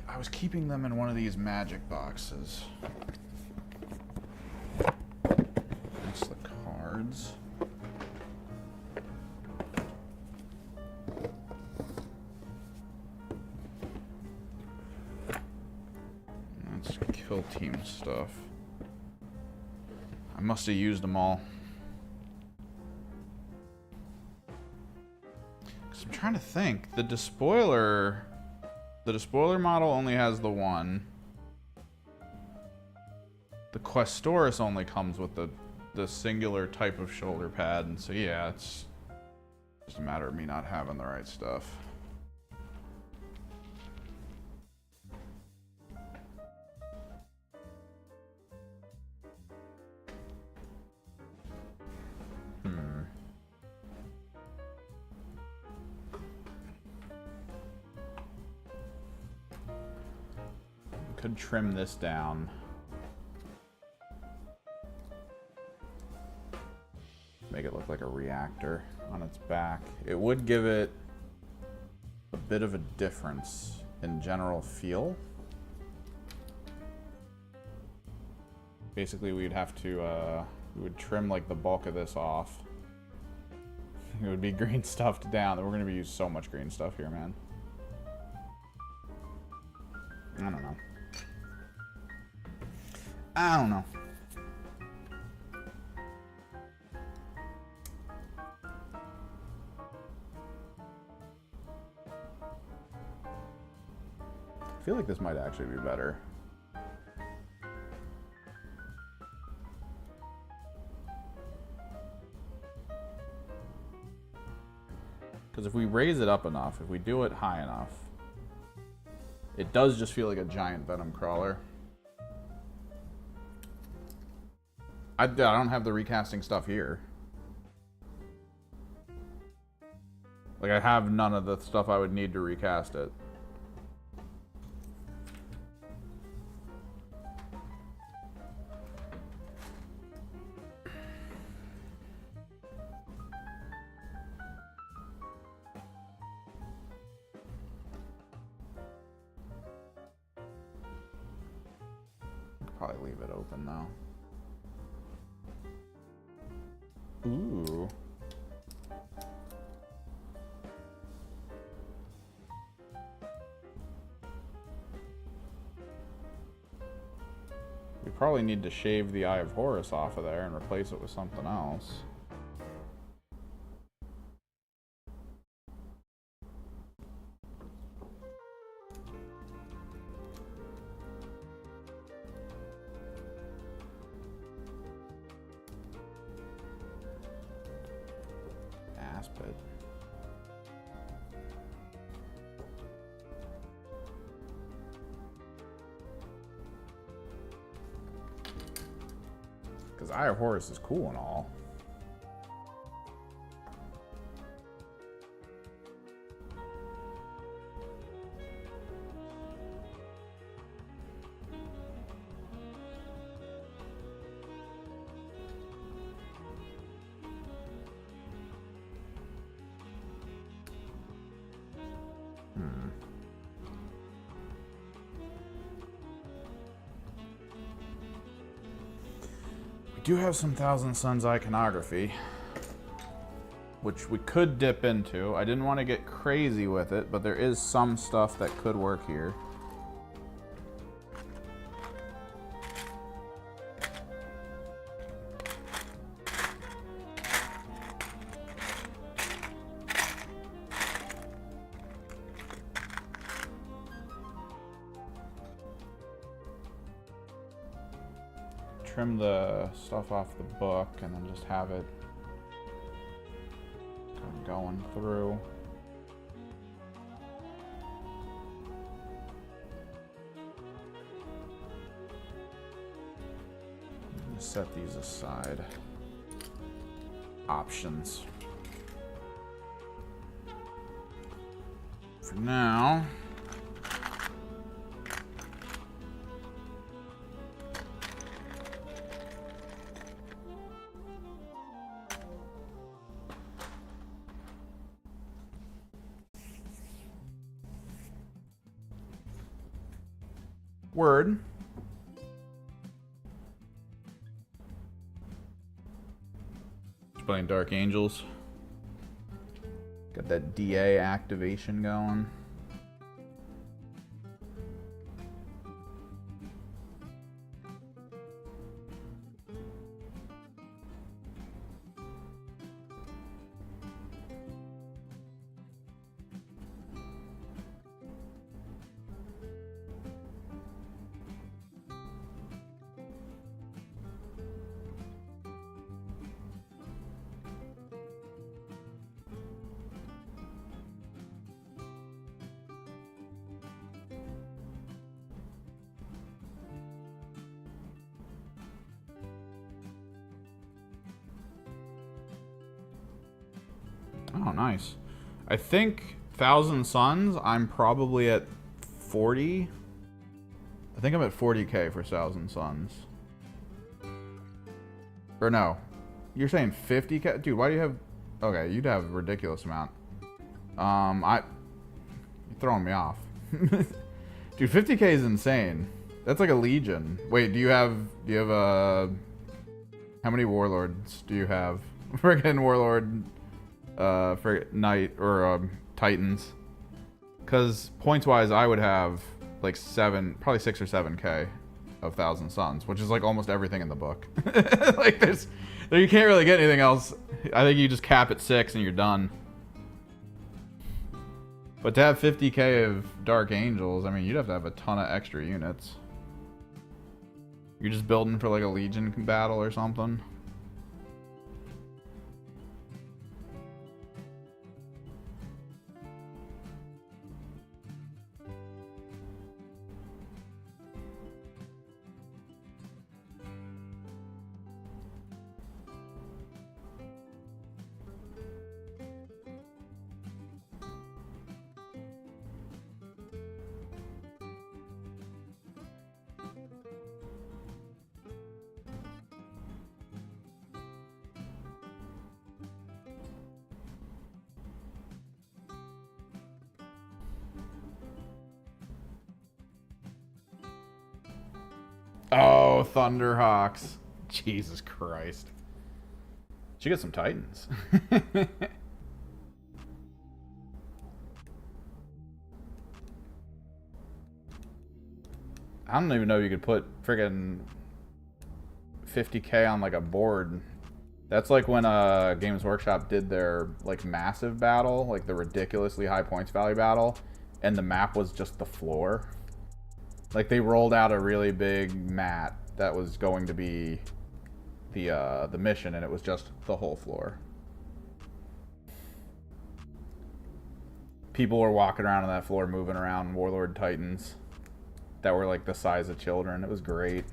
I was keeping them in one of these magic boxes. That's the cards. That's kill team stuff. I must have used them all. 'Cause I'm trying to think. The despoiler model only has the one. The Questoris only comes with the singular type of shoulder pad, and so yeah, it's just a matter of me not having the right stuff. could trim this down. Make it look like a reactor on its back. It would give it a bit of a difference in general feel. Basically, we'd have to, we would trim like the bulk of this off. It would be green stuffed down. We're going to use so much green stuff here, man. I don't know. I don't know. I feel like this might actually be better. Because if we raise it up enough, if we do it high enough, it does just feel like a giant venom crawler. I don't have the recasting stuff here. Like, I have none of the stuff I would need to recast it. Probably leave it open now. Ooh. We probably need to shave the Eye of Horus off of there and replace it with something else. Aspid. Because Eye of Horus is cool and all. We do have some Thousand Suns iconography, which we could dip into. I didn't want to get crazy with it, but there is some stuff that could work here. Trim the stuff off the book and then just have it kind of going through. Set these aside. Options. For now. Word. Just playing Dark Angels. Got that DA activation going. Oh, nice. I think Thousand Suns, I'm probably at 40. I think I'm at 40k for Thousand Suns. Or no. You're saying 50k? Dude, why do you have... Okay, you'd have a ridiculous amount. You're throwing me off. Dude, 50k is insane. That's like a legion. Wait, do you have how many warlords do you have? Friggin' warlord, knight, or, titans. Because points-wise, I would have like probably 6 or 7k of Thousand Suns, which is like almost everything in the book. Like you can't really get anything else. I think you just cap at 6 and you're done. But to have 50k of Dark Angels, I mean, you'd have to have a ton of extra units. You're just building for like a Legion battle or something. Oh, Thunderhawks. Jesus Christ. Should get some Titans. I don't even know if you could put friggin' 50k on like a board. That's like when Games Workshop did their like massive battle, like the ridiculously high points value battle, and the map was just the floor. Like they rolled out a really big mat that was going to be the mission, and it was just the whole floor. People were walking around on that floor, moving around Warlord Titans that were like the size of children. It was great.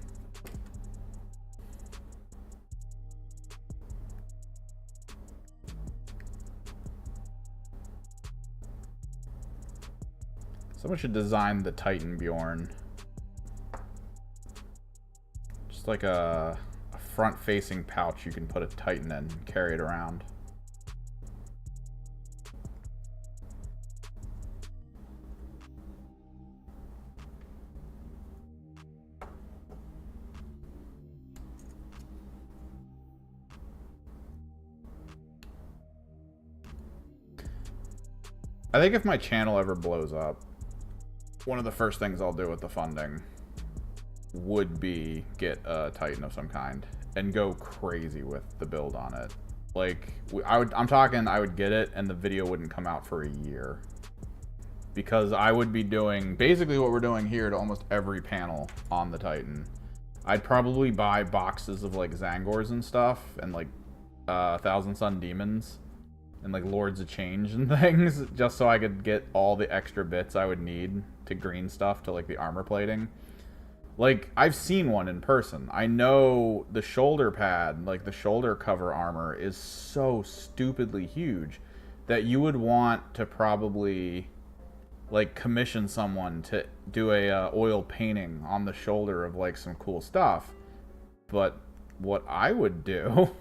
Someone should design the Titan Bjorn. Just like a front-facing pouch you can put a Titan in and carry it around. I think if my channel ever blows up, one of the first things I'll do with the funding would be get a Titan of some kind and go crazy with the build on it. Like, I'm talking I would get it and the video wouldn't come out for a year. Because I would be doing basically what we're doing here to almost every panel on the Titan. I'd probably buy boxes of like Zangors and stuff and like Thousand Sun Demons and like Lords of Change and things, just so I could get all the extra bits I would need to green stuff to like the armor plating. Like, I've seen one in person. I know the shoulder pad, like the shoulder cover armor, is so stupidly huge that you would want to probably like commission someone to do a oil painting on the shoulder of like some cool stuff. But what I would do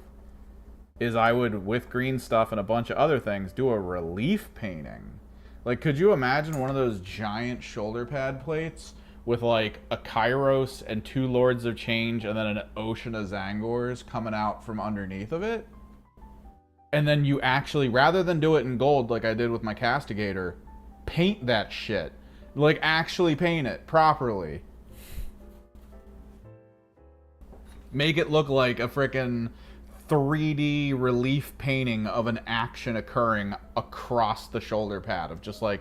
is I would, with green stuff and a bunch of other things, do a relief painting. Like, could you imagine one of those giant shoulder pad plates with like a Kairos and 2 Lords of Change and then an ocean of Zangors coming out from underneath of it? And then you actually, rather than do it in gold like I did with my Castigator, paint that shit. Like, actually paint it properly. Make it look like a frickin' 3D relief painting of an action occurring across the shoulder pad of just like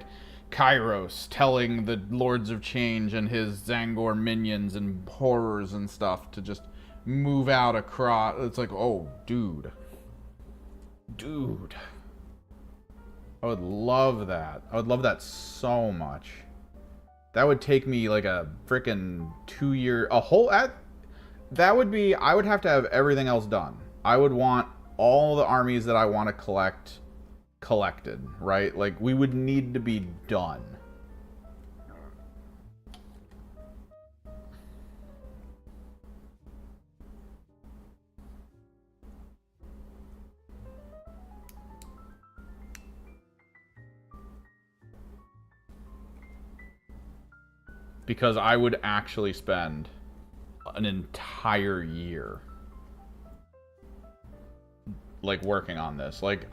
Kairos telling the Lords of Change and his Zangor minions and horrors and stuff to just move out across. It's like, oh, dude. Dude. I would love that. I would love that so much. That would take me like a freaking 2 year, a whole, that would be, I would have to have everything else done. I would want all the armies that I want to collect collected, right? Like, we would need to be done. Because I would actually spend an entire year like working on this. Like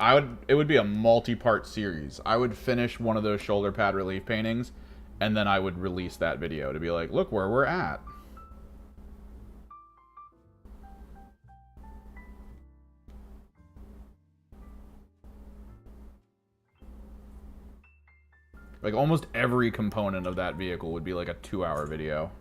it would be a multi-part series. I would finish one of those shoulder pad relief paintings and then I would release that video to be like, look where we're at. Like almost every component of that vehicle would be like a 2-hour video.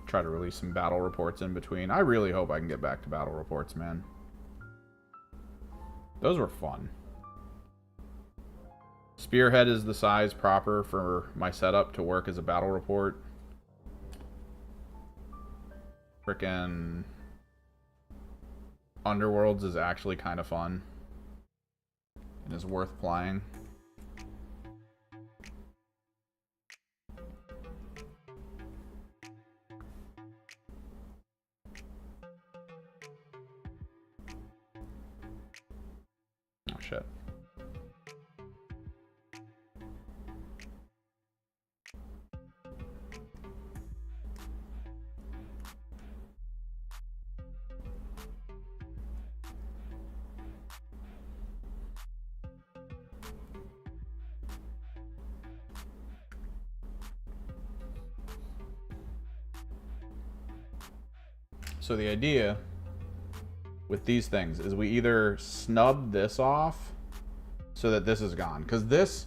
Try to release some battle reports in between. I really hope I can get back to battle reports, man. Those were fun. Spearhead is the size proper for my setup to work as a battle report. Frickin' Underworlds is actually kind of fun. And is worth playing. Oh shit. So the idea with these things is we either snub this off so that this is gone, because this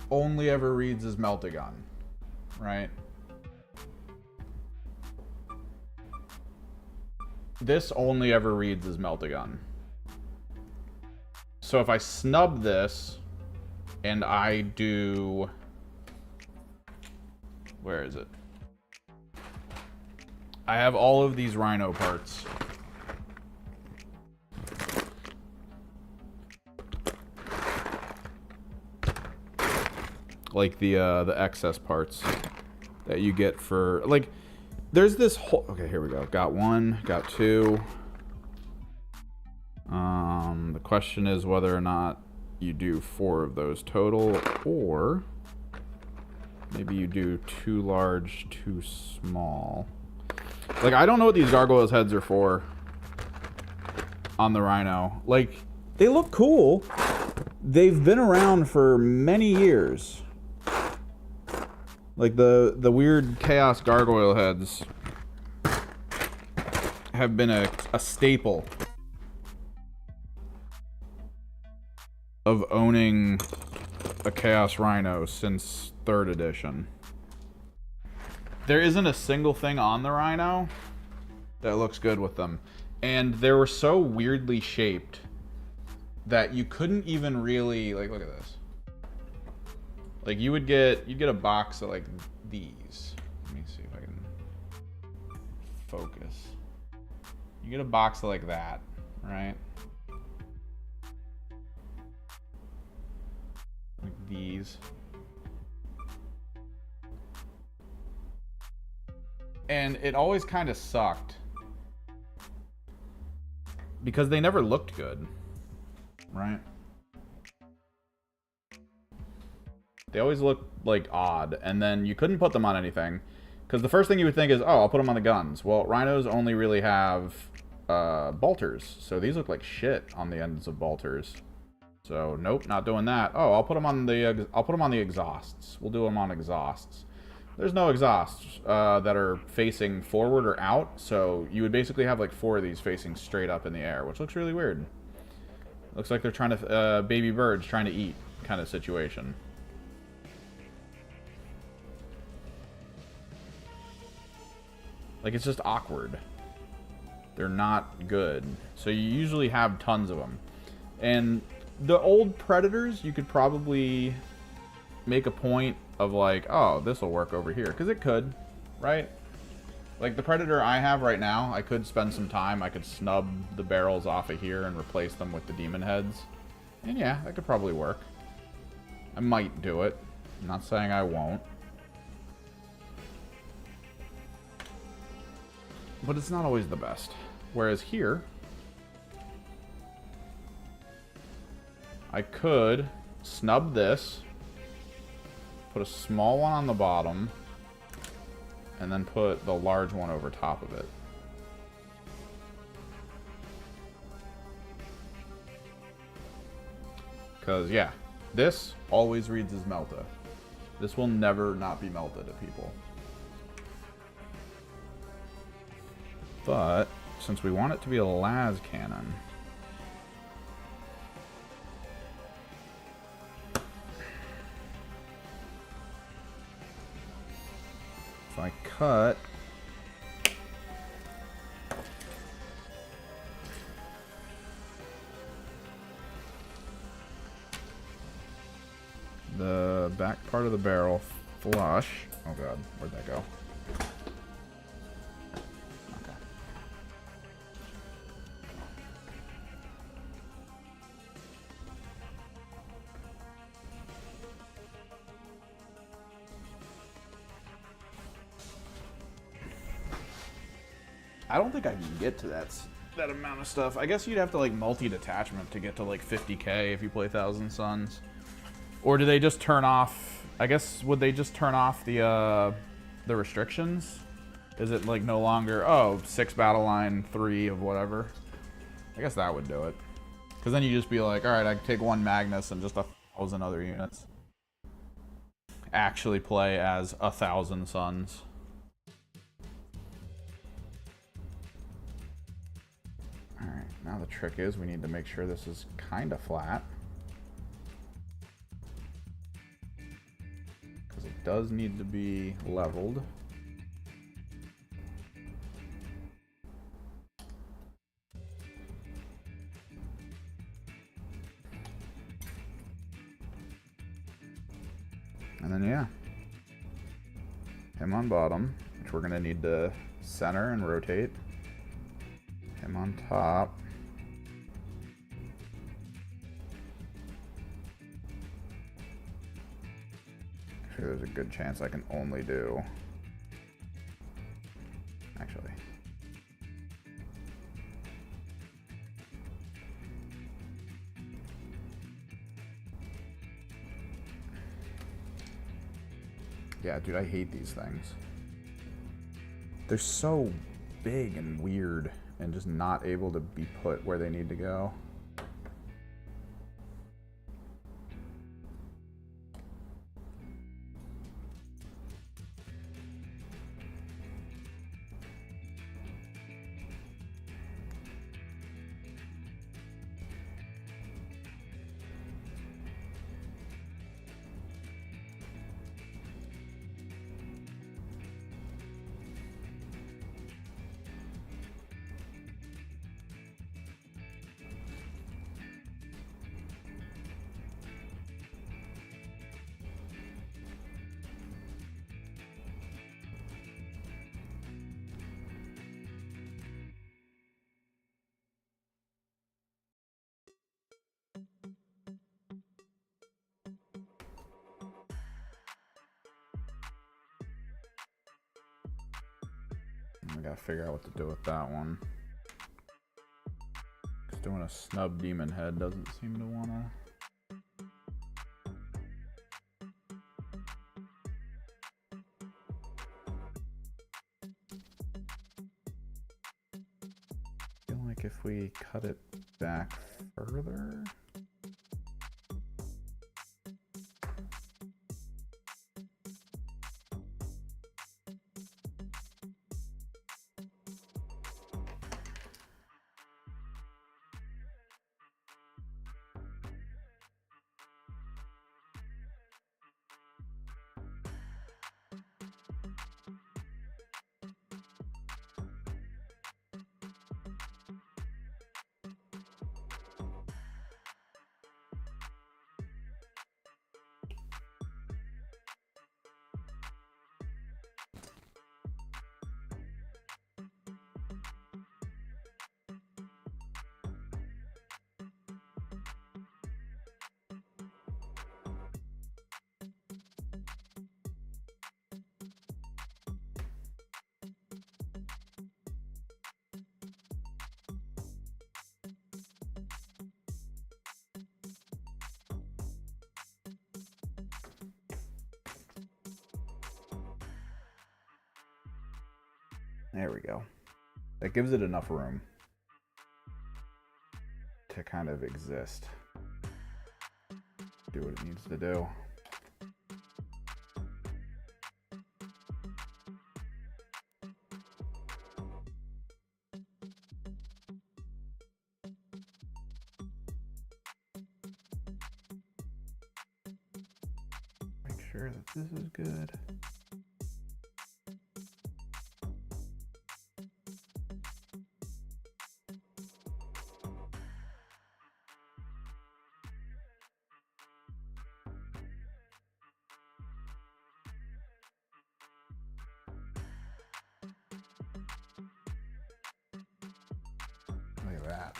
only ever reads as Melt-A-Gun, right? This only ever reads as Melt-A-Gun. So if I snub this and I do, where is it? I have all of these Rhino parts. Like the excess parts that you get for, like, there's this whole, okay, here we go. Got one, got two. The question is whether or not you do 4 of those total, or maybe you do 2 large, 2 small. Like, I don't know what these gargoyles' heads are for on the Rhino. Like, they look cool. They've been around for many years. Like, the weird Chaos gargoyle heads have been a staple of owning a Chaos Rhino since 3rd edition. There isn't a single thing on the Rhino that looks good with them. And they were so weirdly shaped that you couldn't even really, like, look at this. Like, you'd get a box of like these. Let me see if I can focus. You get a box of like that, right? Like these. And it always kind of sucked because they never looked good, right? They always looked like odd, and then you couldn't put them on anything because the first thing you would think is, oh, I'll put them on the guns. Well, Rhinos only really have bolters, so these look like shit on the ends of bolters. So nope, not doing that. Oh, I'll put them on the exhausts. We'll do them on exhausts. There's no exhausts that are facing forward or out, so you would basically have like 4 of these facing straight up in the air, which looks really weird. Looks like they're trying to baby birds trying to eat kind of situation. Like, it's just awkward. They're not good. So you usually have tons of them. And the old Predators, you could probably make a point of like, oh, this will work over here. Because it could, right? Like, the Predator I have right now, I could spend some time. I could snub the barrels off of here and replace them with the demon heads. And yeah, that could probably work. I might do it. I'm not saying I won't. but it's not always the best. Whereas here, I could snub this, put a small one on the bottom, and then put the large one over top of it. Because, yeah, this always reads as Melta. This will never not be Melta to people. But, since we want it to be a las cannon, if I cut the back part of the barrel flush, oh god, where'd that go? Okay. I don't think I can get to that amount of stuff. I guess you'd have to like multi-detachment to get to like 50k if you play Thousand Suns. Or do they just turn off, I guess, would they just turn off the restrictions? Is it like no longer, oh, 6 battle line, 3 of whatever? I guess that would do it. Because then you just be like, alright, I can take 1 Magnus and just 1,000 other units. Actually play as 1,000 Suns. Alright, now the trick is we need to make sure this is kind of flat. Because it does need to be leveled. And then, yeah, him on bottom, which we're going to need to center and rotate. Him on top. Actually, there's a good chance I can only do... Actually. Yeah, dude, I hate these things. They're so big and weird and just not able to be put where they need to go. We gotta figure out what to do with that one. Because doing a snub demon head doesn't seem to wanna... I feel like if we cut it back further... There we go. That gives it enough room to kind of exist. Do what it needs to do. Make sure that this is good. Look at that.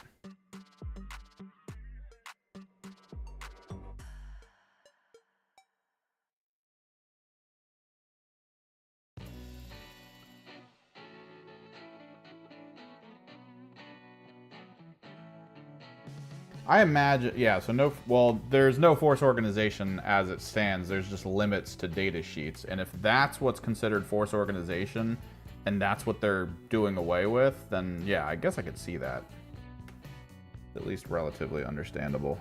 I imagine, yeah, so no, well, there's no force organization as it stands. There's just limits to data sheets. And if that's what's considered force organization, and that's what they're doing away with, then yeah, I guess I could see that. At least relatively understandable.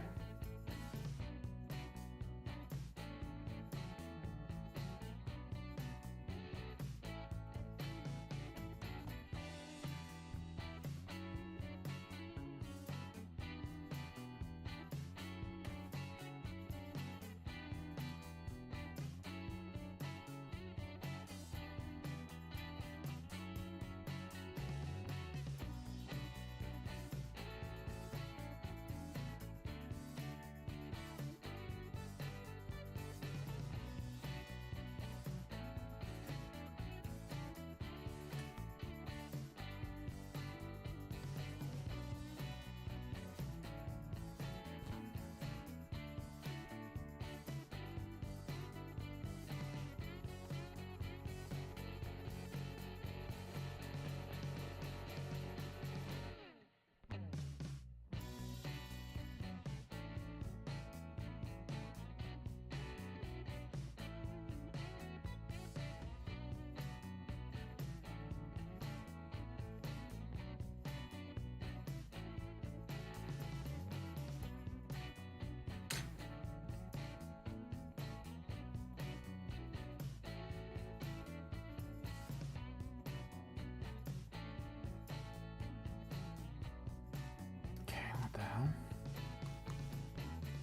What the hell?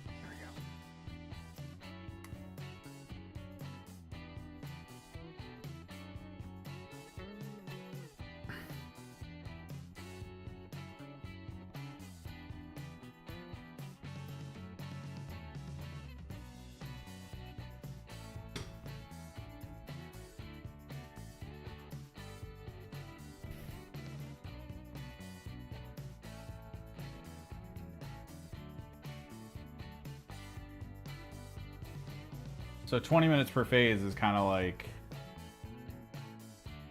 There we go. So 20 minutes per phase is kind of like,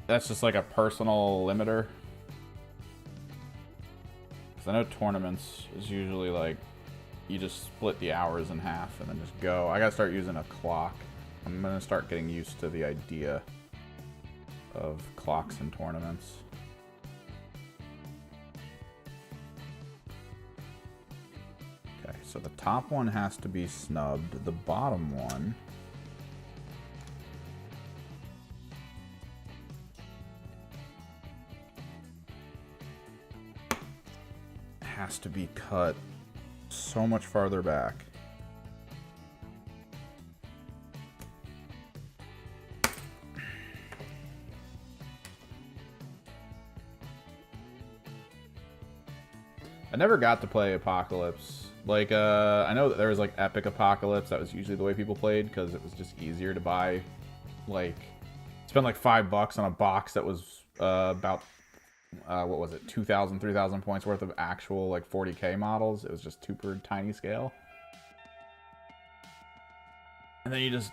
that's just like a personal limiter. Because I know tournaments is usually like, you just split the hours in half and then just go. I gotta start using a clock. I'm gonna start getting used to the idea of clocks in tournaments. Okay, so the top one has to be snubbed. The bottom one has to be cut so much farther back. I never got to play Apocalypse. Like, I know that there was like Epic Apocalypse. That was usually the way people played because it was just easier to buy. Like, spend like $5 on a box that was about what was it, 2,000, 3,000 points worth of actual like 40k models. It was just super tiny scale. And then you just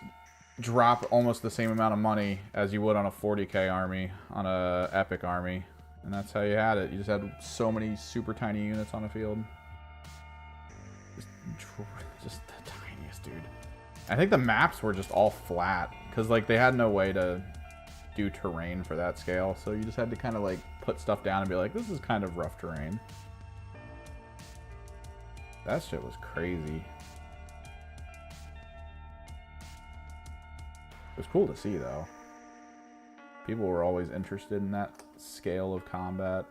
drop almost the same amount of money as you would on a 40k army, on a epic army. And that's how you had it. You just had so many super tiny units on the field. Just the tiniest, dude. I think the maps were just all flat because like they had no way to do terrain for that scale, so you just had to kind of like put stuff down and be like, this is kind of rough terrain. That shit was crazy. It was cool to see, though. People were always interested in that scale of combat.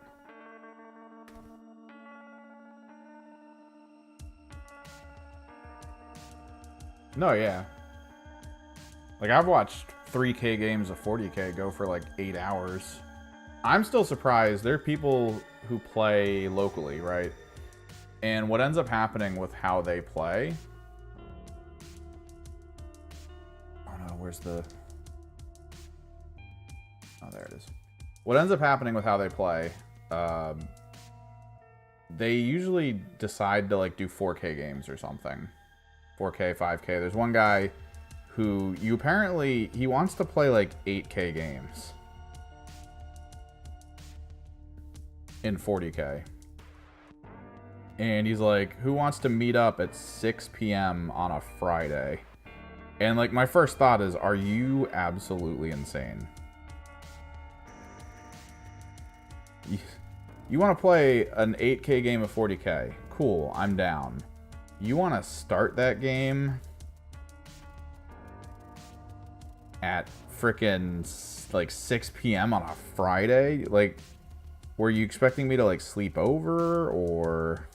No, yeah. Like, I've watched 3K games of 40K go for like 8 hours. I'm still surprised. There are people who play locally, right? And what ends up happening with how they play... Oh no, where's the... Oh, there it is. What ends up happening with how they play, they usually decide to like do 4K games or something. 4K, 5K. There's one guy who he wants to play like 8K games in 40K. And he's like, who wants to meet up at 6 p.m. on a Friday? And like, my first thought is, are you absolutely insane? You want to play an 8K game of 40K? Cool, I'm down. You want to start that game at frickin' like 6 p.m. on a Friday? Like, were you expecting me to like sleep over, or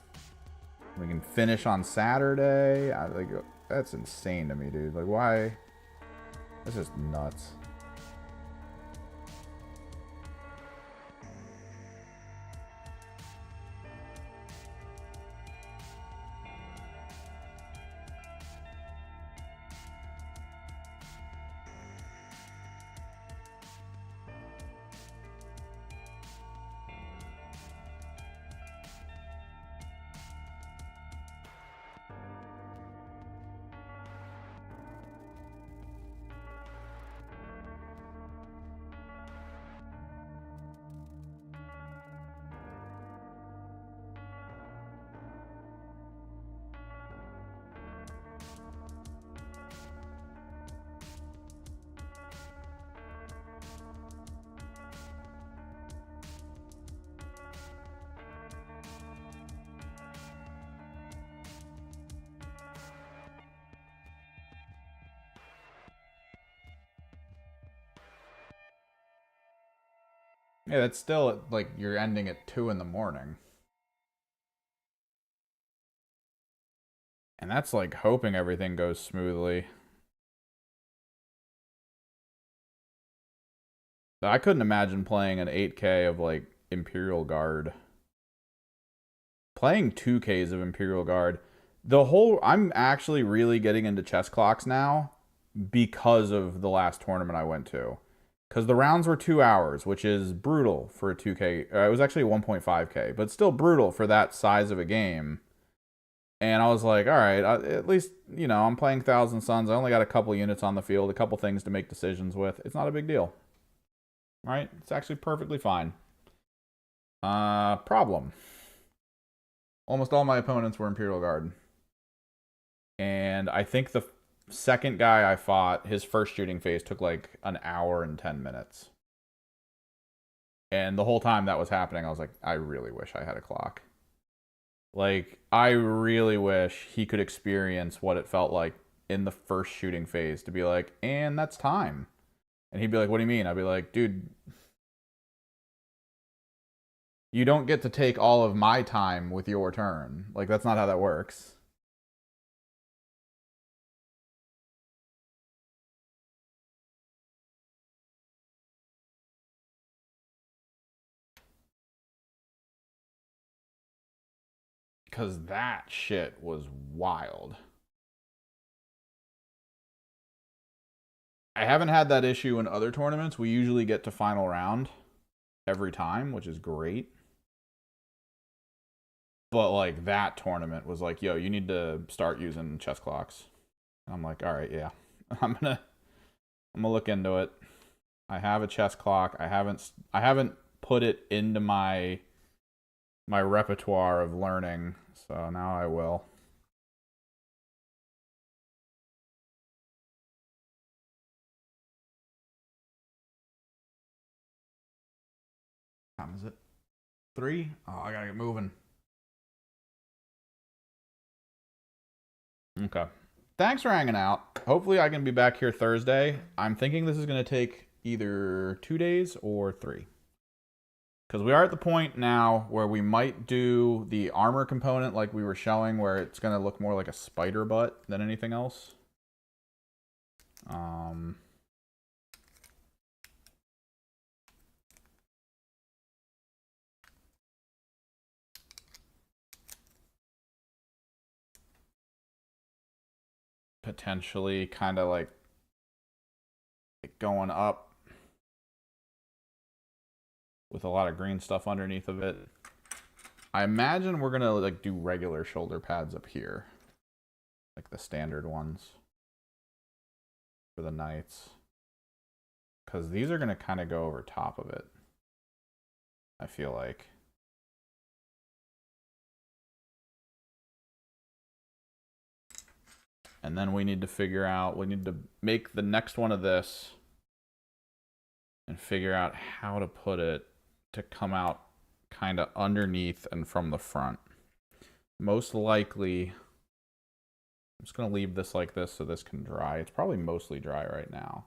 we can finish on Saturday? Like, that's insane to me, dude. Like, why? That's just nuts. Yeah, that's still like you're ending at 2 in the morning. And that's like hoping everything goes smoothly. I couldn't imagine playing an 8K of like Imperial Guard. Playing 2Ks of Imperial Guard. I'm actually really getting into chess clocks now because of the last tournament I went to. Because the rounds were 2 hours, which is brutal for a 2K. It was actually 1.5K, but still brutal for that size of a game. And I was like, all right, at least, you know, I'm playing Thousand Suns. I only got a couple units on the field, a couple things to make decisions with. It's not a big deal. All right? It's actually perfectly fine. Problem. Almost all my opponents were Imperial Guard. And I think the second guy I fought, his first shooting phase took like an hour and 10 minutes. And the whole time that was happening, I was like, I really wish I had a clock. Like, I really wish he could experience what it felt like in the first shooting phase to be like, and that's time. And he'd be like, what do you mean? I'd be like, dude, you don't get to take all of my time with your turn. Like, that's not how that works. Because that shit was wild. I haven't had that issue in other tournaments. We usually get to final round every time, which is great. But like that tournament was like, yo, you need to start using chess clocks. And I'm like, all right, yeah. I'm gonna look into it. I have a chess clock. I haven't put it into my repertoire of learning, so now I will. What time is it? 3? Oh, I gotta get moving. Okay. Thanks for hanging out. Hopefully I can be back here Thursday. I'm thinking this is going to take either 2 days or 3. Because we are at the point now where we might do the armor component like we were showing, where it's going to look more like a spider butt than anything else. Potentially kind of like going up with a lot of green stuff underneath of it. I imagine we're gonna like do regular shoulder pads up here, like the standard ones for the knights, because these are gonna kind of go over top of it, I feel like. And then we need to figure out, we need to make the next one of this and figure out how to put it to come out kind of underneath and from the front. Most likely, I'm just going to leave this like this so this can dry. It's probably mostly dry right now.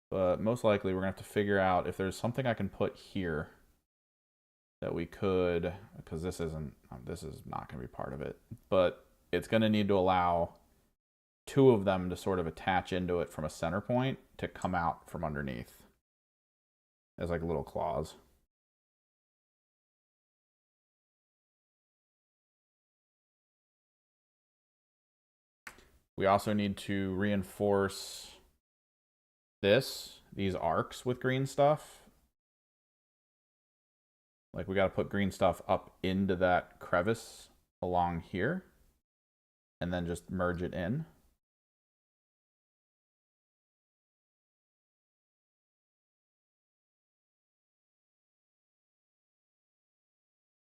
But most likely, we're going to have to figure out if there's something I can put here that we could, because this is not going to be part of it. But it's going to need to allow 2 of them to sort of attach into it from a center point to come out from underneath as like little claws. We also need to reinforce these arcs with green stuff. Like we got to put green stuff up into that crevice along here and then just merge it in.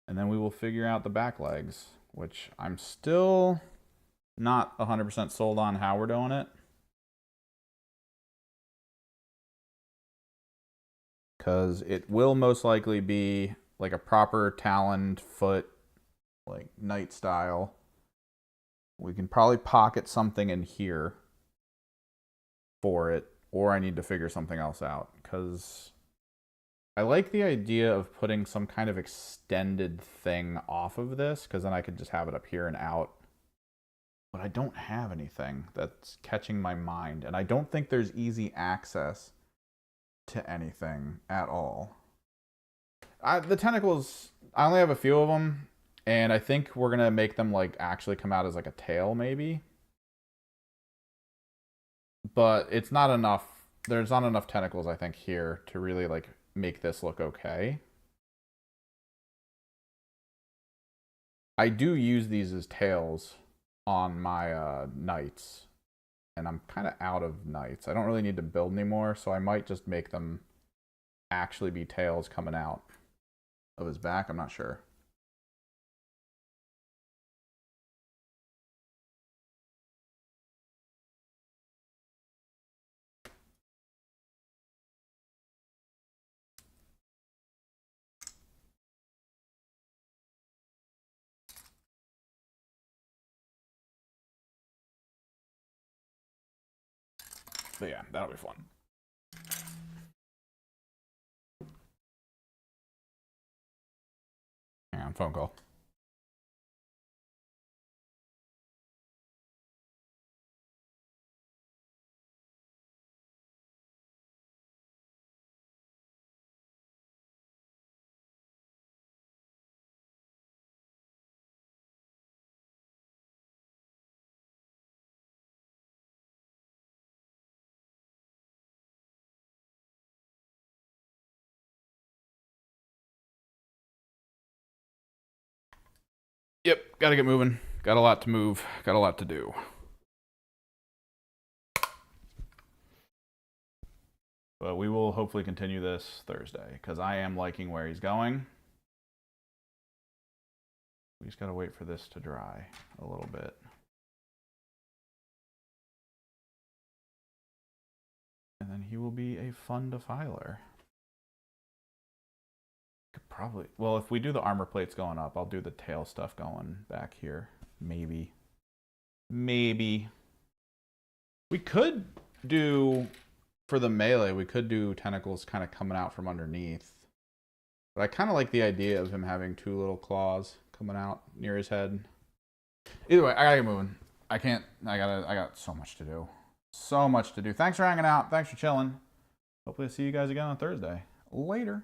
And then we will figure out the back legs, which I'm still not 100% sold on how we're doing it. Because it will most likely be like a proper taloned foot, like knight style. We can probably pocket something in here for it, or I need to figure something else out. Because I like the idea of putting some kind of extended thing off of this, because then I could just have it up here and out. But I don't have anything that's catching my mind, and I don't think there's easy access to anything at all. The tentacles, I only have a few of them, and I think we're gonna make them like actually come out as like a tail maybe. But it's not enough. There's not enough tentacles, I think, here to really like make this look okay. I do use these as tails on my knights, and I'm kind of out of knights. I don't really need to build anymore, so I might just make them actually be tails coming out of his back. I'm not sure. But yeah, that'll be fun. Hang on, phone call. Yep, gotta get moving. Got a lot to move. Got a lot to do. But we will hopefully continue this Thursday, because I am liking where he's going. We just gotta wait for this to dry a little bit. And then he will be a fun defiler. probably, well, if we do the armor plates going up, I'll do the tail stuff going back here. Maybe. Maybe. We could do, for the melee, we could do tentacles kind of coming out from underneath. But I kind of like the idea of him having 2 little claws coming out near his head. Either way, I gotta get moving. I got so much to do. So much to do. Thanks for hanging out. Thanks for chilling. Hopefully I'll see you guys again on Thursday. Later.